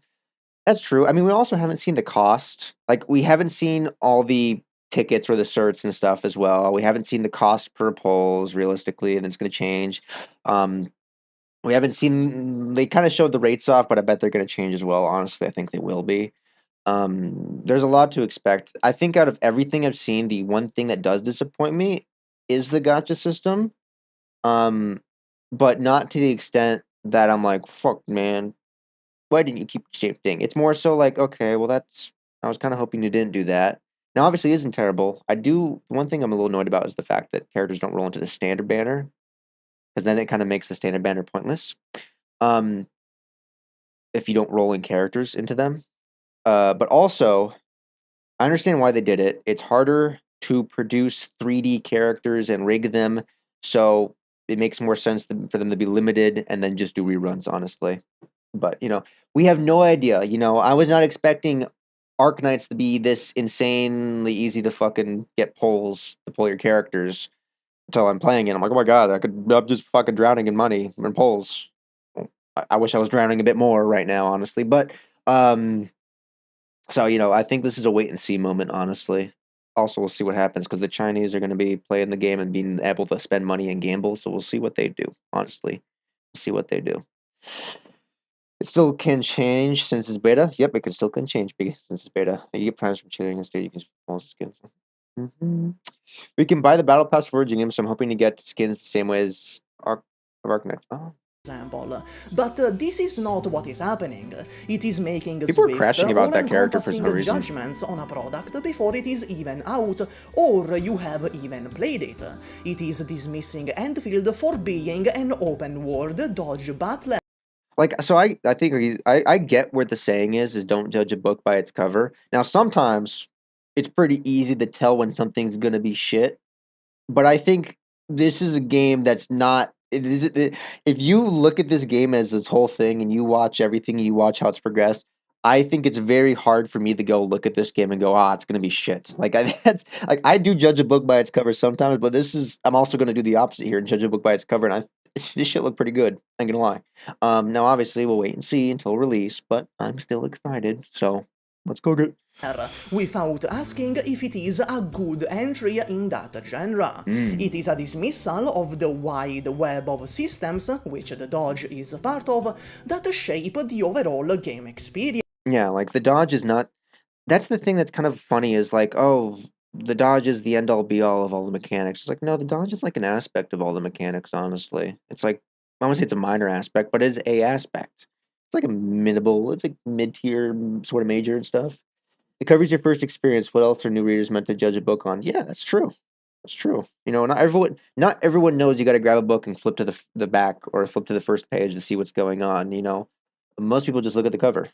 That's true. I mean, we also haven't seen the cost. Like, we haven't seen all the tickets or the certs and stuff as well. We haven't seen the cost per polls realistically, and it's going to change. We haven't seen. They kind of showed the rates off, but I bet they're going to change as well. Honestly, I think they will be. There's a lot to expect. I think out of everything I've seen, the one thing that does disappoint me is the gacha system. But not to the extent that I'm like, fuck, man. Why didn't you keep the same thing? It's more so like, okay, well, I was kind of hoping you didn't do that. Now, obviously, it isn't terrible. One thing I'm a little annoyed about is the fact that characters don't roll into the standard banner, because then it kind of makes the standard banner pointless. If you don't roll in characters into them. But also, I understand why they did it. It's harder to produce 3D characters and rig them. So it makes more sense for them to be limited and then just do reruns, honestly. But we have no idea. I was not expecting Arknights to be this insanely easy to fucking get polls to pull your characters until I'm playing it. I'm like, oh my god, I'm just fucking drowning in money in polls. I wish I was drowning a bit more right now, honestly. But so I think this is a wait and see moment, honestly. Also, we'll see what happens because the Chinese are going to be playing the game and being able to spend money and gamble. So we'll see what they do. Honestly, we'll see what they do. It still can change since it's beta. Yep, it still can change since it's beta. You get primes from cheating instead. You can most skins. We can buy the battle pass for Virginium, so I'm hoping to get skins the same way as Arknights. Oh. Example. But this is not what is happening. It is making People are swift crashing about that character for all-encompassing some reason. judgments on a product before it is even out, or you have even played it. It is dismissing Endfield for being an open-world dodge battle. Like, so I think I get what the saying is don't judge a book by its cover. Now, sometimes it's pretty easy to tell when something's gonna be shit, but I think this is a game that's not. If you look at this game as this whole thing and you watch everything, you watch how it's progressed, I think it's very hard for me to go look at this game and go, it's gonna be shit. Like that's like I do judge a book by its cover sometimes, but I'm also gonna do the opposite here and judge a book by its cover, and this shit looked pretty good. I ain't gonna lie. Now obviously we'll wait and see until release, but I'm still excited. So let's go get. Without asking if it is a good entry in that genre. It is a dismissal of the wide web of systems, which the dodge is a part of, that shape the overall game experience. Yeah, like the dodge is not. That's the thing that's kind of funny is like, oh, the dodge is the end all be all of all the mechanics. It's like, no, the dodge is like an aspect of all the mechanics, honestly. It's like, I want to say it's a minor aspect, but it is a aspect. It's like it's like mid-tier sort of major and stuff. It covers your first experience. What else are new readers meant to judge a book on? Yeah, that's true. That's true. Not everyone knows you got to grab a book and flip to the back or flip to the first page to see what's going on. Most people just look at the cover.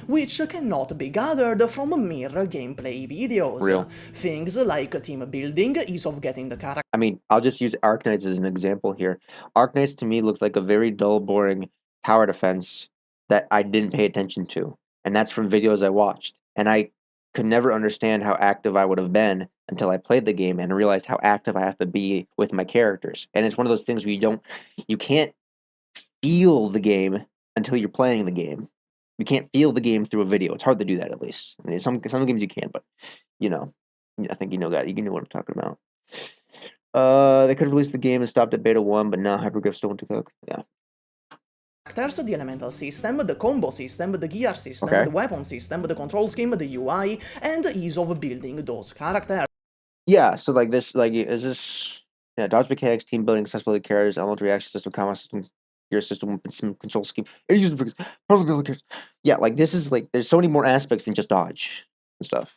Which cannot be gathered from mere gameplay videos. Real. Things like team building, ease of getting the character. I mean, I'll just use Arknights as an example here. Arknights to me looked like a very dull, boring tower defense that I didn't pay attention to. And that's from videos I watched. And I could never understand how active I would have been until I played the game and realized how active I have to be with my characters. And it's one of those things where you can't feel the game until you're playing the game. You can't feel the game through a video. It's hard to do that, at least. I mean, some games you can, but I think you know that. You know what I'm talking about. They could have released the game and stopped at beta 1, but now Hypergraph still went to cook. Yeah. The elemental system, the combo system, the gear system, Okay. the weapon system, the control scheme, the UI, and ease of building those characters. Yeah, so like this, is this, dodge mechanics, team building, accessibility carriers, element reaction system, combat system, gear system, weapon system, control scheme, yeah, like this is like, there's so many more aspects than just dodge and stuff.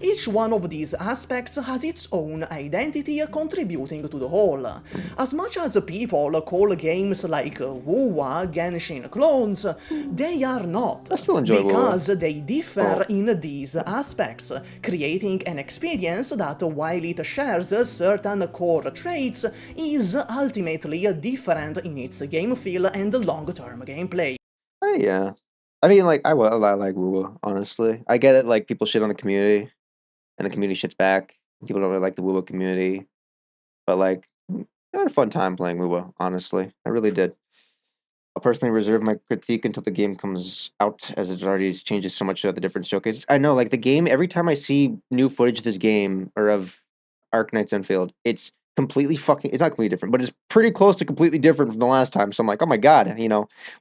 Each one of these aspects has its own identity contributing to the whole. As much as people call games like WoWa Genshin clones, they are not. I still enjoy WoWa. Because they differ in these aspects, creating an experience that, while it shares certain core traits, is ultimately different in its game feel and long-term gameplay. Oh, yeah. I mean, like, I like WoWa, honestly. I get it, like, people shit on the community, and the community shits back. People don't really like the WoWa community. But, like, I had a fun time playing WoWa, honestly. I really did. I'll personally reserve my critique until the game comes out, as it already changes so much of the different showcases. I know, like, the game, every time I see new footage of this game, or of Arknights Endfield, it's completely it's not completely different, but it's pretty close to completely different from the last time. So I'm like, oh my god,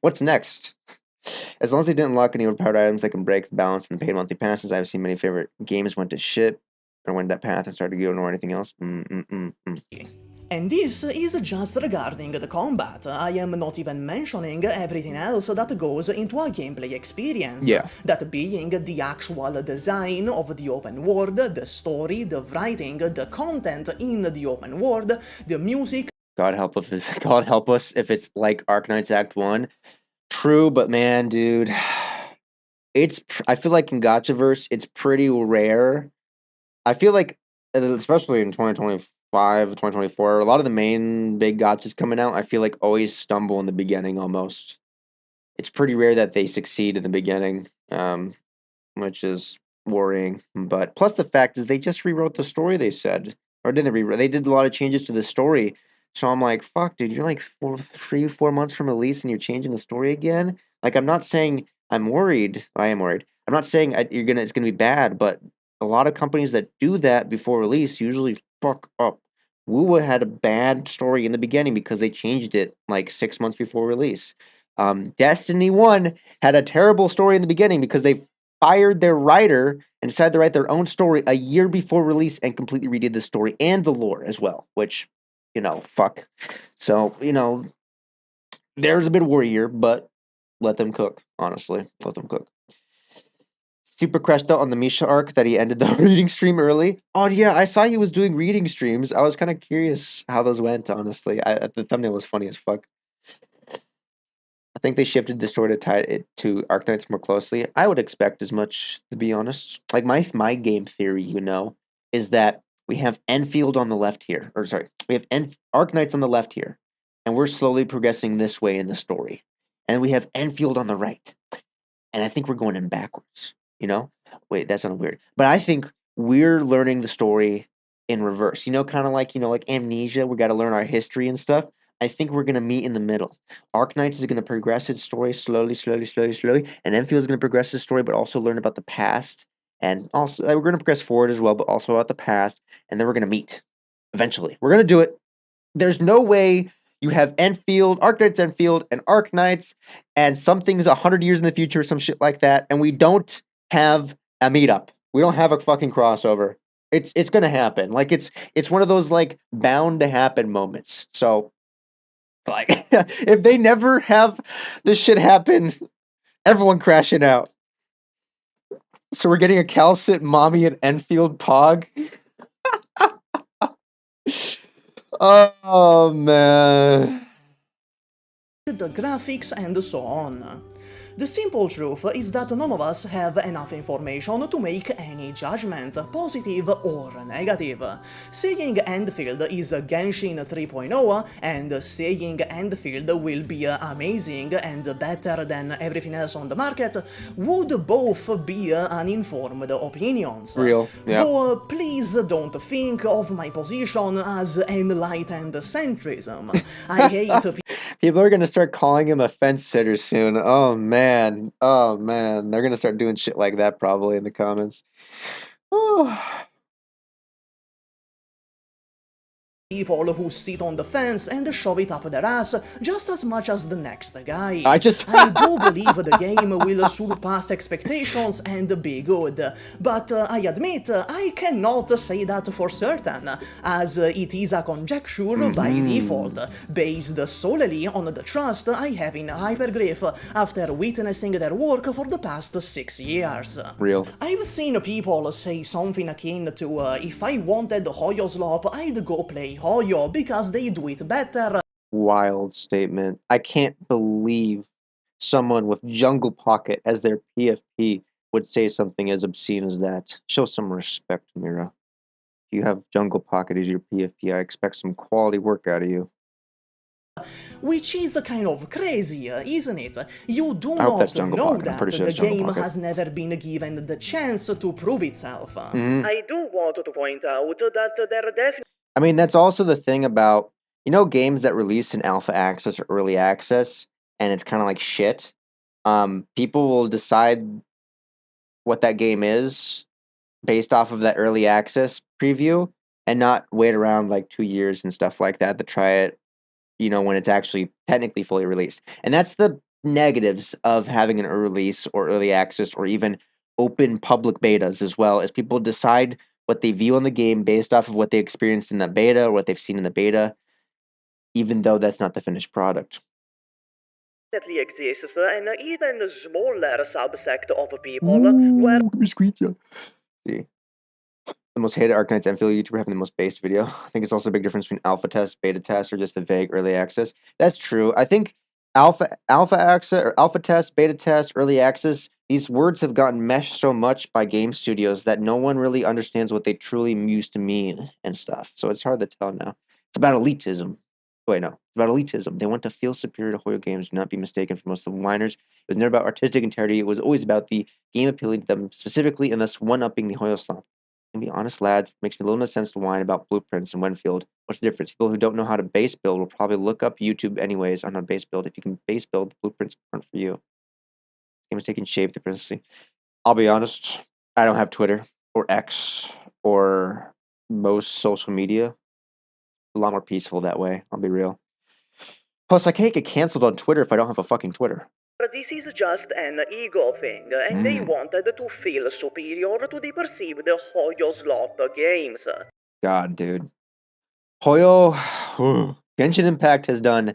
what's next? As long as they didn't unlock any overpowered items that can break the balance in the paid monthly passes, I've seen many favorite games went to shit, or went that path and started to go or anything else. And this is just regarding the combat. I am not even mentioning everything else that goes into a gameplay experience. Yeah. That being the actual design of the open world, the story, the writing, the content in the open world, the music. God help us if it's like Arknights Act 1. True, but man, dude, I feel like in Gachaverse, it's pretty rare. I feel like, especially in 2024 5 of 2024, a lot of the main big gotchas coming out, I feel like always stumble in the beginning almost. It's pretty rare that they succeed in the beginning, which is worrying. But plus the fact is they just rewrote the story, they said. Or didn't they rewrite? They did a lot of changes to the story. So I'm like, fuck, dude, you're like 4 months from release and you're changing the story again? Like, I'm not saying I'm worried. I am worried. I'm not saying it's gonna be bad, but a lot of companies that do that before release usually fuck up. Wuwa had a bad story in the beginning because they changed it like 6 months before release. Destiny 1 had a terrible story in the beginning because they fired their writer and decided to write their own story a year before release and completely redid the story and the lore as well, which, fuck. So, there's a bit of worry here, but let them cook, honestly. Let them cook. Super crashed out on the Misha arc that he ended the reading stream early. Oh, yeah, I saw he was doing reading streams. I was kind of curious how those went, honestly. The thumbnail was funny as fuck. I think they shifted the story to tie it to Arknights more closely. I would expect as much, to be honest. Like, my game theory, is that we have Enfield on the left here. Or, sorry, we have Arknights on the left here. And we're slowly progressing this way in the story. And we have Enfield on the right. And I think we're going in backwards, Wait, that sounded weird. But I think we're learning the story in reverse. Kind of like Amnesia, we got to learn our history and stuff. I think we're going to meet in the middle. Arknights is going to progress its story slowly, and Enfield is going to progress his story, but also learn about the past. And also, we're going to progress forward as well, but also about the past. And then we're going to meet eventually. We're going to do it. There's no way you have Arknights Enfield, and Arknights, and something's 100 years in the future, some shit like that, and we don't have a meetup. We don't have a fucking crossover. It's gonna happen. Like it's one of those like bound to happen moments. So like if they never have this shit happen, everyone crashing out. So we're getting a Calcit, Mommy, and Enfield Pog. Oh man. The graphics and so on. The simple truth is that none of us have enough information to make any judgment, positive or negative. Saying Endfield is Genshin 3.0 and saying Endfield will be amazing and better than everything else on the market would both be uninformed opinions. Real, yeah. Though please don't think of my position as enlightened centrism. I hate people are gonna start calling him a fence sitter soon. Oh man. They're gonna start doing shit like that probably in the comments. people who sit on the fence and shove it up their ass just as much as the next guy. I do believe the game will surpass expectations and be good, but I admit I cannot say that for certain, as it is a conjecture by default, based solely on the trust I have in Hypergriff after witnessing their work for the past 6 years. Real. I've seen people say something akin to, if I wanted Hoyo Slop, I'd go play Hoyo because they do it better. Wild statement. I can't believe someone with Jungle Pocket as their PFP would say something as obscene as that. Show some respect, Mira. If you have Jungle Pocket as your PFP, I expect some quality work out of you. Which is kind of crazy, isn't it? You do not know that the game has never been given the chance to prove itself. I do want to point out that there definitely... I mean, that's also the thing about, games that release in alpha access or early access, and it's kind of like shit. People will decide what that game is based off of that early access preview and not wait around like 2 years and stuff like that to try it, when it's actually technically fully released. And that's the negatives of having an early release or early access or even open public betas as well, as people decide what they view on the game based off of what they experienced in the beta or what they've seen in the beta, even though that's not the finished product. Definitely exists an even smaller subsect of people where... See. The most hated Arknights Enfield YouTuber having the most based video. I think it's also a big difference between alpha test, beta test, or just the vague early access. That's true. I think alpha access or alpha test, beta test, early access. These words have gotten meshed so much by game studios that no one really understands what they truly used to mean and stuff. So it's hard to tell now. It's about elitism. Wait, no, it's about elitism. They want to feel superior to Hoyo games. Do not be mistaken for most of the whiners. It was never about artistic integrity. It was always about the game appealing to them specifically, and thus one-upping the Hoyo slump. To be honest, lads, it makes me a little no sense to whine about blueprints and Endfield. What's the difference? People who don't know how to base build will probably look up YouTube anyways on a base build. If you can base build, blueprints aren't for you. The game is taking shape to privacy. I'll be honest, I don't have Twitter or X or most social media. A lot more peaceful that way, I'll be real. Plus, I can't get canceled on Twitter if I don't have a fucking Twitter. This is just an ego thing, and they wanted to feel superior to the perceived Hoyo slot games. God, dude. Hoyo, Genshin Impact has done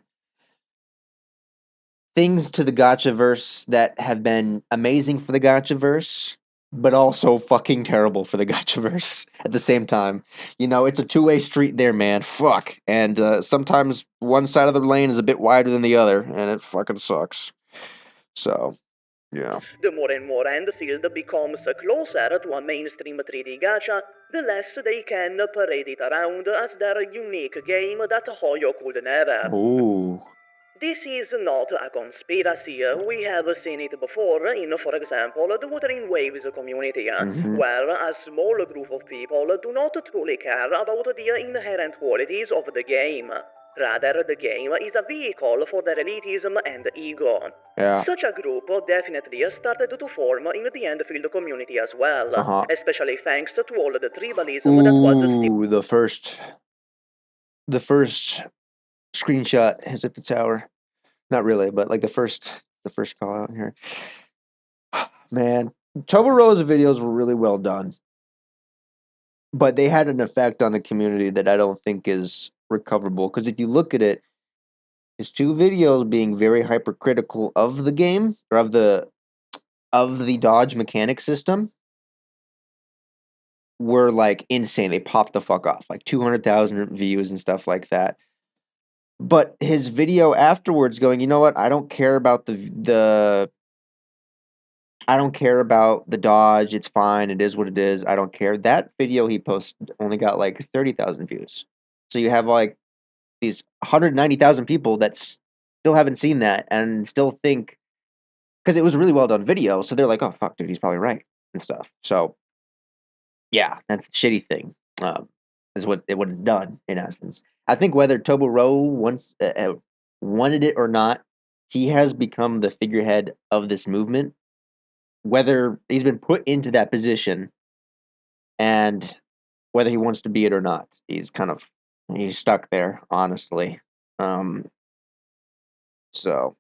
things to the gachaverse that have been amazing for the gachaverse, but also fucking terrible for the gachaverse at the same time. You know, it's a two-way street there, man. Fuck. And sometimes one side of the lane is a bit wider than the other, and it fucking sucks. So, yeah. The more and more Endfield becomes closer to a mainstream 3D gacha, the less they can parade it around as their unique game that Hoyo could never. Ooh. This is not a conspiracy. We have seen it before in, for example, the Wuthering Waves community, where a small group of people do not truly care about the inherent qualities of the game. Rather, the game is a vehicle for their elitism and ego. Yeah. Such a group definitely started to form in the Endfield community as well, especially thanks to all the tribalism that was Ooh, the first screenshot is at the tower. Not really, but like the first call out here. Man, Tobaro's videos were really well done. But they had an effect on the community that I don't think is recoverable. Because if you look at it, his two videos being very hypercritical of the game or of the dodge mechanic system were like insane. They popped the fuck off, like 200,000 views and stuff like that. But his video afterwards going, you know what? I don't care about I don't care about the dodge. It's fine. It is what it is. I don't care. That video he posted only got like 30,000 views. So you have like these 190,000 people that still haven't seen that and still think, because it was a really well done video. So they're like, oh, fuck, dude, he's probably right and stuff. So yeah, that's the shitty thing. Is what it's done in essence. I think whether Tobaro wanted it or not, he has become the figurehead of this movement. Whether he's been put into that position, and whether he wants to be it or not, he's stuck there. Honestly, so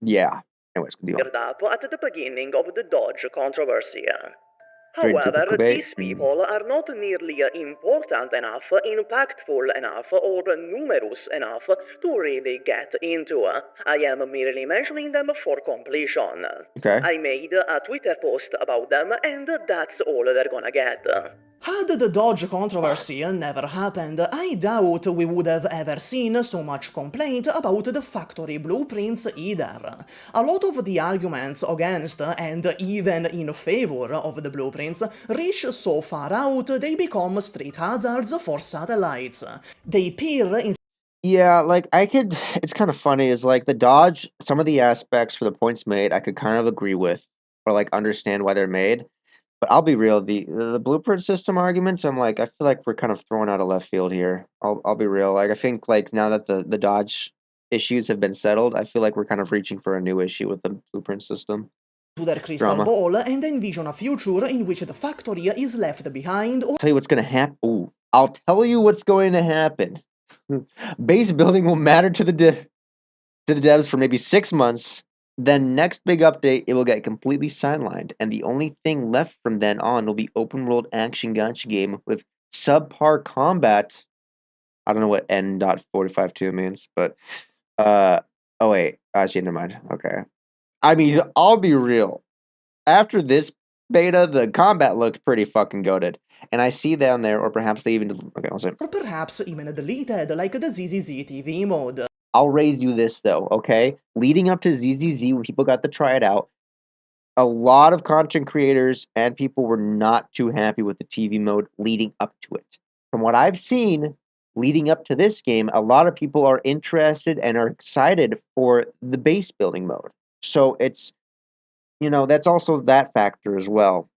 yeah. Anyways, up at the beginning of the Dodge controversy. However, these people are not nearly important enough, impactful enough, or numerous enough to really get into. I am merely mentioning them for completion. Okay. I made a Twitter post about them, and that's all they're gonna get. Had the Dodge controversy never happened, I doubt we would have ever seen so much complaint about the factory blueprints either. A lot of the arguments against and even in favor of the blueprints reach so far out they become street hazards for satellites. They peer in. Yeah, like it's kind of funny is like the dodge, some of the aspects for the points made I could kind of agree with or like understand why they're made. But I'll be real, the blueprint system arguments, I'm like, I feel like we're kind of throwing out of left field here. I'll be real. Like I think like now that the dodge issues have been settled, I feel like we're kind of reaching for a new issue with the blueprint system. To their crystal ball and envision a future in which the factory is left behind. I'll tell you what's gonna happen. Ooh, I'll tell you what's going to happen. Base building will matter to the devs for maybe 6 months. Then next big update, it will get completely sidelined, and the only thing left from then on will be open world action gacha game with subpar combat. I don't know what N.452 means, but oh wait, actually never mind. Okay. I mean, I'll be real. After this beta, the combat looked pretty fucking goated. And I see down there, or perhaps they even or perhaps even deleted like the ZZZ TV mode. I'll raise you this though, okay? Leading up to ZZZ, when people got to try it out, a lot of content creators and people were not too happy with the TV mode leading up to it. From what I've seen, leading up to this game, a lot of people are interested and are excited for the base building mode. So it's, that's also that factor as well.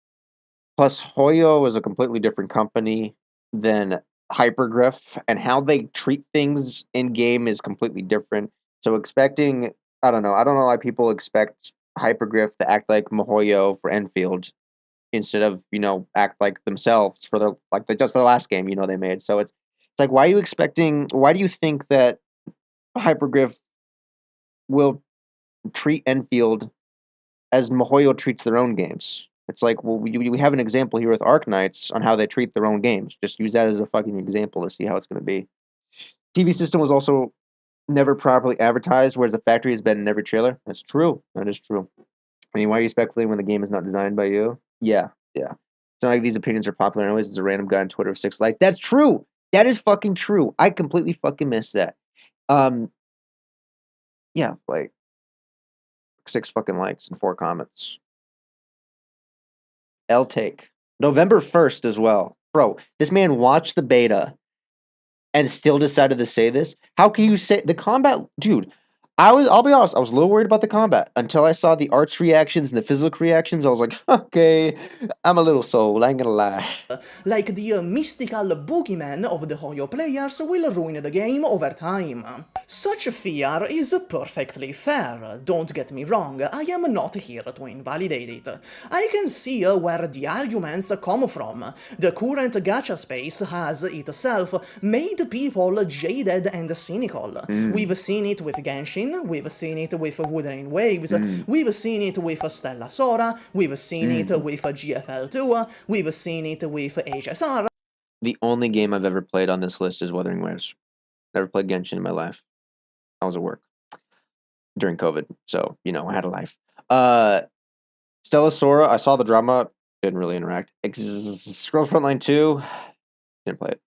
Plus, Hoyo is a completely different company than Hypergriff, and how they treat things in game is completely different. So I don't know why people expect Hypergriff to act like Mihoyo for Enfield instead of act like themselves for just the last game they made. So it's like, why do you think that Hypergriff will treat Enfield as Mihoyo treats their own games? It's like, well, we have an example here with Arknights on how they treat their own games. Just use that as a fucking example to see how it's going to be. TV system was also never properly advertised, whereas the factory has been in every trailer. That's true. That is true. I mean, why are you speculating when the game is not designed by you? Yeah. It's not like these opinions are popular anyways. There's a random guy on Twitter with 6 likes. That's true. That is fucking true. I completely fucking missed that. Yeah, like 6 fucking likes and 4 comments. L take. November 1st as well. Bro, this man watched the beta and still decided to say this? How can you say the combat, dude? I'll be honest, I was a little worried about the combat until I saw the arts reactions and the physical reactions. I was like, okay, I'm a little sold, I ain't gonna lie. Like the mystical boogeyman of the Hoyo players will ruin the game over time. Such fear is perfectly fair, don't get me wrong, I am not here to invalidate it. I can see where the arguments come from. The current gacha space has itself made people jaded and cynical. We've seen it with Genshin, we've seen it with Wuthering Waves, we've seen it with Stella Sora, we've seen it with GFL2, we've seen it with HSR. The only game I've ever played on this list is Wuthering Waves. Never played Genshin in my life. I was at work during COVID, so I had a life. Stella Sora, I saw the drama, didn't really interact. Scrolls Frontline 2, didn't play it.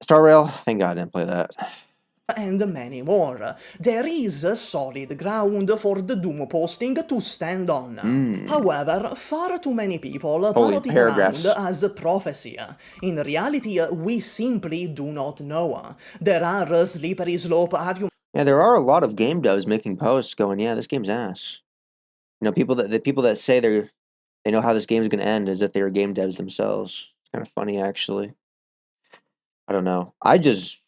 Star Rail, thank God I didn't play that. And many more. There is solid ground for the Doom posting to stand on. However, far too many people parrot it around as prophecy. In reality, we simply do not know. There are slippery slope arguments. Yeah, there are a lot of game devs making posts going, yeah, this game's ass. The people that say they know how this game's gonna end as if they were game devs themselves. It's kind of funny, actually. I don't know.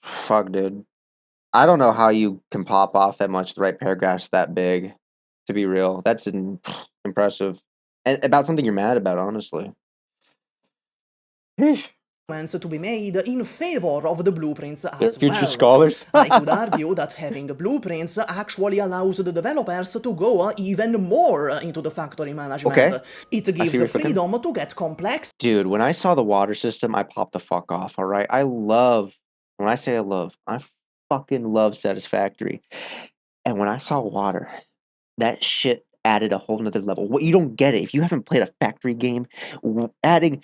Fuck, dude. I don't know how you can pop off that much to write paragraphs that big, to be real. That's impressive. And about something you're mad about, honestly. To be made in favor of the blueprints as future well. scholars. I could argue that having blueprints actually allows the developers to go even more into the factory management. Okay. It gives freedom to get complex. Dude, when I saw the water system, I popped the fuck off, alright? When I say I fucking love Satisfactory. And when I saw water, that shit added a whole nother level. What you don't get it. If you haven't played a factory game, adding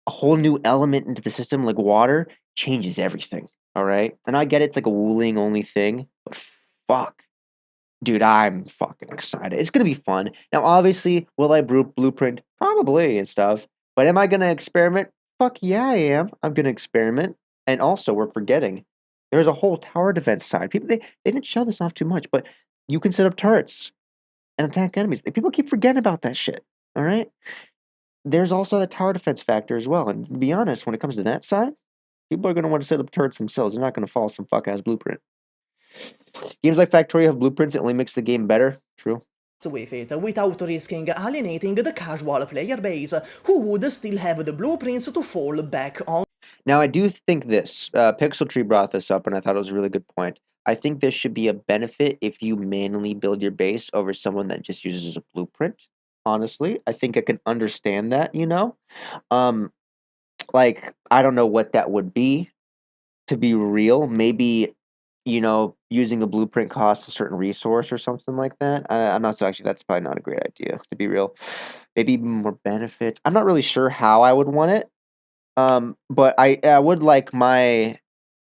a whole new element into the system like water changes everything, alright? And I get it's like a Wuling only thing, but fuck. Dude, I'm fucking excited. It's gonna be fun. Now, obviously, will I blueprint? Probably and stuff. But am I gonna experiment? Fuck yeah, I am. I'm gonna experiment. And also, we're forgetting, there's a whole tower defense side. People, they didn't show this off too much, but you can set up turrets and attack enemies. People keep forgetting about that shit, alright? There's also the tower defense factor as well. And to be honest, when it comes to that side, people are gonna want to set up turrets themselves. They're not gonna follow some fuck-ass blueprint. Games like Factorio have blueprints, it only makes the game better. True. With it, without risking alienating the casual player base, who would still have the blueprints to fall back on. Now, I do think this. Pixel Tree brought this up, and I thought it was a really good point. I think this should be a benefit if you manually build your base over someone that just uses a blueprint. Honestly, I think I can understand that, Like, I don't know what that would be, to be real. Maybe, using a blueprint costs a certain resource or something like that. I'm not so actually, that's probably not a great idea, to be real. Maybe more benefits. I'm not really sure how I would want it. But I would like my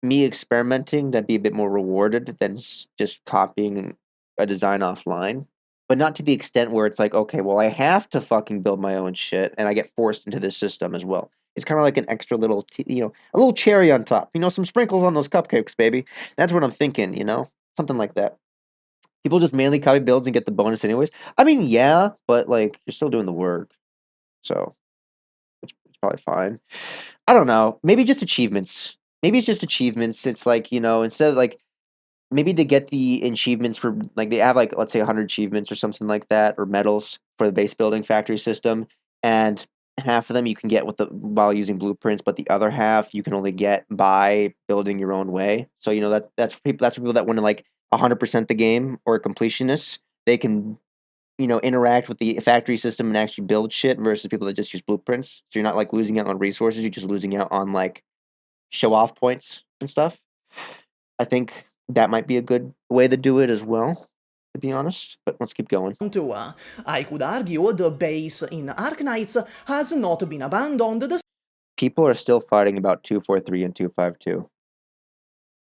me experimenting that'd be a bit more rewarded than just copying a design offline, but not to the extent where it's like, okay, well, I have to fucking build my own shit, and I get forced into this system as well. It's kind of like an extra little, a little cherry on top. Some sprinkles on those cupcakes, baby. That's what I'm thinking. Something like that. People just mainly copy builds and get the bonus anyways. I mean, yeah, but like you're still doing the work, so it's probably fine. I don't know. Maybe just achievements. Maybe it's just achievements. It's like, instead of like maybe to get the achievements for like they have like let's say 100 achievements or something like that or medals for the base building factory system, and half of them you can get while using blueprints, but the other half you can only get by building your own way. So that's for people that want to like 100% the game or completionists. They can interact with the factory system and actually build shit versus people that just use blueprints. So you're not like losing out on resources, you're just losing out on like show off points and stuff. I think that might be a good way to do it as well, to be honest. But let's keep going. I could argue the base in Arknights has not been abandoned. People are still fighting about 243 and 252.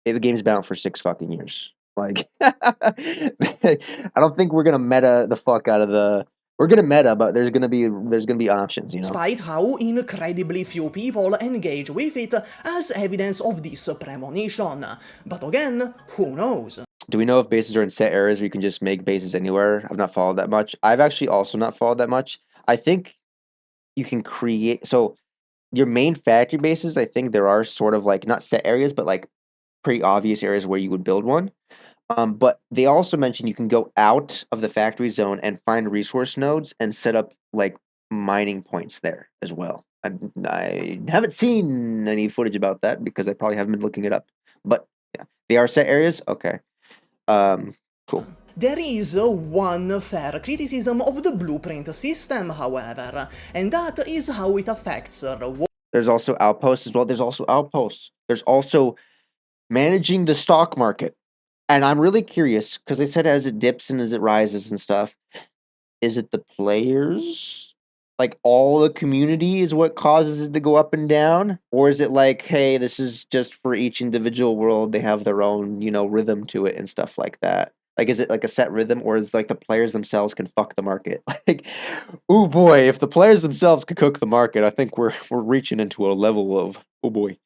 The game's been out for 6 fucking years. Like, I don't think we're gonna meta the fuck out of the. We're gonna meta, but there's gonna be options, Despite how incredibly few people engage with it as evidence of this premonition. But again, who knows? Do we know if bases are in set areas where you can just make bases anywhere? I've not followed that much. I've actually also not followed that much. I think you can create your main factory bases. I think there are sort of like not set areas, but like pretty obvious areas where you would build one. But they also mentioned you can go out of the factory zone and find resource nodes and set up like mining points there as well. I haven't seen any footage about that because I probably haven't been looking it up. But yeah, they are set areas. Okay. Cool. There is one fair criticism of the blueprint system, however, and that is how it affects There's also outposts as well. There's also outposts. There's also managing the stock market. And I'm really curious because they said as it dips and as it rises and stuff, is it the players? Like all the community is what causes it to go up and down? Or is it like, hey, this is just for each individual world, they have their own, rhythm to it and stuff like that? Like, is it like a set rhythm, or is like the players themselves can fuck the market? Like, oh boy, if the players themselves could cook the market, I think we're reaching into a level of oh boy.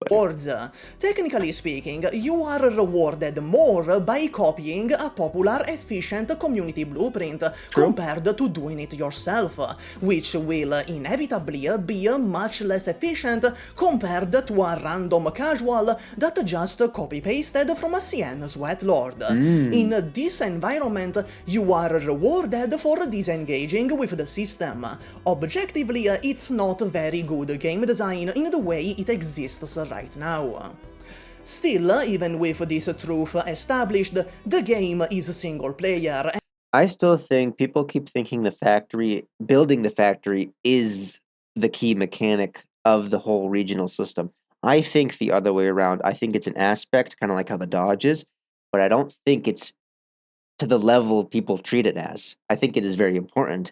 rewards. Technically speaking, you are rewarded more by copying a popular, efficient community blueprint compared to doing it yourself, which will inevitably be much less efficient compared to a random casual that just copy-pasted from a CN Sweatlord. In this environment, you are rewarded for disengaging with the system. Objectively, it's not very good game design in the way it exists right now. Still, even with this truth established, the game is single player. I still think people keep thinking building the factory is the key mechanic of the whole regional system. I think the other way around. I think it's an aspect, kind of like how the Dodge is, but I don't think it's to the level people treat it as. I think it is very important,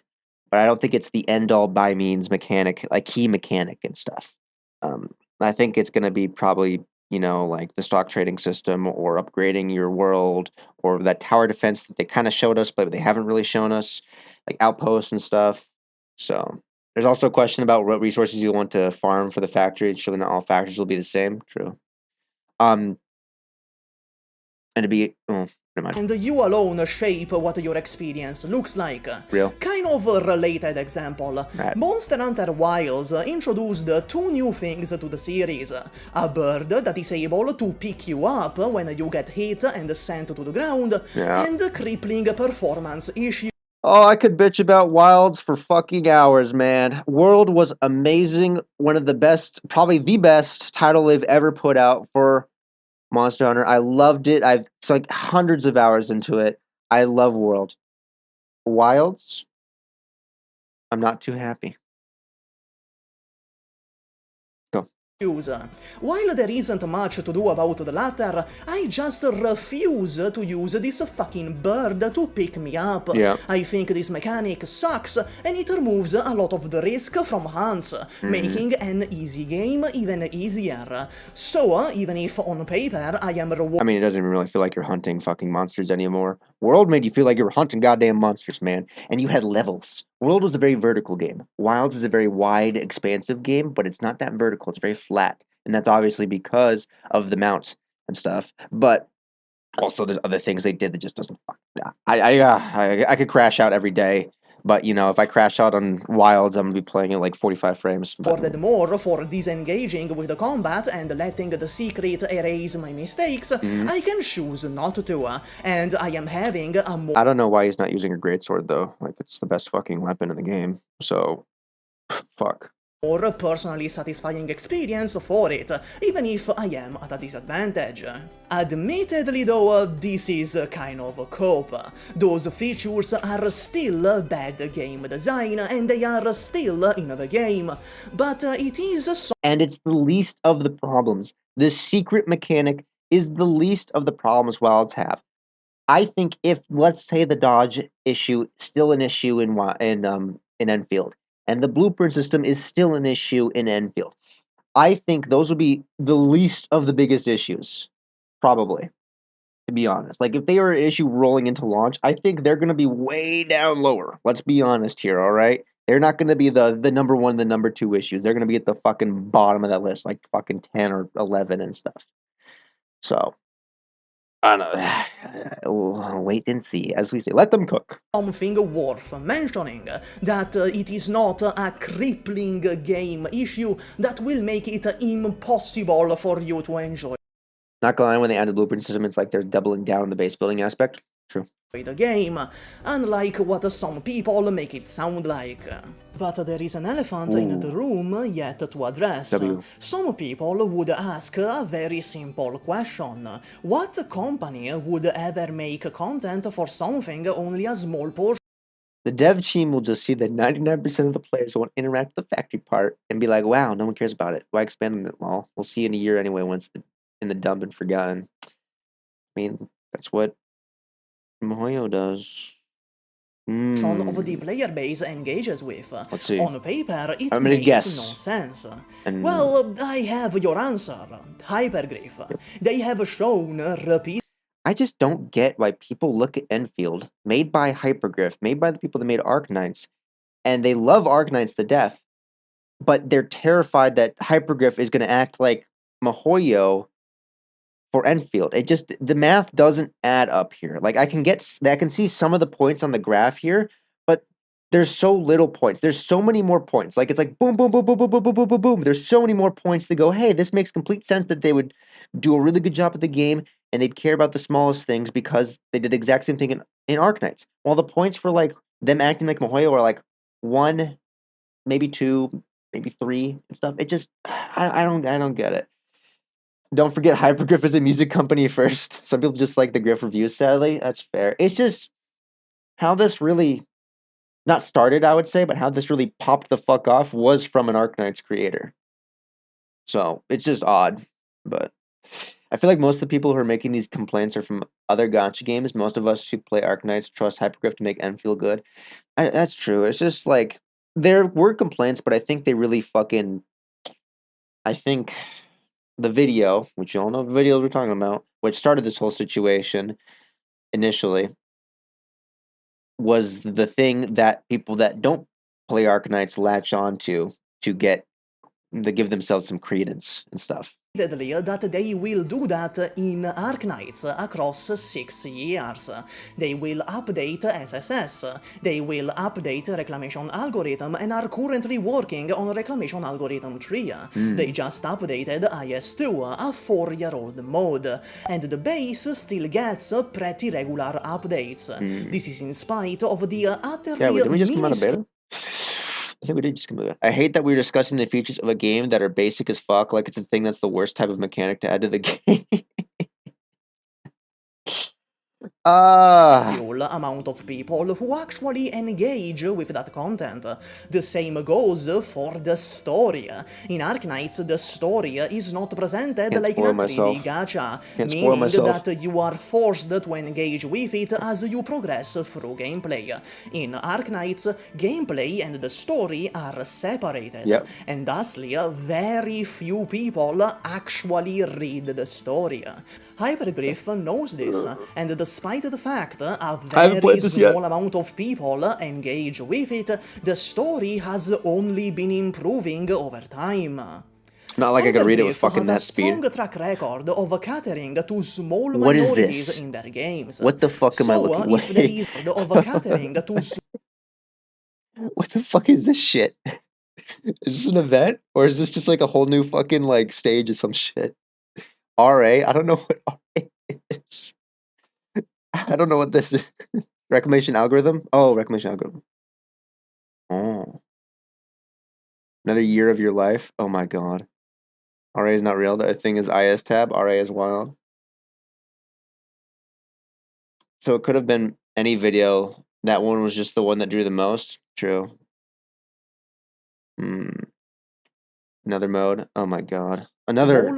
but I don't think it's the end all by means mechanic, like key mechanic and stuff. I think it's going to be probably, like the stock trading system or upgrading your world or that tower defense that they kind of showed us, but they haven't really shown us, like outposts and stuff. So there's also a question about what resources you want to farm for the factory. Surely not all factories will be the same. True. And to be, never mind. And you alone shape what your experience looks like. Real. Kind of a related example. Right. Monster Hunter Wilds introduced 2 new things to the series. A bird that is able to pick you up when you get hit and sent to the ground, and crippling performance issues. Oh, I could bitch about Wilds for fucking hours, man. World was amazing. One of the best, probably the best title they've ever put out for Monster Hunter. I loved it. It's like hundreds of hours into it. I love World. Wilds, I'm not too happy. Go. use. While there isn't much to do about the latter, I just refuse to use this fucking bird to pick me up. Yeah. I think this mechanic sucks, and it removes a lot of the risk from hunts, making an easy game even easier. So, even if on paper I am I mean, it doesn't even really feel like you're hunting fucking monsters anymore. World made you feel like you were hunting goddamn monsters, man. And you had levels. World was a very vertical game. Wilds is a very wide, expansive game, but it's not that vertical. It's very flat. And that's obviously because of the mounts and stuff. But also, there's other things they did that just doesn't fuck. Yeah. I could crash out every day. But, you know, if I crash out on Wilds, I'm going to be playing at like 45 frames. rewarded more for disengaging with the combat and letting the secret erase my mistakes, I can choose not to, and I am having a more I don't know why he's not using a greatsword, though. Like, it's the best fucking weapon in the game. So, fuck. personally satisfying experience for it, even if I am at a disadvantage. Admittedly though, this is kind of a cope. Those features are still bad game design, and they are still in the game, but it is so And it's the least of the problems. The secret mechanic is the least of the problems Wilds have. I think if, let's say, the dodge issue is still an issue in Enfield, and the blueprint system is still an issue in Enfield, I think those would be the least of the biggest issues, probably, to be honest. Like, if they are an issue rolling into launch, I think they're going to be way down lower. Let's be honest here, all right? They're not going to be the number one, the number two issues. They're going to be at the fucking bottom of that list, like fucking 10 or 11 and stuff. So, I don't know. We'll wait and see. As we say, let them cook. something worth mentioning, that it is not a crippling game issue that will make it impossible for you to enjoy Not gonna lie, when they added the blueprint system, it's like they're doubling down on the base building aspect. True. the game, unlike what some people make it sound like. But there is an elephant in the room yet to address. W. Some people would ask a very simple question. What company would ever make content for something only a small portion The dev team will just see that 99% of the players won't interact with the factory part and be like, wow, no one cares about it. Why expand on it, lol? We'll see in a year anyway once it's in the dump and forgotten. I mean, that's what Moyo does. of the player base engages with? Let's see. On paper, it I'm gonna makes guess. no sense. And- Well, I have your answer. Hypergriff. They have shown repeat I just don't get why people look at Enfield, made by Hypergriff, made by the people that made Arknights, and they love Arknights to death, but they're terrified that Hypergriff is going to act like Mihoyo for Enfield. It just, the math doesn't add up here. Like, I can see some of the points on the graph here, but there's so little points. There's so many more points. Like, it's like boom, boom, boom, boom, boom, boom, boom, boom, boom, boom. There's so many more points to go, hey, this makes complete sense that they would do a really good job at the game and they'd care about the smallest things because they did the exact same thing in Arknights. While the points for, like, them acting like Mihoyo are, like, 1, maybe 2, maybe 3 and stuff. It just, I don't get it. Don't forget Hypergriff is a music company first. Some people just like the Griff reviews, sadly. That's fair. It's just how this really, not started, I would say, but how this really popped the fuck off was from an Arknights creator. So, it's just odd. But I feel like most of the people who are making these complaints are from other gacha games. Most of us who play Arknights trust Hypergriff to make End feel good. That's true. It's just like, there were complaints, but I think they really fucking, I think the video, which you all know the video we're talking about, which started this whole situation initially, was the thing that people that don't play Arknights latch on to give themselves some credence and stuff. that they will do that in Arknights across 6 years. They will update SSS, they will update Reclamation Algorithm, and are currently working on Reclamation Algorithm 3. They just updated IS2, a 4-year-old mode, and the base still gets pretty regular updates. This is in spite of the utterly Did we just come out of beta? I think we did just come out of beta. I hate that we're discussing the features of a game that are basic as fuck, like it's a thing that's the worst type of mechanic to add to the game. amount of people who actually engage with that content. The same goes for the story. In Arknights, the story is not presented Can't like in a spoil 3D myself. gacha, Can't spoil meaning myself. that you are forced to engage with it as you progress through gameplay. In Arknights, gameplay and the story are separated, Yep. and thusly, very few people actually read the story. Hypergriff knows this, and despite the fact a haven't very played this yet. small amount of people engage with it, the story has only been improving over time. Not like I could read it with Hypergriff fucking has a net speed. strong track record of catering to small What is minorities this? in their games. What the fuck am I looking? If there Wait. is of catering to What the fuck is this shit? Is this an event? Or is this just like a whole new fucking like stage or some shit? RA? I don't know what RA is. I don't know what this is. Reclamation algorithm? Oh, reclamation algorithm. Oh. Another year of your life? Oh my god. RA is not real. That thing is IS tab. RA is wild. So it could have been any video. That one was just the one that drew the most. True. Another mode. Oh my god. Another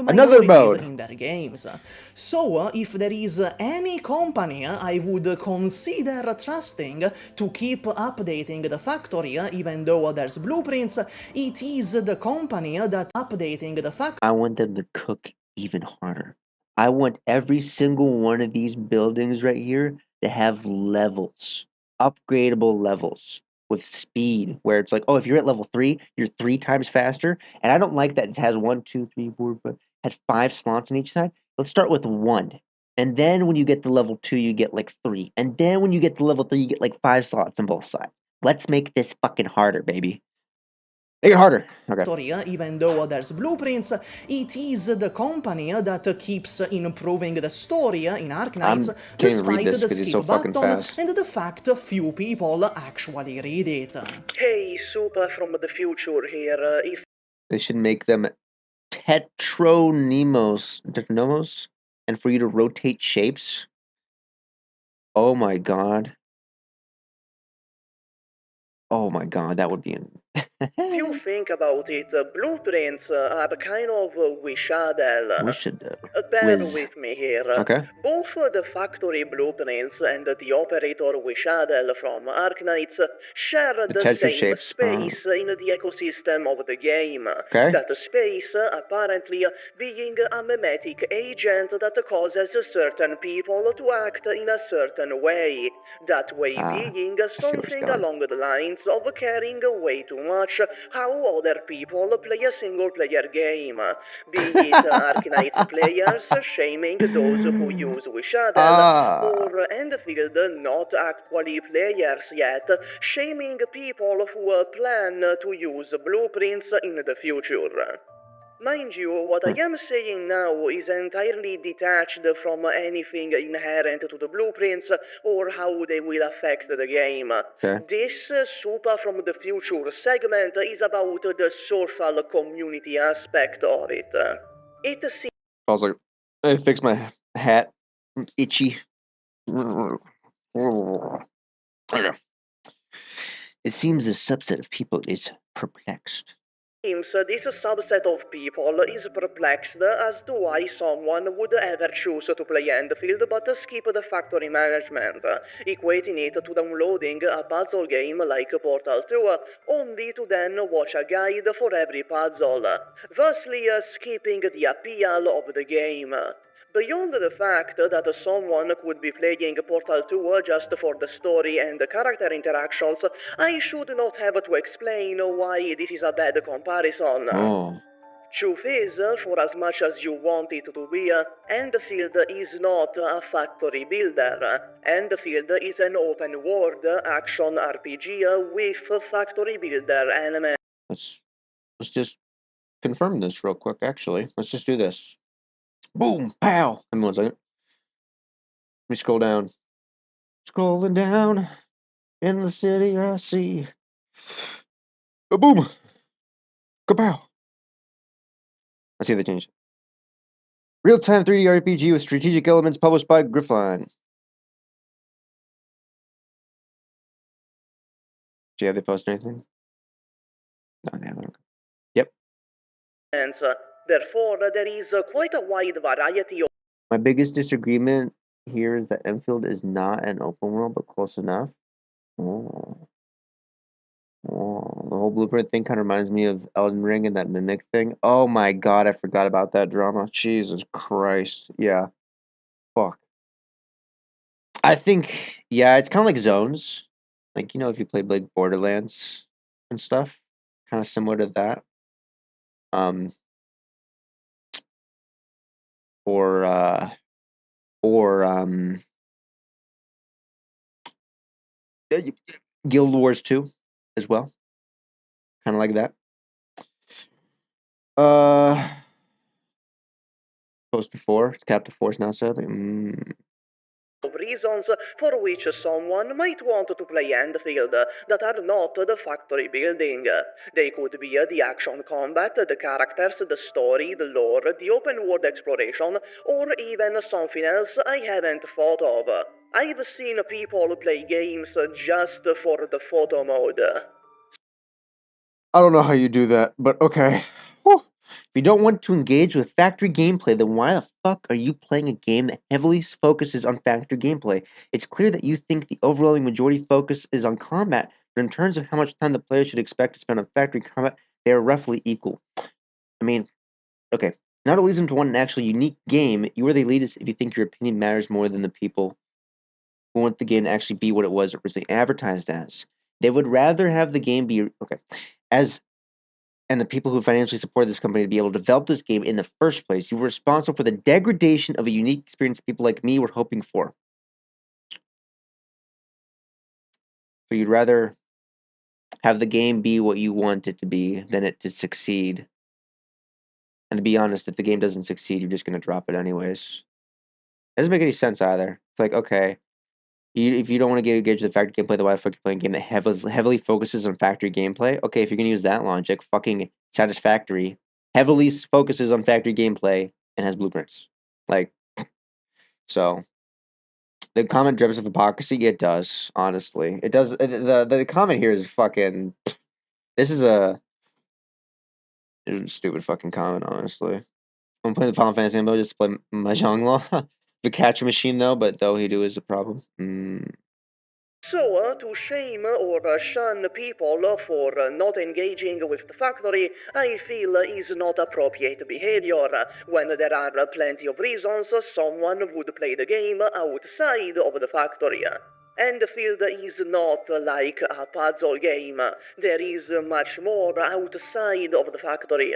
mode. in their games. So, if there is any company I would consider trusting to keep updating the factory, even though there's blueprints, it is the company that updating the factory. I want them to cook even harder. I want every single one of these buildings right here to have levels, upgradable levels with speed, where it's like, oh, if you're at level 3, you're 3 times faster. And I don't like that it has 1, 2, 3, 4, 5, has 5 slots on each side. Let's start with 1. And then when you get to level 2, you get like 3. And then when you get to level 3, you get like 5 slots on both sides. Let's make this fucking harder, baby. Make it harder. Okay. Even though there's blueprints, it is the company that keeps improving the story in Arknights, despite the skip button and the fact few people actually read it. Hey, Super from the future here. If they should make them tetronomos, and for you to rotate shapes. Oh my god. Oh my god, that would be if you think about it, blueprints are kind of Wishadel. Bear with me here. Okay. Both the factory blueprints and the operator Wishadel from Arknights share the same shapes. space in the ecosystem of the game. Okay. That space apparently being a mimetic agent that causes certain people to act in a certain way. That way being something along the lines of caring way too much how other people play a single-player game. Be it Arknights players shaming those who use Wishadel, or Endfield not actually players yet, shaming people who plan to use blueprints in the future. Mind you, what I am saying now is entirely detached from anything inherent to the blueprints or how they will affect the game. Okay. This Super from the Future segment is about the social community aspect of it. It seems I was like, I fixed my hat. I'm itchy. Okay. It seems this subset of people is perplexed. This subset of people is perplexed as to why someone would ever choose to play Endfield but skip the factory management, equating it to downloading a puzzle game like Portal 2, only to then watch a guide for every puzzle, thusly skipping the appeal of the game. Beyond the fact that someone could be playing Portal 2 just for the story and the character interactions, I should not have to explain why this is a bad comparison. Truth is, for as much as you want it to be, Endfield is not a factory builder. Endfield is an open world action RPG with factory builder elements. Let's just confirm this real quick, actually. Let's just do this. Boom! Pow! Give me 1 second. Let me scroll down. Scrolling down in the city I see. Boom! Kapow! I see the change. Real-time 3D RPG with strategic elements published by Griffline. Do you have they post anything? No, they haven't. Yep. Therefore, there is quite a wide variety of My biggest disagreement here is that Enfield is not an open world, but close enough. Oh. Oh, the whole blueprint thing kind of reminds me of Elden Ring and that mimic thing. Oh my god, I forgot about that drama. Jesus Christ. Yeah. Fuck. I think, yeah, it's kind of like zones. Like, if you played like Borderlands and stuff, kind of similar to that. Or Guild Wars 2 as well. Kind of like that. Close to 4. It's capped to 4 now, sadly. reasons for which someone might want to play Endfield that are not the factory building. They could be the action combat, the characters, the story, the lore, the open world exploration, or even something else I haven't thought of. I've seen people play games just for the photo mode. I don't know how you do that, but okay. Whew. If you don't want to engage with factory gameplay, then why the fuck are you playing a game that heavily focuses on factory gameplay? It's clear that you think the overwhelming majority focus is on combat, but in terms of how much time the player should expect to spend on factory combat, they are roughly equal. I mean, okay. Not to lead them to want an actually unique game, you are the elitist if you think your opinion matters more than the people who want the game to actually be what it was originally advertised as. They would rather have the game be okay. And the people who financially support this company to be able to develop this game in the first place. You were responsible for the degradation of a unique experience people like me were hoping for. So you'd rather have the game be what you want it to be than it to succeed. And to be honest, if the game doesn't succeed, you're just going to drop it anyways. It doesn't make any sense either. It's like, okay, if you don't want to engage the factory gameplay, the why the fuck you're playing a game that heavily focuses on factory gameplay? Okay, if you're going to use that logic, fucking Satisfactory heavily focuses on factory gameplay and has blueprints. Like, so the comment drips of hypocrisy. It does, honestly. It does. The comment here is fucking. This is a stupid fucking comment, honestly. I'm playing the Final Fantasy game though, just to play Mahjong Law. The catcher machine though, but though he do is a problem. So, to shame or shun people for not engaging with the factory, I feel is not appropriate behavior, when there are plenty of reasons someone would play the game outside of the factory. Endfield is not like a puzzle game. There is much more outside of the factory.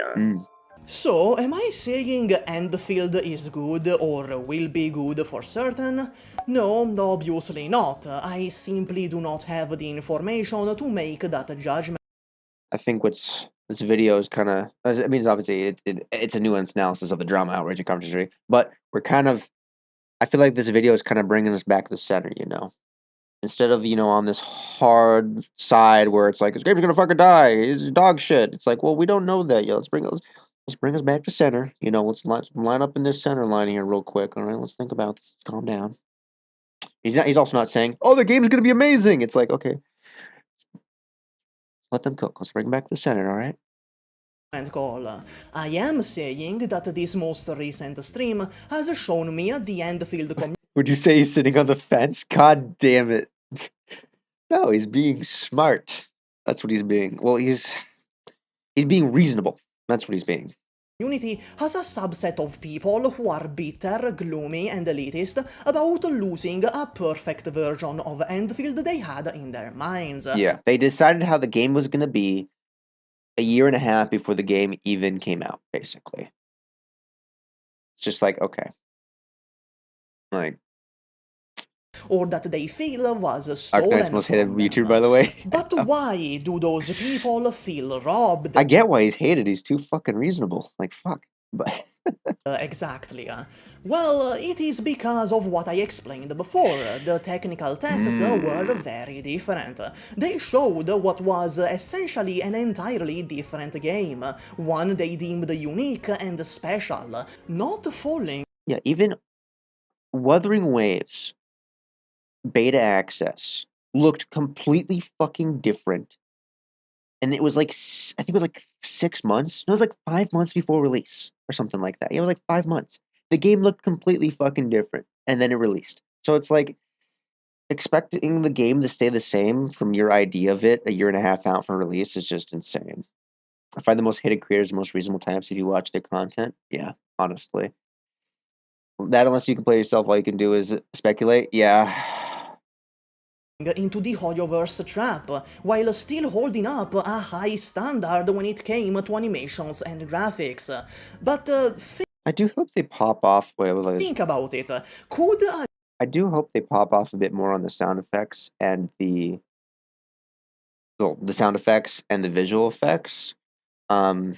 So, am I saying Endfield is good or will be good for certain? No, obviously not. I simply do not have the information to make that judgment. I think this video is kind of. I mean, it's obviously it's a nuanced analysis of the drama, outrage, and commentary, but we're kind of. I feel like this video is kind of bringing us back to the center, Instead of, on this hard side where it's like, this game's gonna fucking die, it's dog shit. It's like, well, we don't know that yet. Let's bring us back to center. Let's line up in this center line here real quick. All right, let's think about this. Calm down. He's also not saying, oh, the game's gonna be amazing. It's like, okay, let them cook. Let's bring them back to the center, all right? Call. I am saying that this most recent stream has shown me the Endfield community. Would you say he's sitting on the fence? God damn it. No, he's being smart. That's what he's being. Well, he's being reasonable. That's what he's being. Community has a subset of people who are bitter, gloomy, and elitist about losing a perfect version of Endfield they had in their minds. Yeah, they decided how the game was going to be a year and a half before the game even came out, basically. It's just like, okay. Like, or that they feel was stolen Arknights most hated YouTuber, by the way. But why do those people feel robbed? I get why he's hated. He's too fucking reasonable. Like, fuck. But exactly. Well, it is because of what I explained before. The technical tests were very different. They showed what was essentially an entirely different game. One they deemed unique and special. Not falling. Yeah, even Wuthering Waves beta access looked completely fucking different. And it was like, I think it was like 6 months. No, it was like 5 months before release or something like that. Yeah, it was like 5 months. The game looked completely fucking different, and then it released. So it's like expecting the game to stay the same from your idea of it a year and a half out from release is just insane. I find the most hated creators the most reasonable times if you watch their content. Yeah, honestly. That unless you can play yourself, all you can do is speculate. Yeah. Into the Hoyoverse trap, while still holding up a high standard when it came to animations and graphics. But I do hope they pop off. think about it. Could I do hope they pop off a bit more on the sound effects and the sound effects and the visual effects. I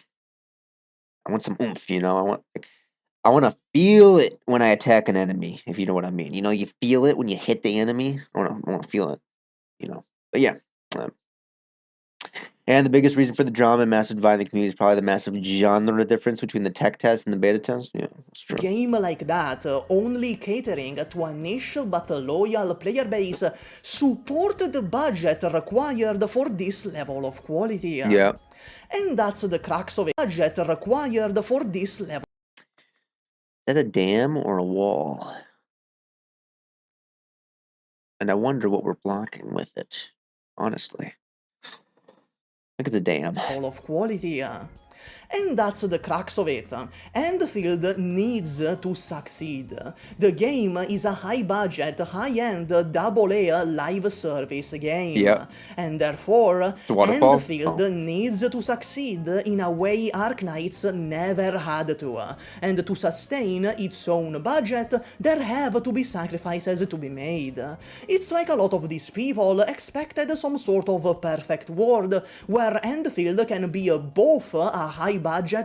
want some oomph, you know. I want to feel it when I attack an enemy, if you know what I mean. You know, you feel it when you hit the enemy. I want to feel it, you know. But yeah. And the biggest reason for the drama and massive divide in the community is probably the massive genre difference between the tech test and the beta test. Yeah, that's true. game like that, only catering to a niche but loyal player base, support the budget required for this level of quality. Yeah. And that's the crux of it. Budget required for this level. Is that a dam or a wall? And I wonder what we're blocking with it, honestly. Look at the dam. Of quality. And that's the crux of it. Endfield needs to succeed. The game is a high-budget, high-end, AA live service game. Yep. And therefore, Waterfall? Endfield needs to succeed in a way Arknights never had to. And to sustain its own budget, there have to be sacrifices to be made. It's like a lot of these people expected some sort of perfect world, where Endfield can be both a high-budget,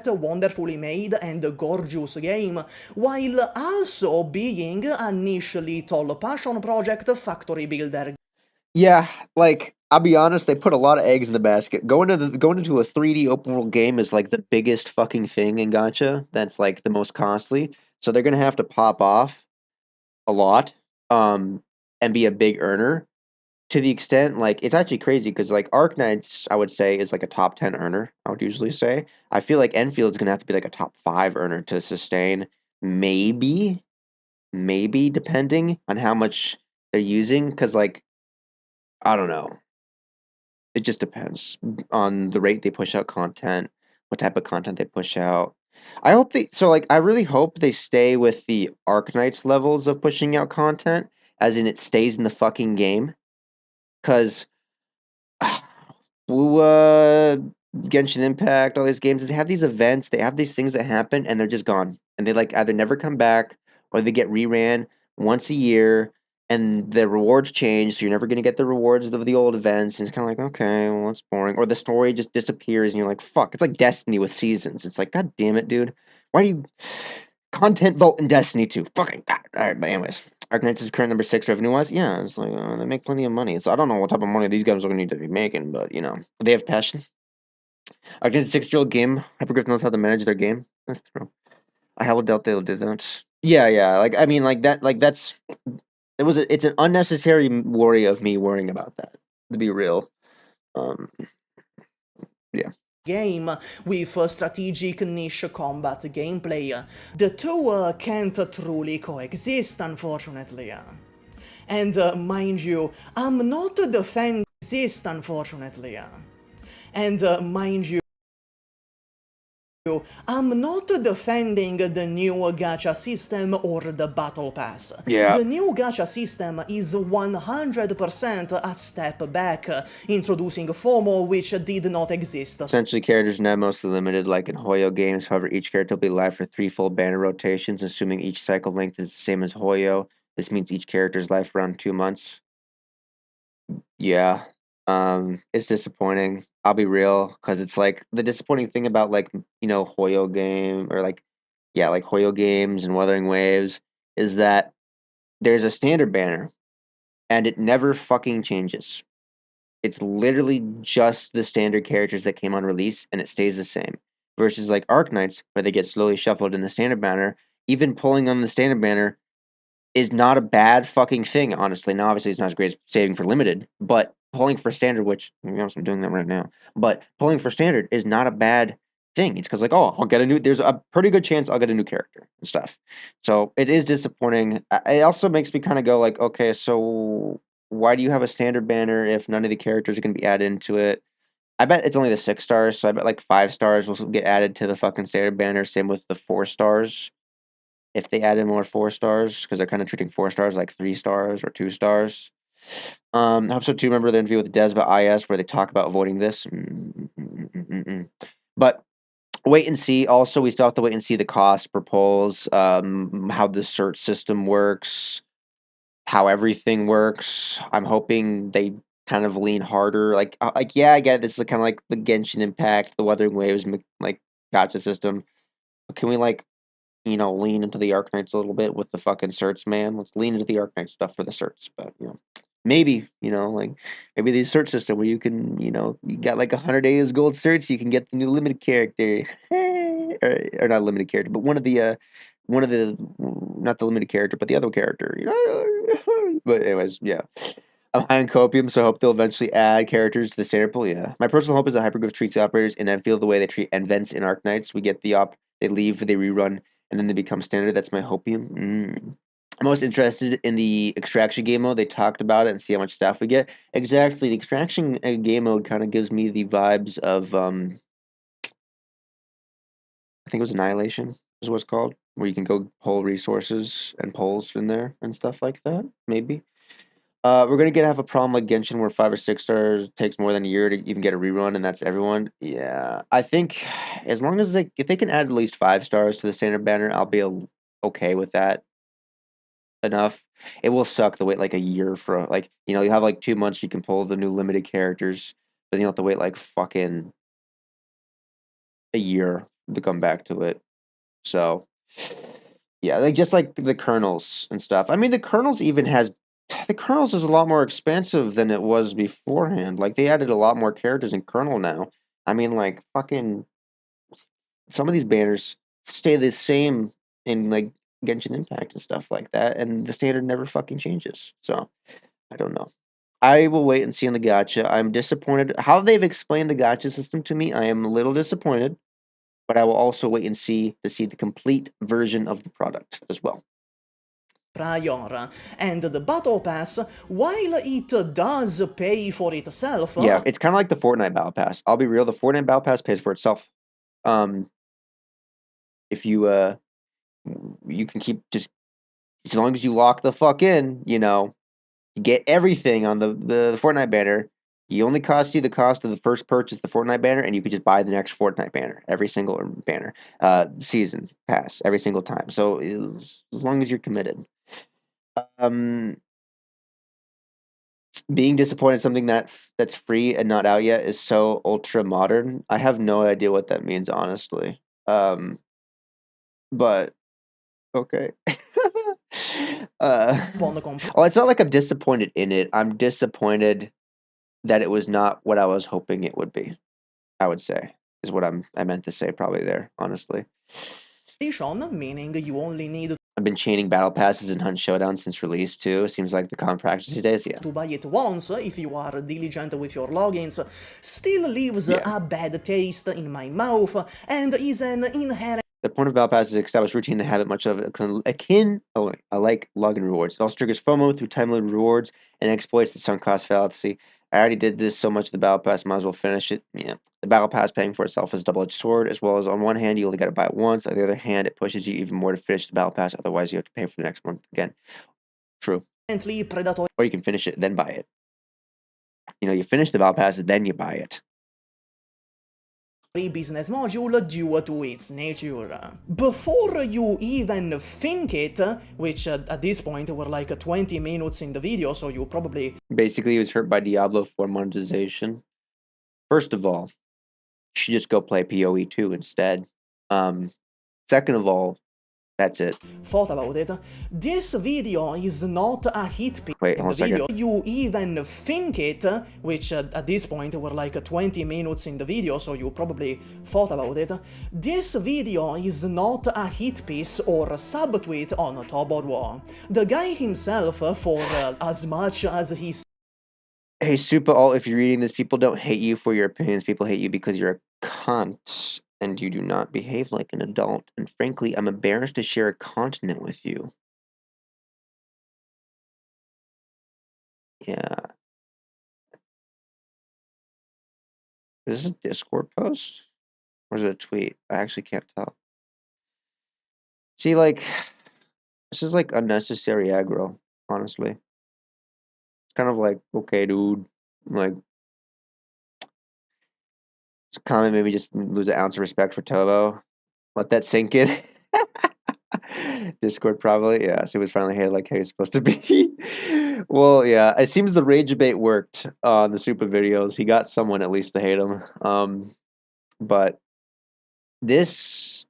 wonderfully made and gorgeous game, while also being a niche little passion project factory builder. Yeah, like, I'll be honest, they put a lot of eggs in the basket. Going into a 3D open world game is like the biggest fucking thing in gacha. That's like the most costly. So they're gonna have to pop off a lot, and be a big earner. To the extent, like, it's actually crazy because, like, Arknights, I would say, is like a top 10 earner, I would usually say. I feel like Enfield's gonna have to be like a top 5 earner to sustain. Maybe, depending on how much they're using, because, like, I don't know. It just depends on the rate they push out content, what type of content they push out. I hope I really hope they stay with the Arknights levels of pushing out content, as in it stays in the fucking game. Because Genshin Impact, all these games, they have these events, they have these things that happen, and they're just gone. And they like either never come back or they get reran once a year, and the rewards change, so you're never gonna get the rewards of the old events. And it's kind of like, okay, well, that's boring. Or the story just disappears, and you're like, fuck. It's like Destiny with seasons. It's like, god damn it, dude. Why do you content vault in Destiny 2? Fucking god. All right, but anyways. Arknights is current number 6 revenue-wise. Yeah, it's like, they make plenty of money. So I don't know what type of money these guys are going to need to be making, but, you know, they have passion. Arknights is a 6-year-old game. Hypergriff knows how to manage their game. That's true. I highly doubt they'll do that. Yeah. Like, I mean, like, that's... It's an unnecessary worry of me worrying about that, to be real. Yeah. Game with strategic niche combat gameplay. The two can't truly coexist, unfortunately. And mind you, I'm not defending exist, unfortunately. And mind you, I'm not defending the new gacha system or the battle pass. Yeah. The new gacha system is 100% a step back, introducing FOMO which did not exist. Essentially, characters now mostly limited, like in Hoyo games. However, each character will be live for 3 full banner rotations, assuming each cycle length is the same as Hoyo. This means each character is live for around 2 months. Yeah. It's disappointing. I'll be real, because it's like the disappointing thing about, like, you know, Hoyo game, or like Hoyo games and Wuthering Waves, is that there's a standard banner and it never fucking changes. It's literally just the standard characters that came on release, and it stays the same. Versus like Arknights, where they get slowly shuffled in the standard banner. Even pulling on the standard banner is not a bad fucking thing, honestly. Now, obviously, it's not as great as saving for limited, but pulling for standard, which to be honest, I'm doing that right now, but pulling for standard is not a bad thing. It's because, like, oh, I'll get a new, there's a pretty good chance I'll get a new character and stuff. So it is disappointing. It also makes me kind of go, like, okay, so why do you have a standard banner if none of the characters are going to be added into it? I bet it's only the 6 stars, so I bet like 5 stars will get added to the fucking standard banner. Same with the 4 stars. If they added more 4 stars, because they're kind of treating 4 stars like 3 stars or 2 stars. Episode 2, remember the interview with Des about IS where they talk about avoiding this? But wait and see. Also, we still have to wait and see the cost per polls, how the search system works, how everything works. I'm hoping they kind of lean harder. Like yeah, I get it. This is kind of like the Genshin Impact, the Wuthering Waves, like gotcha system. But can we like lean into the Arknights a little bit with the fucking certs, man? Let's lean into the Arknight stuff for the certs, but maybe like maybe the search system where you can you got like 100 days gold certs, you can get the new limited character, or not limited character, but one of the not the limited character, but the other character, But anyways, yeah. I'm high on copium, so I hope they'll eventually add characters to the standard pool. Yeah, my personal hope is that Hyperglyph treats the operators in Endfield the way they treat Endvents in Arknights. We get the they leave, they rerun, and then they become standard. That's my hopium. I'm most interested in the extraction game mode. They talked about it and see how much staff we get. Exactly, the extraction game mode kind of gives me the vibes of I think it was Annihilation is what it's called, where you can go pull resources and polls in there and stuff like that. Maybe. We're gonna have a problem like Genshin where 5 or 6 stars takes more than a year to even get a rerun, and that's everyone. Yeah, I think as long as if they can add at least 5 stars to the standard banner, I'll be okay with that. Enough. It will suck to wait like a year for you have like 2 months you can pull the new limited characters, but you have to wait like fucking a year to come back to it. So yeah, like just like the kernels and stuff. I mean, the kernels is a lot more expansive than it was beforehand. Like they added a lot more characters in kernel now. I mean, like fucking some of these banners stay the same in like Genshin Impact and stuff like that, and the standard never fucking changes. So I don't know. I will wait and see on the gacha. I'm disappointed how they've explained the gacha system to me. I am a little disappointed, but I will also wait and see to see the complete version of the product as well. Prior, and the Battle Pass, while it does pay for itself... Yeah, it's kind of like the Fortnite Battle Pass. I'll be real, the Fortnite Battle Pass pays for itself. If you can keep just as long as you lock the fuck in, you get everything on the Fortnite banner. You only cost you the cost of the first purchase, the Fortnite banner, and you could just buy the next Fortnite banner, every single banner, season pass, every single time. So as long as you're committed. Being disappointed in something that's free and not out yet is so ultra modern. I have no idea what that means, honestly. But okay. Well, it's not like I'm disappointed in it. I'm disappointed that it was not what I was hoping it would be. I would say is what I meant to say probably there, honestly. Meaning you only need I've been chaining battle passes and hunt showdown since release too. Seems like the common practice these days, yeah. To buy it once if you are diligent with your logins still leaves a bad taste in my mouth and is an inherent. The point of battle pass is established routine to have it much of akin. I like login rewards. It also triggers FOMO through time-limited rewards and exploits the sunk cost fallacy. I already did this so much of the battle pass, might as well finish it. Yeah. The battle pass paying for itself is a double-edged sword, as well as on one hand, you only got to buy it once. On the other hand, it pushes you even more to finish the battle pass, otherwise you have to pay for the next month again. True. Or you can finish it, then buy it. You finish the battle pass, then you buy it. Business module due to its nature. Before you even think it, which at this point were like 20 minutes in the video, so you probably... Basically, he was hurt by Diablo 4 monetization. First of all, you should just go play PoE 2 instead. Second of all, That's it. thought about it. This video is not a hit piece Wait, in hold the on a video. second. You even think it, which at this point were like 20 minutes in the video, so you probably thought about it. This video is not a hit piece or a subtweet on Top or War. The guy himself, for as much as he's Hey, Super Alt, if you're reading this, people don't hate you for your opinions. People hate you because you're a cunt and you do not behave like an adult. And frankly, I'm embarrassed to share a continent with you. Yeah. Is this a Discord post? Or is it a tweet? I actually can't tell. See, like, this is like unnecessary aggro, honestly. It's kind of like, okay, dude, like, it's comment maybe just lose an ounce of respect for Tobo. Let that sink in. Discord probably, yeah. So he was finally hated like how he's supposed to be. Well, yeah. It seems the rage debate worked on the super videos. He got someone at least to hate him. But this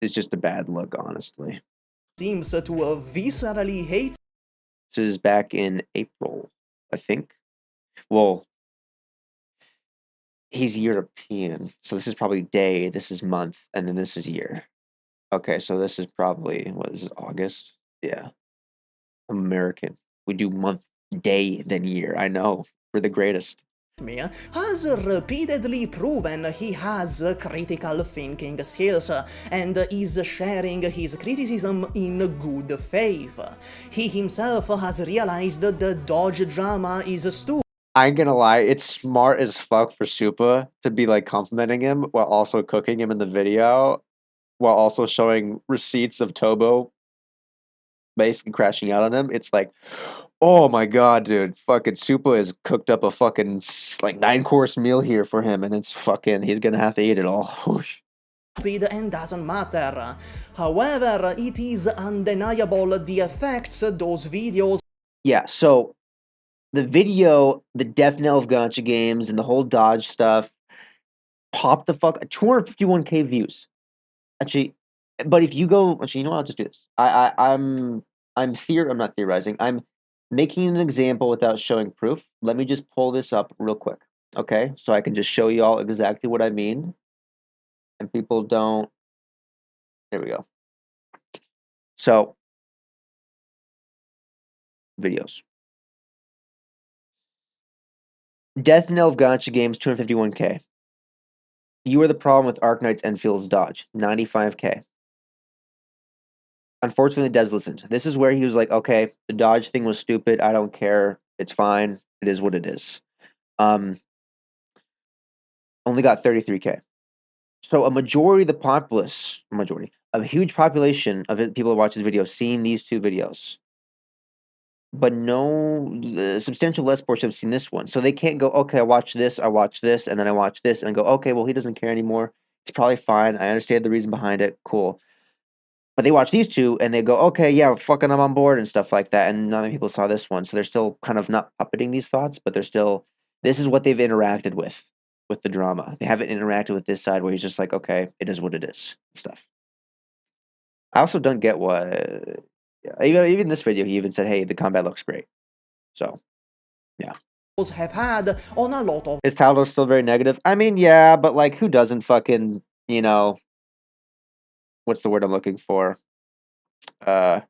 is just a bad look, honestly. seems to viscerally hate This is back in April, I think. Well, he's European, so this is probably day, this is month, and then this is year. Okay, so this is probably, what is it, August? Yeah. I'm American. We do month, day, then year. I know. We're the greatest. me, has repeatedly proven he has critical thinking skills and is sharing his criticism in good faith. He himself has realized the Dodge drama is stupid. I ain't gonna lie, it's smart as fuck for Supa to be like complimenting him while also cooking him in the video, while also showing receipts of Tobo basically crashing out on him. It's like, oh my god, dude, fucking Supa has cooked up a fucking like 9-course meal here for him, and it's fucking, he's gonna have to eat it all. And doesn't matter. However, it is undeniable the effects those videos Yeah, so the video, the death knell of Gacha games and the whole Dodge stuff popped the fuck 251K views. Actually, but if you go, actually, you know what? I'll just do this. I'm not theorizing. I'm making an example without showing proof. Let me just pull this up real quick, okay? So I can just show you all exactly what I mean, and people don't. There we go. So videos. Death knell of Gacha games, 251K. You are the problem with Arknights Enfield's Dodge, 95K. Unfortunately, the devs listened. This is where he was like, okay, the Dodge thing was stupid. I don't care. It's fine. It is what it is. Only got 33K. So a majority of the populace, a huge population of people who watch this video, seen these two videos. But no, substantial less portion have seen this one. So they can't go, okay, I watch this, and then I watch this, and go, okay, well, he doesn't care anymore. It's probably fine. I understand the reason behind it. Cool. But they watch these two, and they go, okay, yeah, fucking I'm on board and stuff like that. And none of the people saw this one. So they're still kind of not puppeting these thoughts, but they're still, this is what they've interacted with the drama. They haven't interacted with this side where he's just like, okay, it is what it is, stuff. I also don't get what, even this video, he even said, hey, the combat looks great. So, yeah. have had on a lot of His title is still very negative. I mean, yeah, but like, who doesn't fucking, you know, what's the word I'm looking for? Try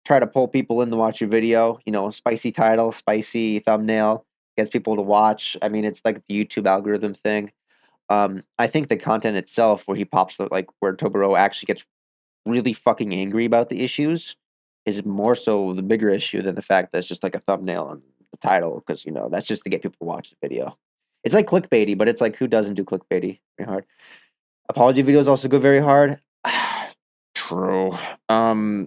to pull people in to watch your video, you know, spicy title, spicy thumbnail, gets people to watch. I mean, it's like the YouTube algorithm thing. I think the content itself, where he pops the, like, where Toboro actually gets really fucking angry about the issues, is more so the bigger issue than the fact that it's just like a thumbnail and the title, because, you know, that's just to get people to watch the video. It's like clickbaity, but it's like, who doesn't do clickbaity very hard? Apology videos also go very hard. True. I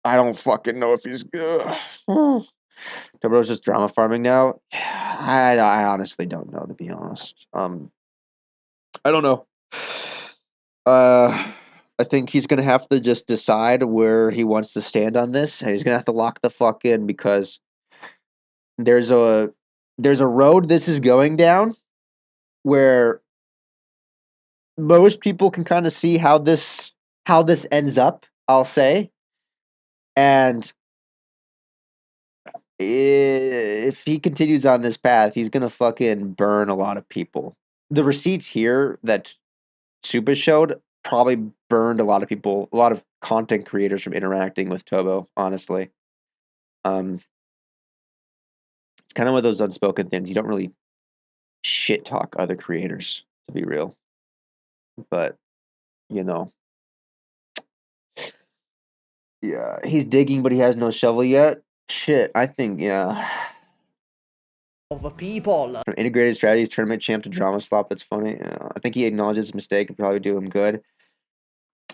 don't fucking know if he's good. Toboro's just drama farming now. I honestly don't know, to be honest. I don't know. I think he's gonna have to just decide where he wants to stand on this, and he's gonna have to lock the fuck in, because there's a road this is going down where most people can kind of see how this how this ends up, I'll say. And if he continues on this path, he's gonna fucking burn a lot of people. The receipts here that Supa showed probably burned a lot of people, a lot of content creators from interacting with Tobo, honestly. It's kind of one of those unspoken things. You don't really shit talk other creators, to be real. But, you know. Yeah, he's digging, but he has no shovel yet. Shit, I think, yeah. Of people. From integrated strategies, tournament champ to drama slop, that's funny. Yeah, I think he acknowledges his mistake and probably do him good.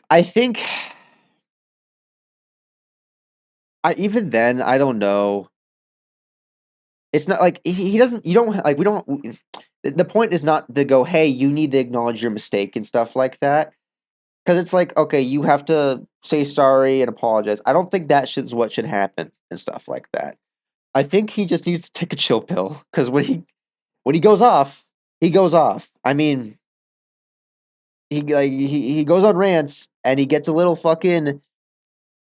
I think even then, I don't know. It's not like he doesn't. You don't like. We don't. The point is not to go, hey, you need to acknowledge your mistake and stuff like that. Because it's like, okay, you have to say sorry and apologize. I don't think that is what should happen and stuff like that. I think he just needs to take a chill pill. Because when he goes off, he goes off. I mean, he goes on rants and he gets a little fucking.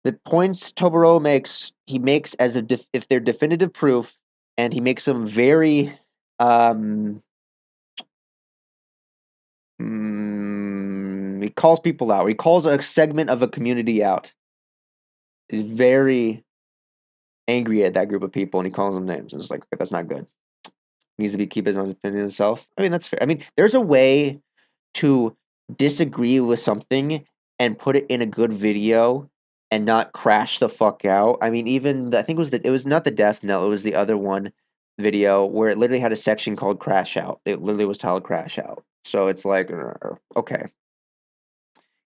The points Toboro makes, he makes as if they're definitive proof, and he makes them very he calls people out. He calls a segment of a community out. He's very angry at that group of people, and he calls them names. And it's like, okay, that's not good. He needs to keep his own opinion himself. I mean, that's fair. I mean, there's a way to disagree with something and put it in a good video and not crash the fuck out. I mean, even I think it was not the death knell, it was the other one video where it literally had a section called crash out. It literally was titled crash out. So it's like, okay.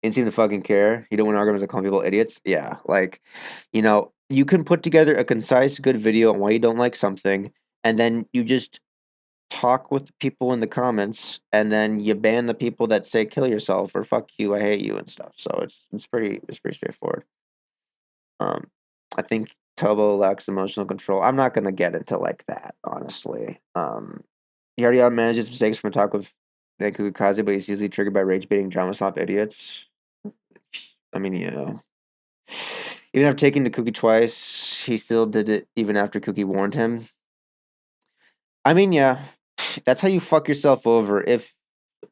He didn't seem to fucking care. He don't want arguments and call people idiots. Yeah, like, you can put together a concise, good video on why you don't like something, and then you just talk with the people in the comments, and then you ban the people that say kill yourself or fuck you, I hate you and stuff. So it's pretty straightforward. I think Tobo lacks emotional control. I'm not gonna get into like that, honestly. He already manages mistakes from a talk with Kaze, but he's easily triggered by rage baiting drama slop idiots. I mean, yeah. Even after taking the cookie twice, he still did it even after Cookie warned him. I mean, yeah, that's how you fuck yourself over. If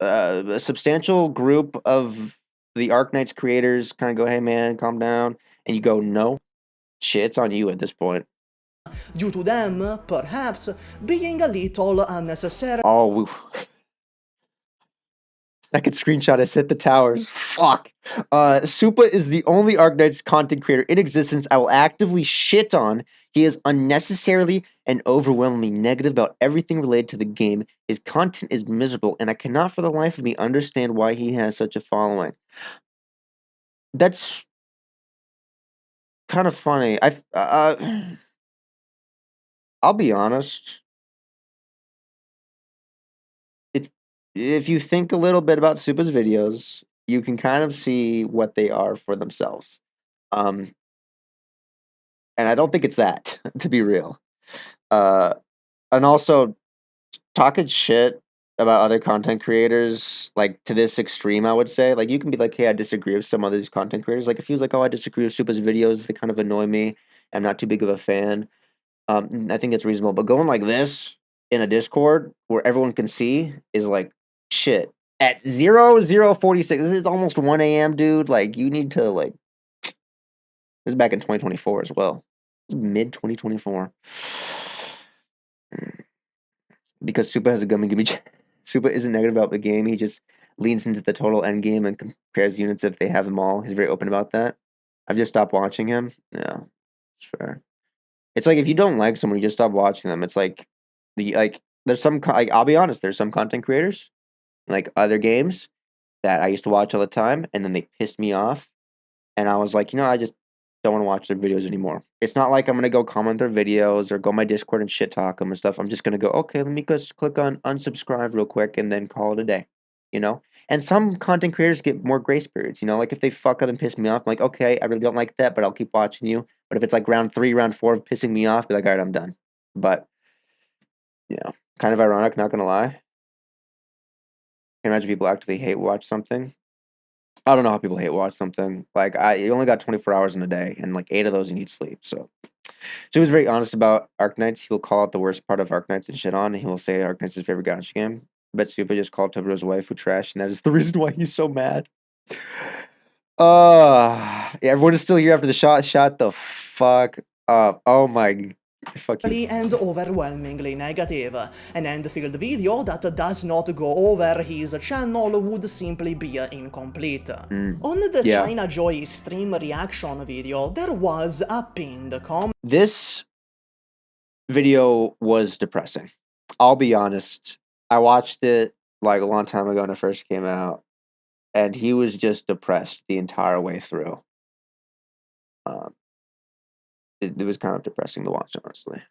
a substantial group of the Arknights creators kind of go, hey man, calm down, and you go, no, shit, it's on you at this point. Due to them, perhaps, being a little unnecessary. Oh, second screenshot has hit the towers. Fuck. Supa is the only Arknights content creator in existence I will actively shit on. He is unnecessarily and overwhelmingly negative about everything related to the game. His content is miserable, and I cannot for the life of me understand why he has such a following. That's kind of funny. I'll be honest. If you think a little bit about Supa's videos, you can kind of see what they are for themselves. And I don't think it's that, to be real. And also talking shit about other content creators, like to this extreme, I would say. Like you can be like, hey, I disagree with some of these content creators. Like if he was like, oh, I disagree with Supa's videos, they kind of annoy me. I'm not too big of a fan. I think it's reasonable. But going like this in a Discord where everyone can see is like shit. At 0046, this is almost 1 a.m., dude. Like you need to like this is back in 2024 as well. This is mid 2024. Because Supa has a gummy gimme. Supa isn't negative about the game. He just leans into the total end game and compares units if they have them all. He's very open about that. I've just stopped watching him. Yeah, it's fair. It's like if you don't like someone, you just stop watching them. It's like there's some like I'll be honest, there's some content creators like other games that I used to watch all the time, and then they pissed me off, and I was like, I just don't want to watch their videos anymore. It's not like I'm gonna go comment their videos or go on my Discord and shit talk them and stuff. I'm just gonna go, okay, let me just click on unsubscribe real quick and then call it a day. And some content creators get more grace periods. Like if they fuck up and piss me off, I'm like, okay, I really don't like that, but I'll keep watching you. But if it's like round 3, round 4 of pissing me off, be like, all right, I'm done. But yeah, kind of ironic, not gonna lie. Can imagine people actively hate watch something. I don't know how people hate watch something. Like, you only got 24 hours in a day, and like 8 of those you need sleep. So he was very honest about Arknights. He will call out the worst part of Arknights and shit on, and he will say Arknights is his favorite gacha game. Bet Super just called Tobiro's waifu trash, and that is the reason why he's so mad. Yeah, everyone is still here after the shot. Shut the fuck up. Oh my. Fuck you. And overwhelmingly negative. An Endfield video that does not go over his channel would simply be incomplete. On the China Joy stream reaction video, there was a pinned comment. This video was depressing. I'll be honest. I watched it like a long time ago when it first came out, and he was just depressed the entire way through. It was kind of depressing to watch, honestly.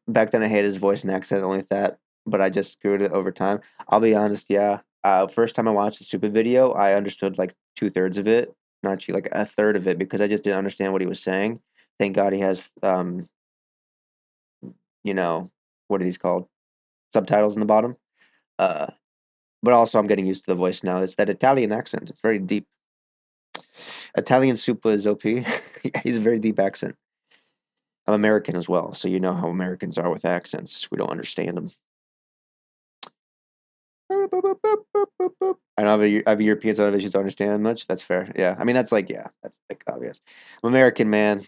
Back then, I hated his voice and accent only that, but I just screwed it over time. I'll be honest, yeah. First time I watched the stupid video, I understood like 2/3 of it, not actually like a third of it, because I just didn't understand what he was saying. Thank God he has, you know, what are these called? Subtitles in the bottom. But also, I'm getting used to the voice now. It's that Italian accent. It's very deep. Italian super is OP. He's a very deep accent. I'm American as well, so you know how Americans are with accents. We don't understand them. I know I have Europeans don't have issues to understand much. That's fair. Yeah. I mean, that's like obvious. I'm American, man.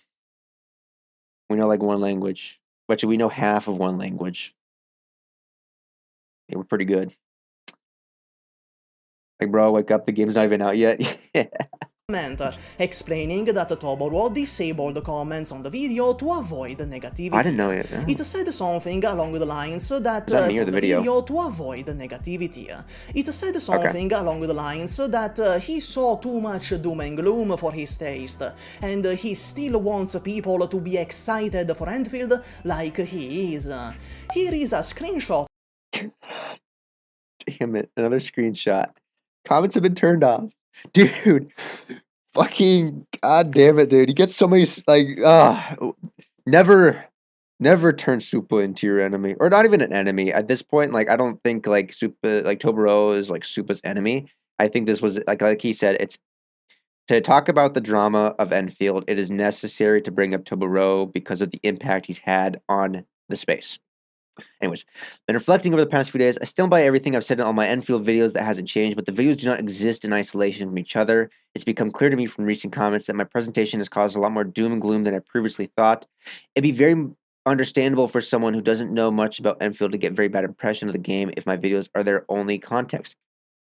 We know like one language. But we know half of one language. Yeah, we're pretty good. Like, bro, wake up. The game's not even out yet. Explaining that Toboro disabled comments on the video to avoid negativity. I didn't know it. No. It said something along the lines that me or the video? to avoid negativity. It said something along the lines that he saw too much doom and gloom for his taste, and he still wants people to be excited for Endfield like he is. Here is a screenshot. Damn it, another screenshot. Comments have been turned off. Dude, fucking god damn it, dude. You get so many, like, never turn Supa into your enemy. Or not even an enemy. At this point, like, I don't think, like, Supa, like, Toboro is, like, Supa's enemy. I think this was, like he said, it's, to talk about the drama of Enfield, it is necessary to bring up Toboro because of the impact he's had on the space. Anyways, been reflecting over the past few days. I stand by everything I've said in all my Enfield videos. That hasn't changed, but the videos do not exist in isolation from each other. It's become clear to me from recent comments that my presentation has caused a lot more doom and gloom than I previously thought. It'd be very understandable for someone who doesn't know much about Enfield to get a very bad impression of the game if my videos are their only context.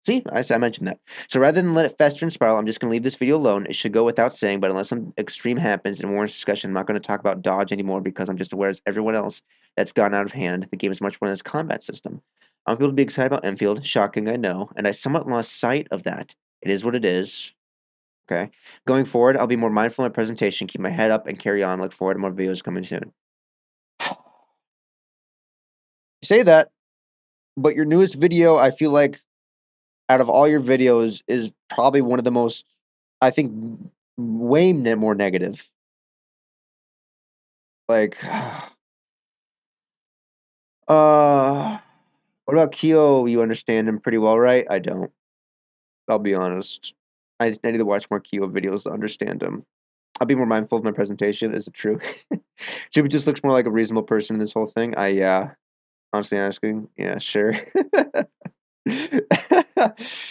See, I mentioned that. So rather than let it fester and spiral, I'm just going to leave this video alone. It should go without saying, but unless some extreme happens and warrants discussion, I'm not going to talk about dodge anymore because I'm just aware as everyone else that's gone out of hand. The game is much more than its combat system. I want people to be excited about Enfield. Shocking, I know, and I somewhat lost sight of that. It is what it is. Okay. Going forward, I'll be more mindful in my presentation, keep my head up, and carry on. Look forward to more videos coming soon. You say that, but your newest video, I feel like, out of all your videos, is probably one of the most, I think, way more negative. Like, what about Kyo? You understand him pretty well, right? I don't. I'll be honest. I need to watch more Kyo videos to understand him. I'll be more mindful of my presentation. Is it true? Jimmy just looks more like a reasonable person in this whole thing. Yeah. Honestly asking, yeah, sure.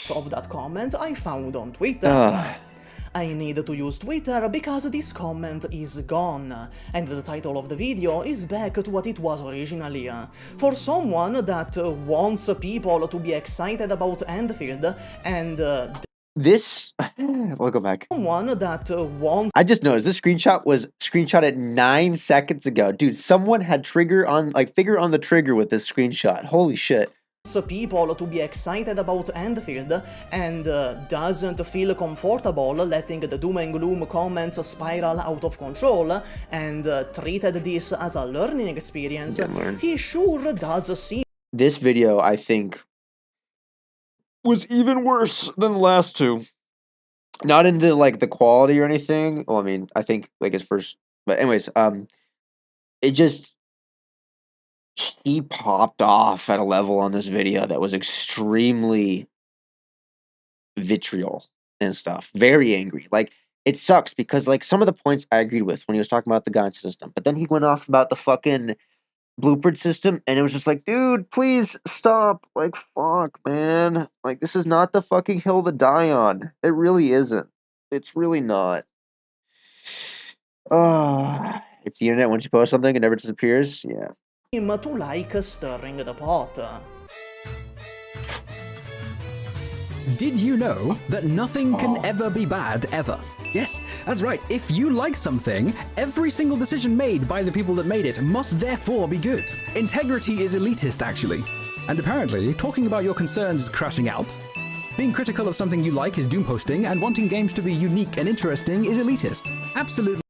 Of that comment I found on Twitter. I need to use Twitter because this comment is gone, and the title of the video is back to what it was originally. For someone that wants people to be excited about Endfield, and this, we'll go back. Someone that wants. I just noticed this screenshot was screenshotted 9 seconds ago. Dude, someone had finger on the trigger with this screenshot. Holy shit. People to be excited about Endfield and doesn't feel comfortable letting the doom and gloom comments spiral out of control and treated this as a learning experience, he sure does see. This video, I think, was even worse than the last two. Not in the the quality or anything. Well, I mean, I think like his first, but anyways, it just. He popped off at a level on this video that was extremely vitriol and stuff. Very angry. Like, it sucks because, like, some of the points I agreed with when he was talking about the gacha system, but then he went off about the fucking blueprint system, and it was just like, dude, please stop. Like, fuck, man. Like, this is not the fucking hill to die on. It really isn't. It's really not. It's the internet. Once you post something, it never disappears. Yeah. To like stirring the pot. Did you know that nothing can ever be bad, ever? Yes, that's right. If you like something, every single decision made by the people that made it must therefore be good. Integrity is elitist, actually. And apparently, talking about your concerns is crashing out. Being critical of something you like is doom posting, and wanting games to be unique and interesting is elitist. Absolutely.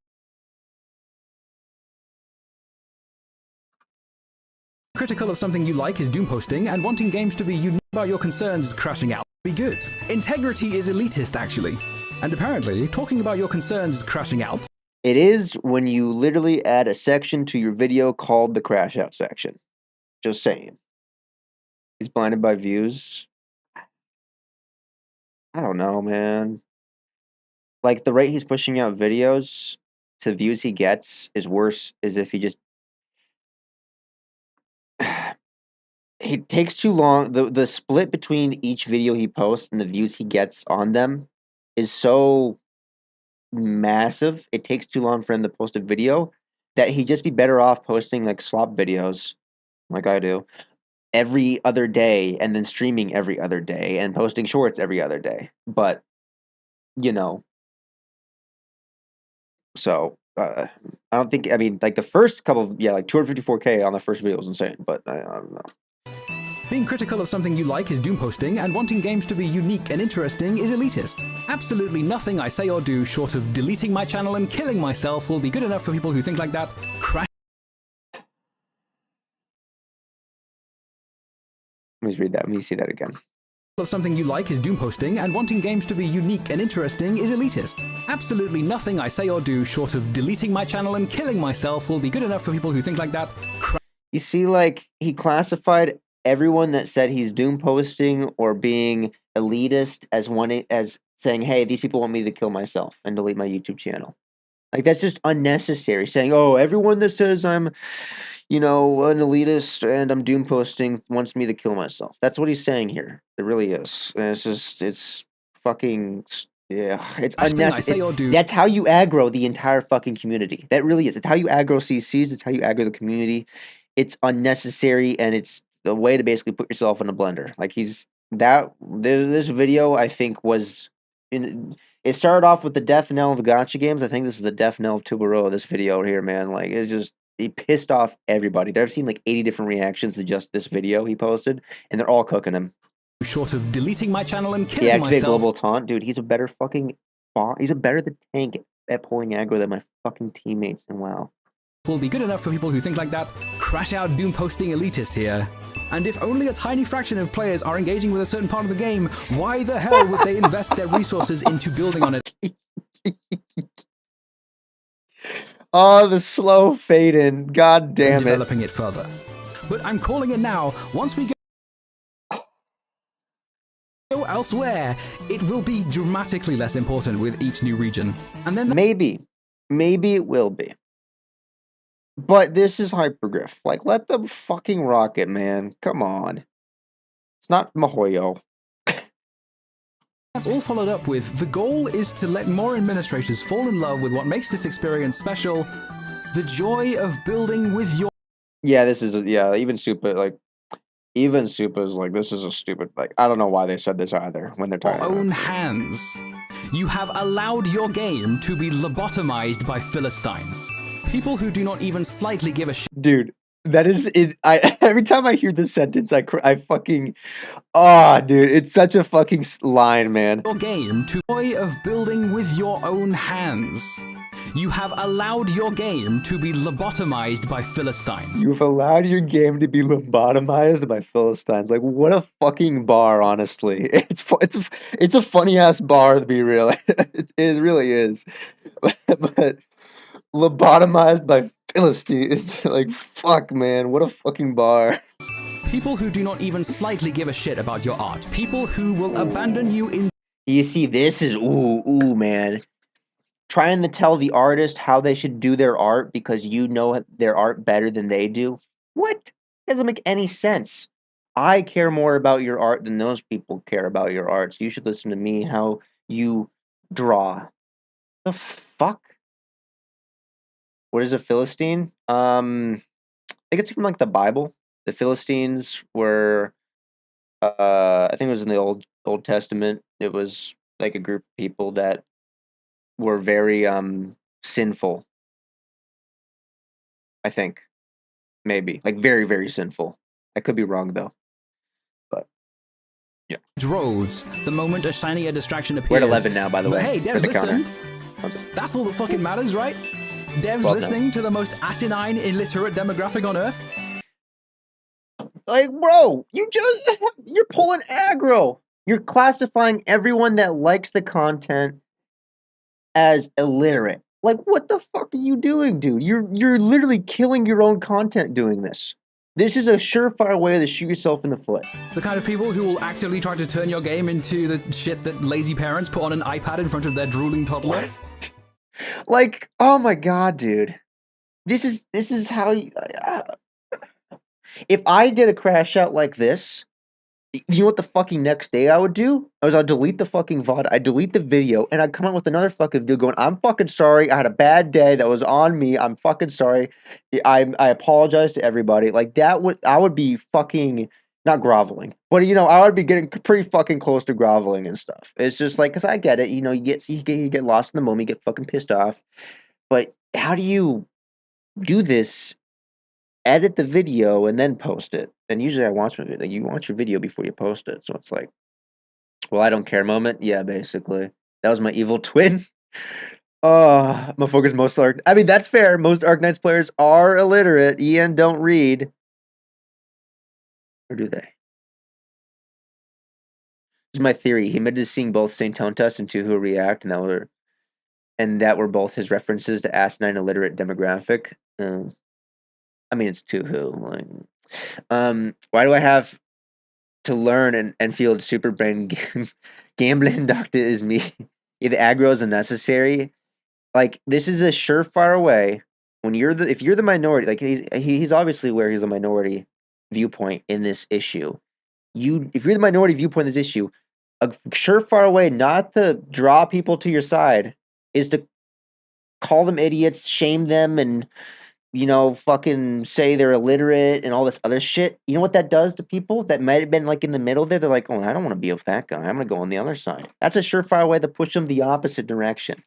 Critical of something you like is doom posting, and wanting games to be unique about your concerns is crashing out. Be good. Integrity is elitist, actually. And apparently, talking about your concerns is crashing out. It is when you literally add a section to your video called the crash out section. Just saying. He's blinded by views. I don't know, man. Like, the rate he's pushing out videos to views he gets is worse as if he just... He takes too long. The split between each video he posts and the views he gets on them is so massive. It takes too long for him to post a video that he'd just be better off posting like slop videos, like I do, every other day, and then streaming every other day and posting shorts every other day. But, you know, so I don't think, I mean, like the first couple of, like 254K on the first video was insane, but I don't know. Being critical of something you like is doom posting, and wanting games to be unique and interesting is elitist. Absolutely nothing I say or do short of deleting my channel and killing myself will be good enough for people who think like that. Let me read that. Let me see that again. Of something you like is doom posting, and wanting games to be unique and interesting is elitist. Absolutely nothing I say or do short of deleting my channel and killing myself will be good enough for people who think like that. You see, like, he classified everyone that said he's doom posting or being elitist as saying, hey, these people want me to kill myself and delete my YouTube channel. Like, that's just unnecessary. Saying, oh, everyone that says I'm, you know, an elitist and I'm doom posting wants me to kill myself. That's what he's saying here. It really is. And it's just, it's fucking, yeah, it's unnecessary. That's how you aggro the entire fucking community. That really is. It's how you aggro CCs. It's how you aggro the community. It's unnecessary, and it's the way to basically put yourself in a blender. Like, this video, I think, was it started off with the death knell of the gacha games. I think this is the death knell of Tubero, this video here, man. Like, it's just, he pissed off everybody. I've seen like 80 different reactions to just this video he posted, and they're all cooking him. Short of deleting my channel and killing myself. He activated global taunt. Dude, he's a better fucking he's a better tank at pulling aggro than my fucking teammates, and wow. Will be good enough for people who think like that. Crash out doom posting elitist here. And if only a tiny fraction of players are engaging with a certain part of the game, why the hell would they invest their resources into building on it? Oh, the slow fade in. God damn it. Developing it further. But I'm calling it now. Once we go elsewhere, it will be dramatically less important with each new region. And then maybe it will be. But this is Hypergriff. Like, let them fucking rock it, man. Come on. It's not Mahoyo. That's all followed up with, the goal is to let more administrators fall in love with what makes this experience special, the joy of building with your... Yeah, this is, even Supa, like, is like, this is a stupid, like, I don't know why they said this either, when they're talking own hands. You have allowed your game to be lobotomized by Philistines. People who do not even slightly give a shit. Dude, that is it. Every time I hear this sentence, I fucking, dude, it's such a fucking line, man. Your game to joy of building with your own hands. You have allowed your game to be lobotomized by Philistines. You've allowed your game to be lobotomized by Philistines. Like, what a fucking bar, honestly. It's a funny ass bar, to be real. It really is. But lobotomized by Philistines. Like, fuck, man. What a fucking bar. People who do not even slightly give a shit about your art. People who will abandon you in... You see, this is ooh, man. Trying to tell the artist how they should do their art because you know their art better than they do. What? Doesn't make any sense. I care more about your art than those people care about your art. So you should listen to me how you draw. The fuck? What is a Philistine? I think it's from like the Bible. The Philistines were I think it was in the Old Testament. It was like a group of people that were very sinful. I think. Maybe. Like very, very sinful. I could be wrong though. But yeah. Droves the moment a shiny distraction appears. We're at 11 now, by the But way. hey, for devs the counter. listened. That's all that fucking matters, right? Devs Well, no. listening to the most asinine, illiterate demographic on Earth. Like, bro, you're pulling aggro. You're classifying everyone that likes the content as illiterate. Like, what the fuck are you doing, dude? You're literally killing your own content doing this. This is a surefire way to shoot yourself in the foot. The kind of people who will actively try to turn your game into the shit that lazy parents put on an iPad in front of their drooling toddler. Like, oh my god, dude. This is how you, if I did a crash out like this, you know what the fucking next day I would do? I'd delete the fucking VOD, I'd delete the video, and I'd come out with another fucking video going, I'm fucking sorry, I had a bad day, that was on me, I'm fucking sorry, I apologize to everybody. Like, I would be fucking, not groveling, but I would be getting pretty fucking close to groveling and stuff. It's just like, because I get it, you get lost in the moment, you get fucking pissed off, but how do you do this, edit the video, and then post it? And usually I watch my video. Like, you watch your video before you post it. So it's like, well, I don't care moment. Yeah, basically. That was my evil twin. Motherfuckers, I mean, that's fair. Most Arknights players are illiterate. Ian don't read. Or do they? This is my theory. He admitted to seeing both St. Tone Test and Two Who React, and that were both his references to asinine illiterate demographic. I mean, it's Two Who. Like, why do I have to learn an Enfield super brain gambling doctor is me? The aggro is unnecessary. Like, this is a surefire way when if you're the minority, like he's obviously where he's a minority viewpoint in this issue. If you're the minority viewpoint in this issue, a surefire way not to draw people to your side is to call them idiots, shame them, and fucking say they're illiterate and all this other shit. You know what that does to people that might have been like in the middle there? They're like, oh, I don't want to be with that guy. I'm gonna go on the other side. That's a surefire way to push them the opposite direction.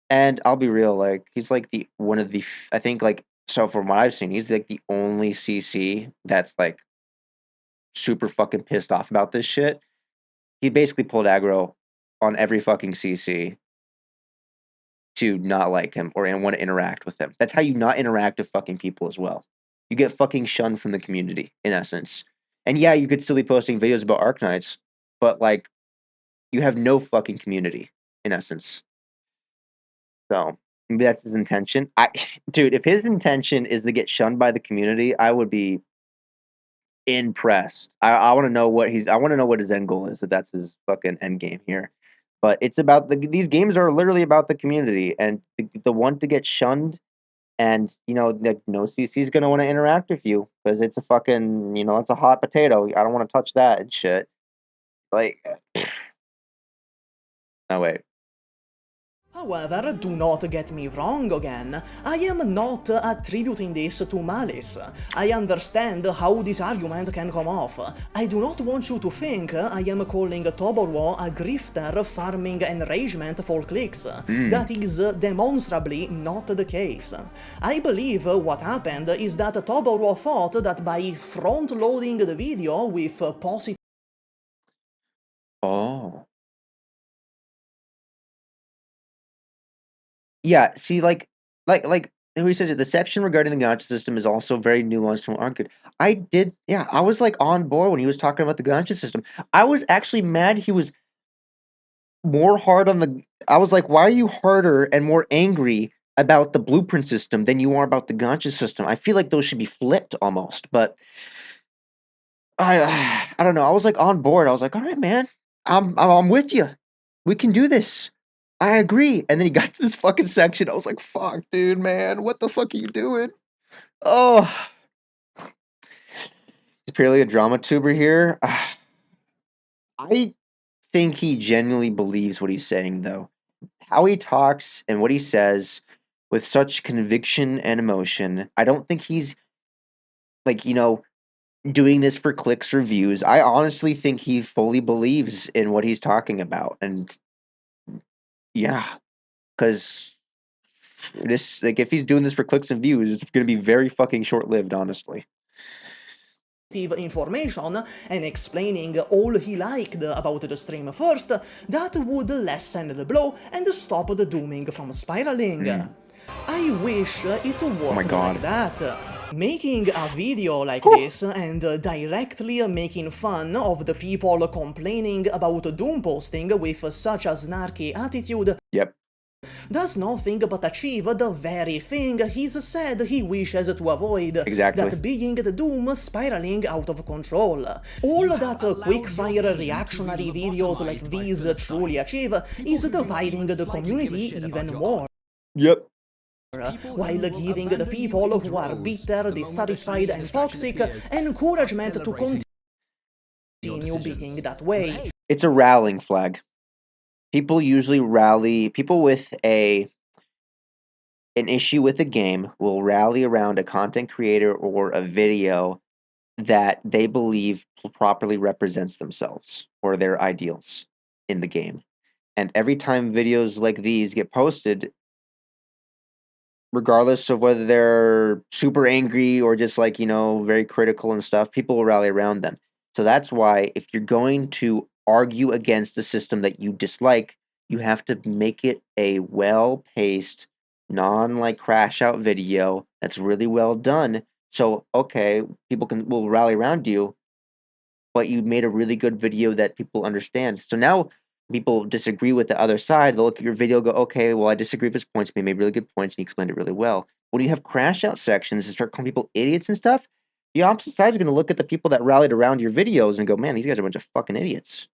And I'll be real, like, he's like I think, like, so from what I've seen, he's like the only CC that's like super fucking pissed off about this shit. He basically pulled aggro on every fucking CC to not like him or want to interact with him. That's how you not interact with fucking people as well. You get fucking shunned from the community, in essence. And yeah, you could still be posting videos about Arknights, but like, you have no fucking community, in essence. So maybe that's his intention. Dude, if his intention is to get shunned by the community, I would be impressed. I want to know what his end goal is. If that's his fucking end game here. But it's about these games are literally about the community and the one to get shunned, and like, no CC is gonna want to interact with you because it's a fucking it's a hot potato. I don't want to touch that and shit. Like, oh wait. However, do not get me wrong again, I am not attributing this to malice. I understand how this argument can come off. I do not want you to think I am calling Toborwo a grifter farming enragement for clicks. That is demonstrably not the case. I believe what happened is that Toborwo thought that by front-loading the video with positive... Oh. Yeah, see, like who says it, the section regarding the gacha system is also very nuanced and aren't good. I was like on board when he was talking about the gacha system. I was actually mad he was more hard on I was like, why are you harder and more angry about the blueprint system than you are about the gacha system? I feel like those should be flipped almost, but I don't know. I was like on board. I was like, all right, man. I'm with you. We can do this. I agree. And then he got to this fucking section. I was like, fuck, dude, man. What the fuck are you doing? Oh. He's purely a drama tuber here. I think he genuinely believes what he's saying, though. How he talks and what he says with such conviction and emotion, I don't think he's, like, doing this for clicks or views. I honestly think he fully believes in what he's talking about. And yeah, because this, like, if he's doing this for clicks and views, it's going to be very fucking short lived, honestly. Information and explaining all he liked about the stream first, that would lessen the blow and stop the dooming from spiraling. I wish it worked God. like that. Making a video like this and directly making fun of the people complaining about doom posting with such a snarky attitude Yep. does nothing but achieve the very thing he's said he wishes to avoid. Exactly. That being the doom spiraling out of control. All that quick-fire reactionary videos like these truly achieve is dividing the community even more. Yep. While giving the people who are bitter, dissatisfied and toxic encouragement to continue being that way. It's a rallying flag. People usually rally, people with an issue with a game will rally around a content creator or a video that they believe properly represents themselves or their ideals in the game. And every time videos like these get posted, regardless of whether they're super angry or just like, very critical and stuff, people will rally around them. So that's why if you're going to argue against a system that you dislike, you have to make it a well-paced, non-like crash out video that's really well done. So, okay, people will rally around you, but you made a really good video that people understand. So now people disagree with the other side. They'll look at your video, go, okay, well, I disagree with his points, but he made really good points and he explained it really well. When you have crash out sections and start calling people idiots and stuff, the opposite side is going to look at the people that rallied around your videos and go, man, these guys are a bunch of fucking idiots.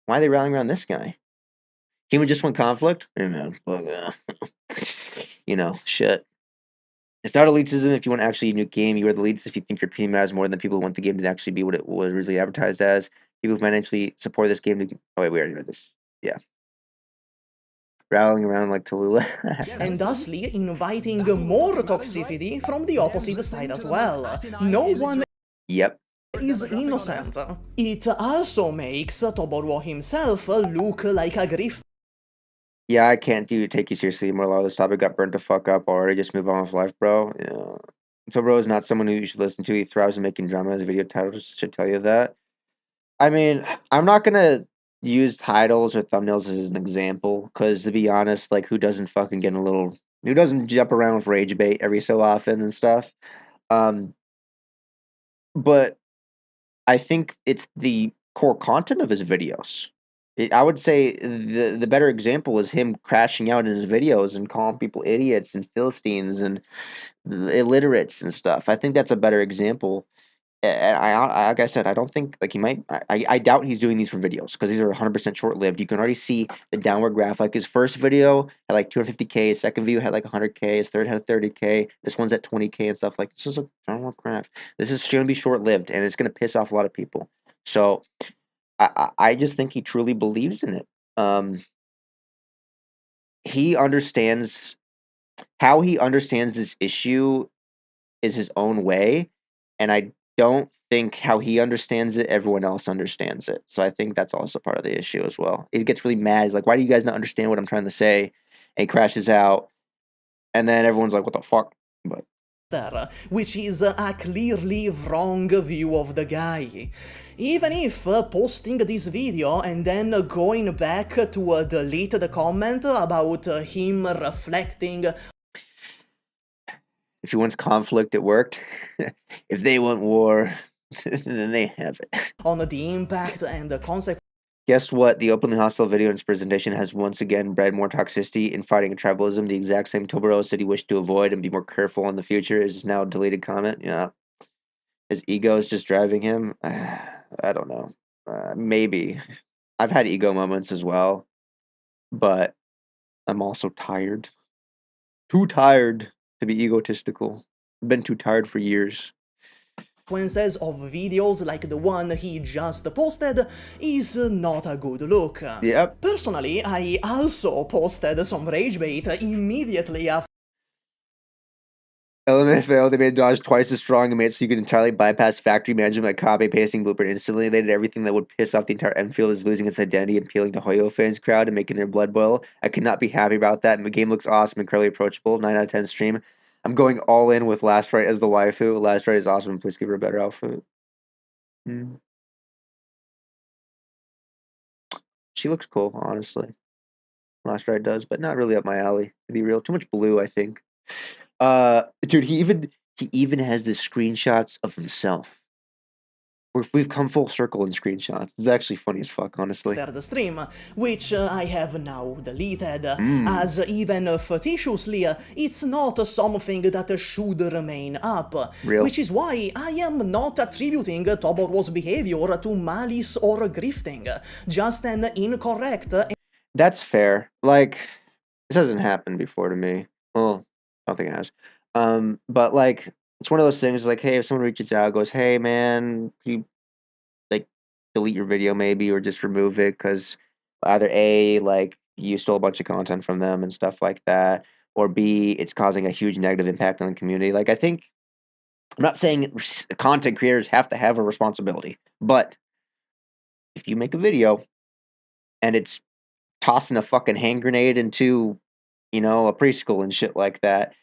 Why are they rallying around this guy? Human just want conflict? Hey, man, shit. It's not elitism if you want actually a new game. You are the elitist if you think your team matters more than people who want the game to actually be what it was originally advertised as. People who financially support this game to... Oh, wait, we already read this. Yeah. Rallying around like Tallulah. And thusly inviting more toxicity from the opposite side as well. No one Yep. is innocent. It also makes Toboro himself look like a grifter. Yeah, I can't take you seriously anymore. A lot of this topic got burnt the fuck up already. Just move on with life, bro. Yeah. Toboro is not someone who you should listen to. He thrives in making drama. His video titles should tell you that. I mean, I'm not gonna use titles or thumbnails as an example, because to be honest, like, who doesn't fucking get who doesn't jump around with rage bait every so often and stuff? But I think it's the core content of his videos. I would say the better example is him crashing out in his videos and calling people idiots and Philistines and illiterates and stuff. I think that's a better example. And like I said, I don't think, like, he might. I doubt he's doing these for videos, because these are 100% short lived. You can already see the downward graph. Like, his first video had like 250K, his second video had like 100K, his third had 30K, this one's at 20K and stuff. Like, this is a downward graph. This is going to be short lived, and it's going to piss off a lot of people. So I just think he truly believes in it. He understands how he understands this issue is his own way, and I don't think how he understands it, everyone else understands it. So I think that's also part of the issue as well. He gets really mad. He's like, why do you guys not understand what I'm trying to say? And he crashes out, and then everyone's like, what the fuck? But which is a clearly wrong view of the guy. Even if posting this video and then going back to delete the comment about him reflecting... If he wants conflict, it worked. If they want war, then they have it. On the impact and the consequences. Guess what? The openly hostile video in its presentation has once again bred more toxicity in fighting and tribalism. The exact same Toboro said he wished to avoid and be more careful in the future is now a deleted comment. Yeah. His ego is just driving him. I don't know. Maybe. I've had ego moments as well, but I'm also tired. Too tired to be egotistical. I've been too tired for years. Consequences of videos like the one he just posted is not a good look. Yep. Personally, I also posted some rage bait immediately after Element failed. They made Dodge twice as strong and made it so you could entirely bypass factory management by copy pasting blueprint instantly. They did everything that would piss off the entire Enfield is losing its identity and appealing to Hoyo fans crowd and making their blood boil. I could not be happy about that. And the game looks awesome, incredibly approachable. 9 out of 10 stream. I'm going all in with Last Right as the waifu. Last Right is awesome. Please give her a better outfit. She looks cool, honestly. Last Right does, but not really up my alley, to be real. Too much blue, I think. Dude, he even has the screenshots of himself. We've come full circle in screenshots. It's actually funny as fuck, honestly. the stream, which I have now deleted, as even facetiously, it's not something that should remain up. Real. Which is why I am not attributing Tobor's behavior to malice or grifting, just an incorrect. That's fair. Like, this hasn't happened before to me. Well, I don't think it has. But like, it's one of those things like, hey, if someone reaches out, goes, hey man, could you like delete your video maybe or just remove it because either A, like you stole a bunch of content from them and stuff like that, or B, it's causing a huge negative impact on the community. Like, I think I'm not saying content creators have to have a responsibility, but if you make a video and it's tossing a fucking hand grenade into, you know, a preschool and shit like that,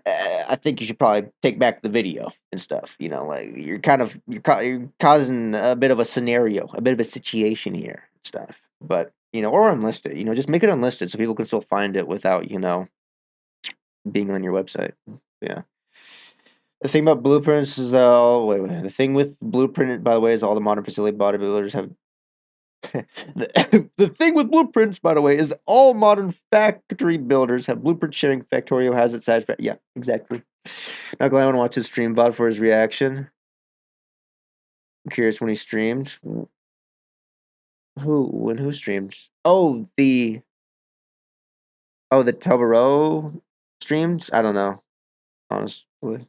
I think you should probably take back the video and stuff. You know, like you're causing a bit of a scenario, a bit of a situation here and stuff. But you know, or unlisted. You know, just make it unlisted so people can still find it without being on your website. Yeah. The thing about blueprints is the thing with blueprint, by the way, is all the modern facility bodybuilders have. The thing with blueprints, by the way, is that all modern factory builders have blueprint sharing. Factorio has it satisfied. Yeah, exactly. Now, glad I want to watch his stream VOD for his reaction. I'm curious when he streamed. Who streamed? Oh, the Tobero streamed? I don't know, honestly.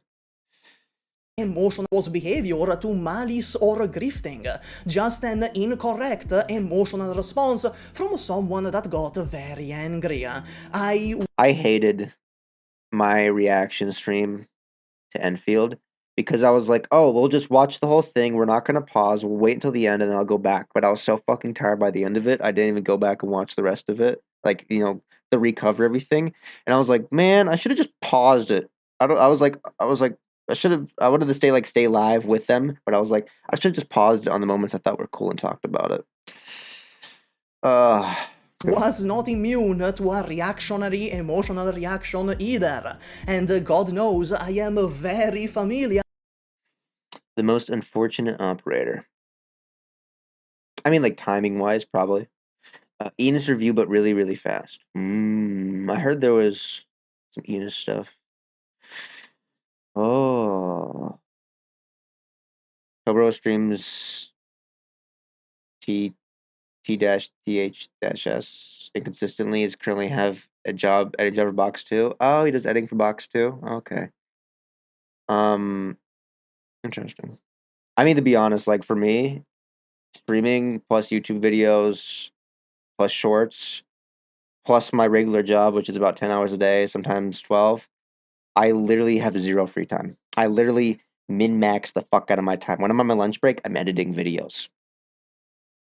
Emotional behavior to malice or grifting, just an incorrect emotional response from someone that got very angry. I hated my reaction stream to Enfield because I was like, oh, we'll just watch the whole thing. We're not going to pause. We'll wait until the end and then I'll go back. But I was so fucking tired by the end of it. I didn't even go back and watch the rest of it. Like, you know, the recover everything. And I was like, man, I should have just paused it. I was like, I wanted to stay live with them, but I was like, I should have just paused it on the moments I thought were cool and talked about it. Was not immune to a reactionary emotional reaction either. And God knows I am very familiar. The most unfortunate operator. I mean, like timing-wise, probably. Enos review, but really, really fast. I heard there was some Enos stuff. Oh. Tobro streams T-TH-S inconsistently. Is currently have a job editing job for Box 2. Oh, he does editing for Box 2? Okay. Interesting. I mean, to be honest, like for me, streaming plus YouTube videos plus shorts plus my regular job, which is about 10 hours a day, sometimes 12, I literally have zero free time. I literally min-max the fuck out of my time. When I'm on my lunch break, I'm editing videos.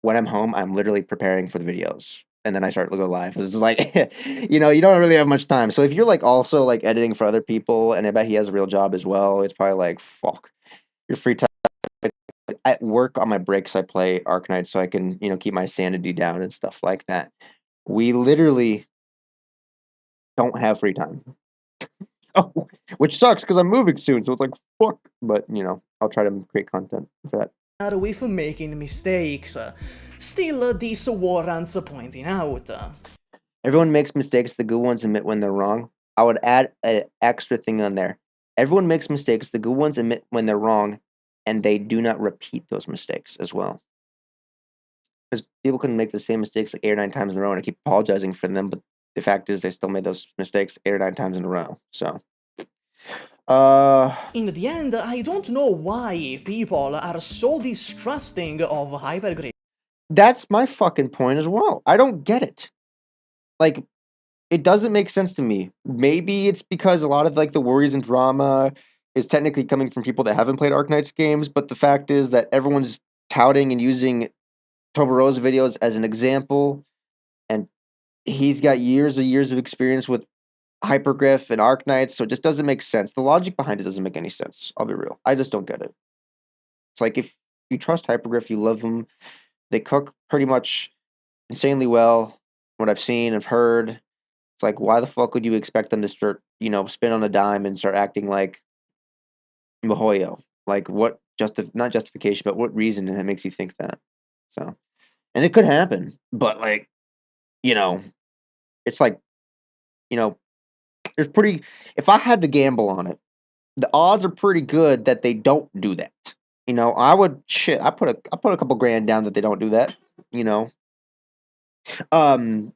When I'm home, I'm literally preparing for the videos. And then I start to go live. It's like, you know, you don't really have much time. So if you're like also like editing for other people, and I bet he has a real job as well, it's probably like, fuck. Your free time. At work on my breaks, I play Arknights so I can, you know, keep my sanity down and stuff like that. We literally don't have free time. So, which sucks because I'm moving soon, so it's like, fuck. But, you know, I'll try to create content for that. With making mistakes. Still, this warrants pointing out. Everyone makes mistakes, the good ones admit when they're wrong. I would add an extra thing on there. Everyone makes mistakes, the good ones admit when they're wrong, and they do not repeat those mistakes as well. because people can make the same mistakes like 8 or 9 times in a row, and I keep apologizing for them, but the fact is they still made those mistakes 8 or 9 times in a row. So, In the end, I don't know why people are so distrusting of Hypergrid. that's my fucking point as well. I don't get it. Like, it doesn't make sense to me. Maybe it's because a lot of like the worries and drama is technically coming from people that haven't played Arknights games, but the fact is that everyone's touting and using Toboro's videos as an example, and he's got years and years of experience with Hypergriff and Arknights, so it just doesn't make sense. The logic behind it doesn't make any sense. I'll be real. I just don't get it. It's like if you trust Hypergriff, you love them. They cook pretty much insanely well. What I've seen, I've heard. It's like, why the fuck would you expect them to start, spin on a dime and start acting like Mihoyo? Like, what not justification, but what reason that makes you think that? So, and it could happen, but like, it's like, there's pretty. If I had to gamble on it, the odds are pretty good that they don't do that. I would I put a couple grand down that they don't do that. Um,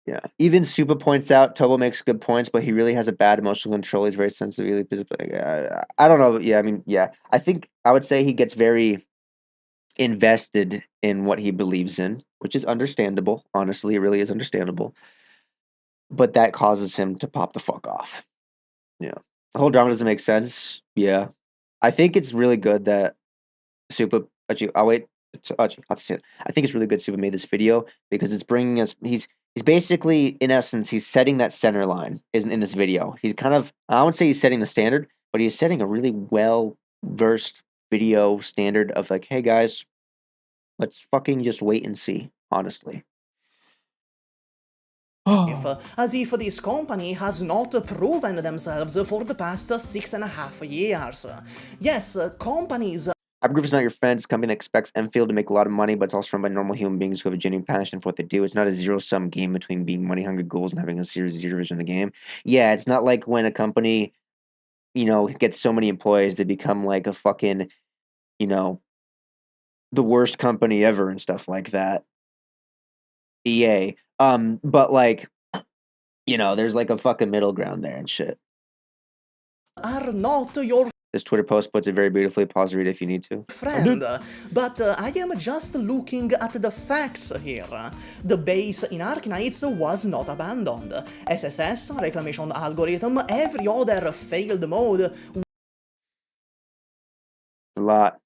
yeah. Even Supa points out Tobo makes good points, but he really has a bad emotional control. He's very sensitive. I don't know. Yeah, I mean, yeah. I think I would say he gets very invested in what he believes in, which is understandable. Honestly, it really is understandable. But that causes him to pop the fuck off. Yeah. The whole drama doesn't make sense. Yeah. I think it's really good that Supa. Actually, I'll wait. I'll say it. I think it's really good Supa made this video because it's bringing us. He's basically, in essence, he's setting that center line in this video. He's kind of. I wouldn't say he's setting the standard, but he's setting a really well versed video standard of like, hey guys, let's fucking just wait and see. Honestly. As if this company has not proven themselves for the past 6.5 years. Yes, companies. Hypergriff is not your friend. It's a company that expects Endfield to make a lot of money, but it's also run by normal human beings who have a genuine passion for what they do. It's not a zero-sum game between being money-hungry ghouls and having a serious zero vision of the game. Yeah, it's not like when a company, gets so many employees they become like a fucking, the worst company ever and stuff like that. EA. But like, there's like a fucking middle ground there and shit. Are not your This Twitter post puts it very beautifully. Pause to read it if you need to. friend, but I am just looking at the facts here. The base in Arknights was not abandoned. SSS, reclamation algorithm, every other failed mode A lot.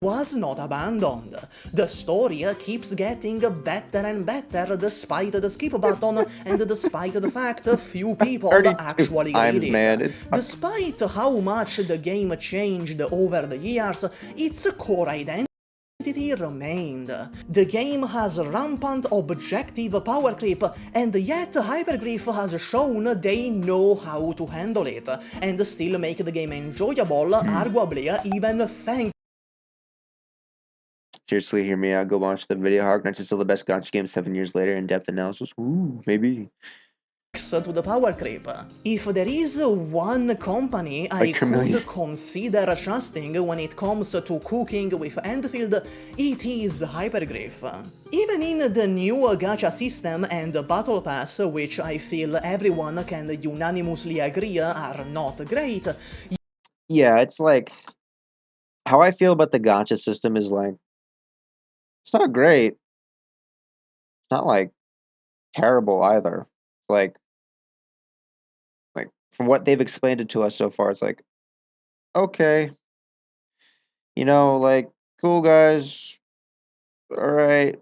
was not abandoned. The story keeps getting better and better despite the skip button and despite the fact few people 32 actually times, read it. man. Despite how much the game changed over the years, its core identity remained. The game has rampant objective power creep, and yet Hypergriff has shown they know how to handle it, and still make the game enjoyable, arguably even thanks Seriously, hear me out. Go watch the video. Arknights is still the best gacha game 7 years later. In-depth analysis. Ooh, maybe. to the power creep. If there is one company I could consider trusting when it comes to cooking with Endfield, it is Hypergriff. Even in the new gacha system and battle pass, which I feel everyone can unanimously agree are not great. Yeah, it's like how I feel about the gacha system is like it's not great. It's not like terrible either. Like from what they've explained it to us so far, it's like okay, like cool guys, all right,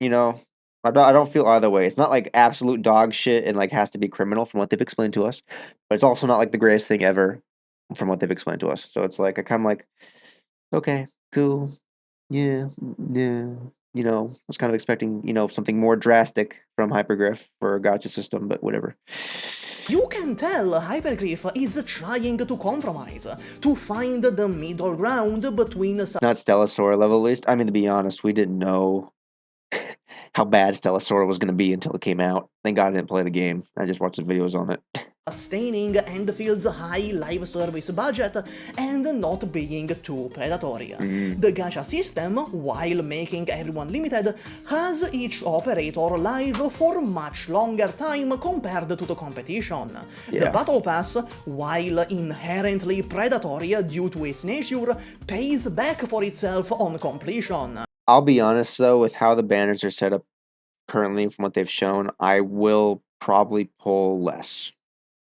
I don't feel either way. It's not like absolute dog shit and like has to be criminal from what they've explained to us, but it's also not like the greatest thing ever from what they've explained to us. So it's like I kind of like okay, cool, yeah, yeah. I was kind of expecting, something more drastic from Hypergriff for a gacha system, but whatever. You can tell Hypergriff is trying to compromise, to find the middle ground between Not Stellasaur level, at least. I mean, to be honest, we didn't know how bad Stellasaur was going to be until it came out. Thank God I didn't play the game. I just watched the videos on it. sustaining Endfield's high live service budget and not being too predatory. The gacha system, while making everyone limited, has each operator live for much longer time compared to the competition. The Battle Pass, while inherently predatory due to its nature, pays back for itself on completion. I'll be honest though, with how the banners are set up currently from what they've shown, I will probably pull less.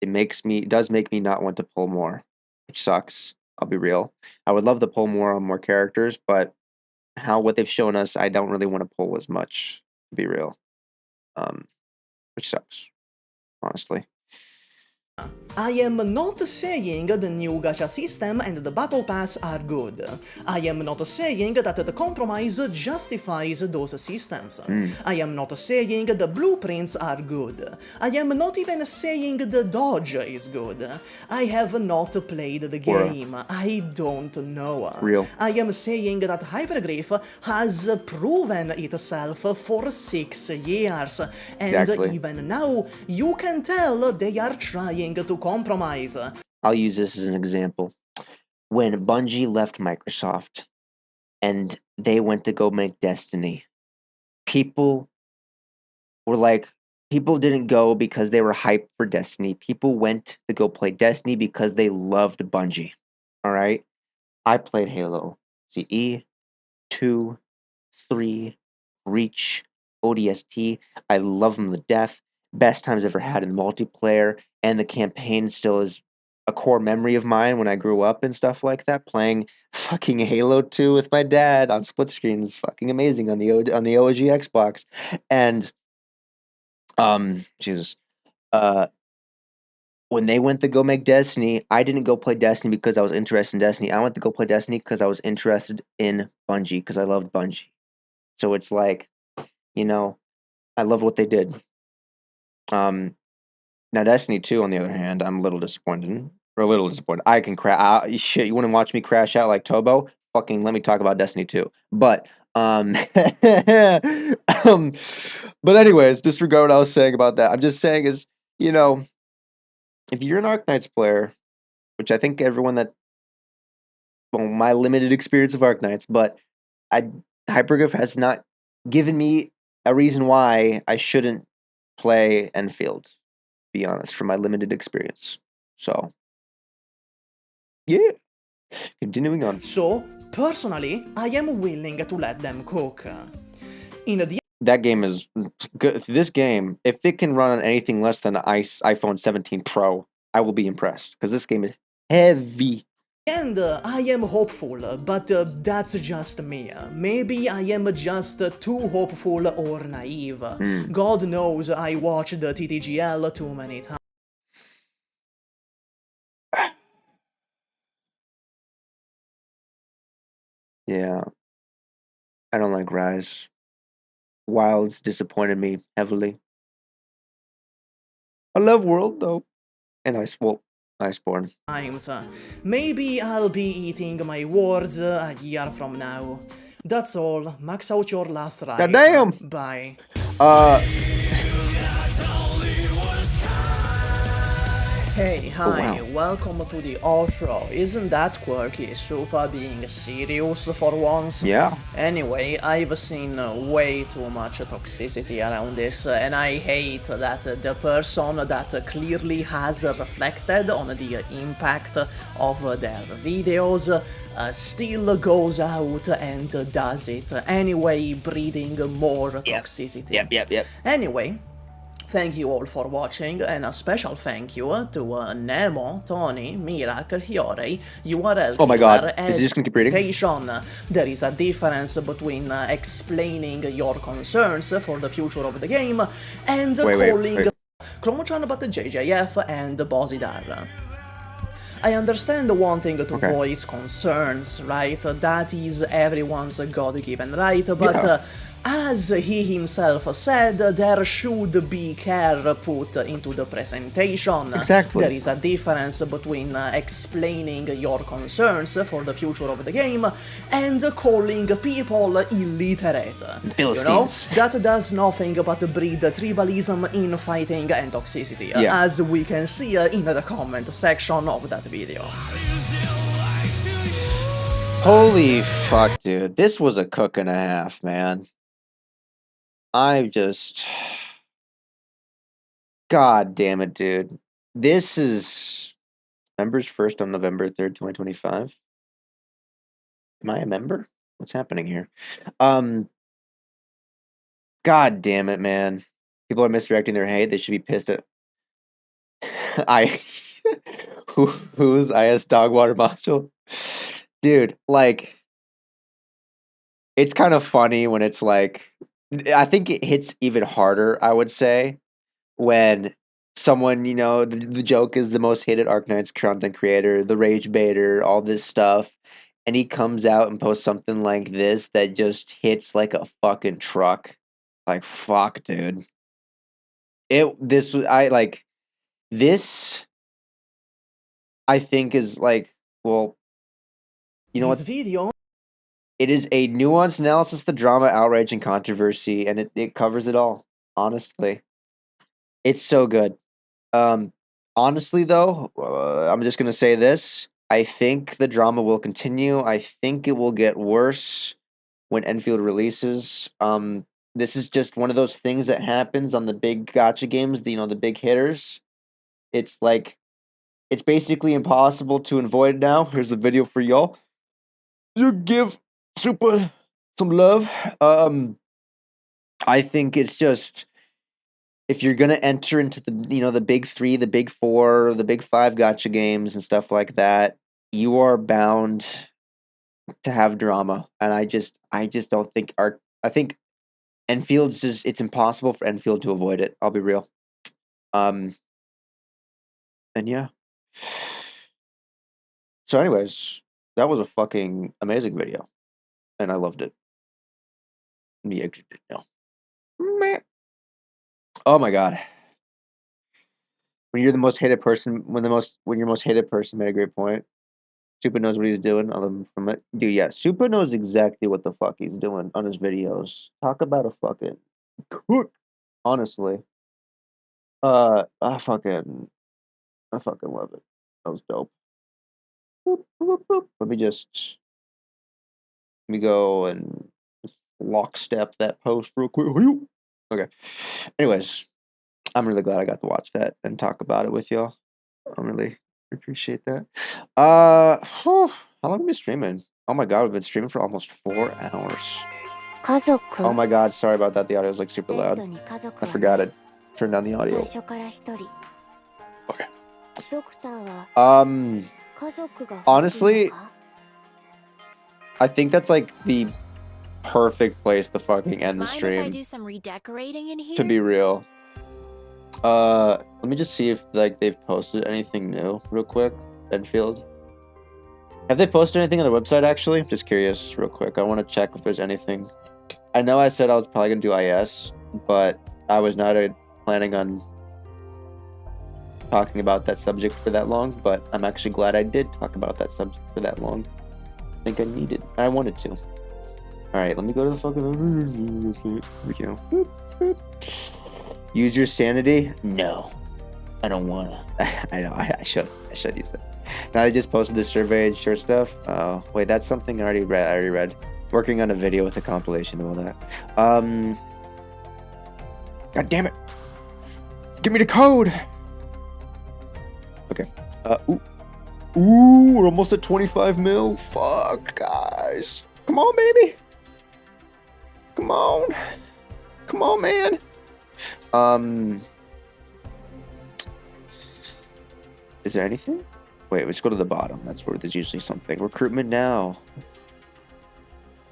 It does make me not want to pull more, which sucks. I'll be real. I would love to pull more on more characters, but what they've shown us, I don't really want to pull as much, to be real. Which sucks, honestly. I am not saying the new gacha system and the battle pass are good. I am not saying that the compromise justifies those systems. I am not saying the blueprints are good. I am not even saying the dodge is good. I have not played the game. I don't know. Real. I am saying that Hypergriff has proven itself for 6 years, and Exactly. even now you can tell they are trying to compromise. I'll use this as an example. When Bungie left Microsoft and they went to go make Destiny, people didn't go because they were hyped for Destiny. People went to go play Destiny because they loved Bungie. All right? I played Halo, CE, 2, 3, Reach, ODST. I love them to death. Best times ever had in multiplayer, and the campaign still is a core memory of mine when I grew up and stuff like that. Playing fucking Halo 2 with my dad on split screen is fucking amazing on the OG Xbox. And Jesus. When they went to go make Destiny, I didn't go play Destiny because I was interested in Destiny. I went to go play Destiny because I was interested in Bungie, because I loved Bungie. So it's like, I love what they did. Now Destiny 2, on the other hand, I'm a little disappointed. I can crash. Shit, you want to watch me crash out like Tobo? Fucking let me talk about Destiny 2. But but anyways, disregard what I was saying about that. I'm just saying is, if you're an Arknights player, which I think everyone my limited experience of Arknights, but Hypergriff has not given me a reason why I shouldn't play Enfield, to be honest, from my limited experience. So, yeah. Continuing on. So, personally, I am willing to let them cook. That game is good. This game, if it can run on anything less than iPhone 17 Pro, I will be impressed, because this game is heavy. And I am hopeful, but that's just me. Maybe I am just too hopeful or naive. God knows I watched the TTGL too many times. Yeah. I don't like Rise. Wilds disappointed me heavily. I love World, though. And Iceborne. Maybe I'll be eating my words a year from now. That's all. Max out your last ride. Goddamn! Bye. Hey, hi, welcome to the outro. Isn't that quirky? Super being serious for once? Yeah. Anyway, I've seen way too much toxicity around this, and I hate that the person that clearly has reflected on the impact of their videos still goes out and does it anyway, breeding more toxicity. Yep. Anyway, thank you all for watching, and a special thank you to Nemo, Tony, Mirak, Hiorei, URL Oh my god, Killer, is he just gonna keep reading? Education. There is a difference between explaining your concerns for the future of the game and calling Chromochan but JJF and Bozidar. I understand wanting to voice concerns, right? That is everyone's God-given right, but As he himself said, there should be care put into the presentation. Exactly. There is a difference between explaining your concerns for the future of the game and calling people illiterate. Philistines. You know, that does nothing but breed tribalism, infighting, and toxicity, Yeah. as we can see in the comment section of that video. Holy fuck, dude. This was a cook and a half, man. I just... God damn it, dude. This is... Members first on November 3rd, 2025. Am I a member? What's happening here? God damn it, man. People are misdirecting their hate. They should be pissed at... Who's IS Dogwater Module? Dude, like... It's kind of funny when it's like... I think it hits even harder, I would say, when someone, you know, the joke is the most hated Arknights content creator, the rage baiter, all this stuff, and he comes out and posts something like this that just hits like a fucking truck. Like, fuck, dude. This, I think is like, well, you know This what? video It is a nuanced analysis of the drama, outrage, and controversy, and it covers it all, honestly. It's so good. Honestly, though, I'm just going to say this. I think the drama will continue. I think it will get worse when Enfield releases. This is just one of those things that happens on the big gacha games, the big hitters. It's like, it's basically impossible to avoid now. Here's the video for y'all. You give Super some love. I think it's just... If you're gonna enter into the big 3, the big 4, the big 5 gacha games and stuff like that, you are bound to have drama, and I just don't think I think Enfield's just... it's impossible for Enfield to avoid it. I'll be real. And yeah. So, anyways, that was a fucking amazing video, and I loved it. Me exited now. Oh my god. When you're the most hated person, when your most hated person made a great point. Supa knows what he's doing. From it, dude. Yeah, Supa knows exactly what the fuck he's doing on his videos. Talk about a fucking cook. Honestly, I fucking love it. That was dope. Boop, boop, boop. Let me go and lockstep that post real quick. Okay. Anyways, I'm really glad I got to watch that and talk about it with y'all. I really appreciate that. How long have we been streaming? Oh my god, we've been streaming for almost 4 hours. Oh my god, sorry about that. The audio is like super loud. I forgot it. Turn down the audio. Okay. Honestly, I think that's like the perfect place to fucking end the stream. Mind if I do some redecorating in here? To be real. Let me just see if like they've posted anything new real quick. Endfield. Have they posted anything on the website actually? I'm just curious real quick. I want to check if there's anything. I know I said I was probably gonna do IS, but I was not planning on talking about that subject for that long, but I'm actually glad I did talk about that subject for that long. I think I wanted to. Alright, let me go to the fucking... Here we go. Boop, boop. Use your sanity? No. I don't wanna. I know, I should use it. Now I just posted this survey and short stuff. Oh, wait, that's something I already read. Working on a video with a compilation and all that. God damn it. Give me the code. Okay. Ooh, we're almost at 25 mil. Fuck, guys. Come on, baby. Come on. Come on, man. Is there anything? Wait, let's go to the bottom. That's where there's usually something. Recruitment now.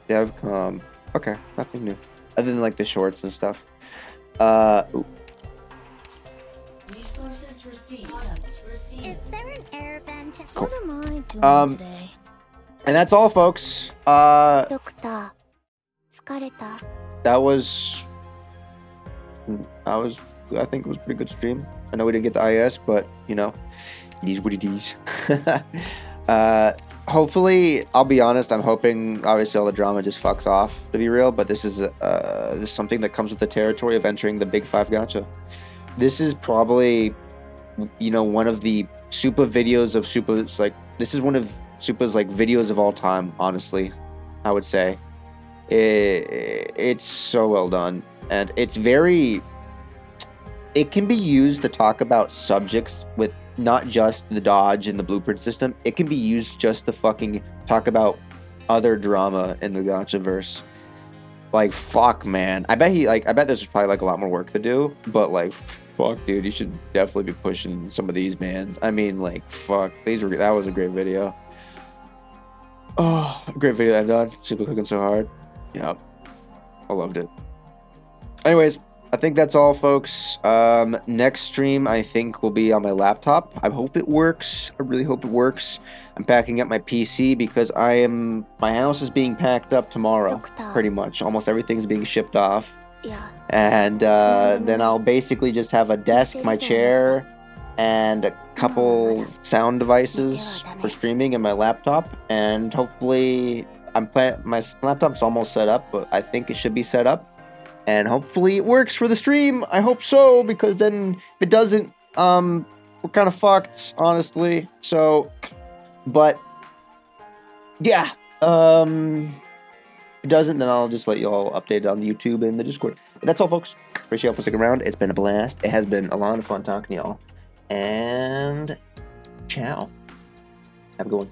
Devcom. Okay, nothing new. Other than like the shorts and stuff. Ooh. Is there an air vent? Cool. What am I doing today? And that's all, folks. ドクター、疲れた。that was I think it was a pretty good stream. I know we didn't get the IS, but you know, it is what it is. Hopefully, I'll be honest, I'm hoping obviously all the drama just fucks off, to be real, but this is something that comes with the territory of entering the Big 5 gacha. This is probably, you know, one of the Supa videos of Supa's, like, this is one of Supa's, like, videos of all time, honestly, I would say. It's so well done, and it's very, it can be used to talk about subjects with not just the dodge and the blueprint system. It can be used just to fucking talk about other drama in the gacha-verse. Like, fuck, man. I bet there's probably, like, a lot more work to do, but, like, fuck, dude, you should definitely be pushing some of these, man. I mean, like, fuck, that was a great video. Oh, great video to end on. Super cooking so hard. Yep. I loved it. Anyways, I think that's all, folks. Next stream, I think, will be on my laptop. I hope it works. I really hope it works. I'm packing up my PC because my house is being packed up tomorrow, pretty much. Almost everything's being shipped off. Yeah. And then I'll basically just have a desk, my chair, and a couple sound devices for streaming and my laptop. And hopefully, my laptop's almost set up, but I think it should be set up. And hopefully it works for the stream. I hope so, because then if it doesn't, we're kind of fucked, honestly. So, but yeah, if it doesn't, then I'll just let you all update it on the YouTube and the Discord. But that's all, folks. Appreciate y'all for sticking around. It's been a blast. It has been a lot of fun talking to y'all. And ciao. Have a good one.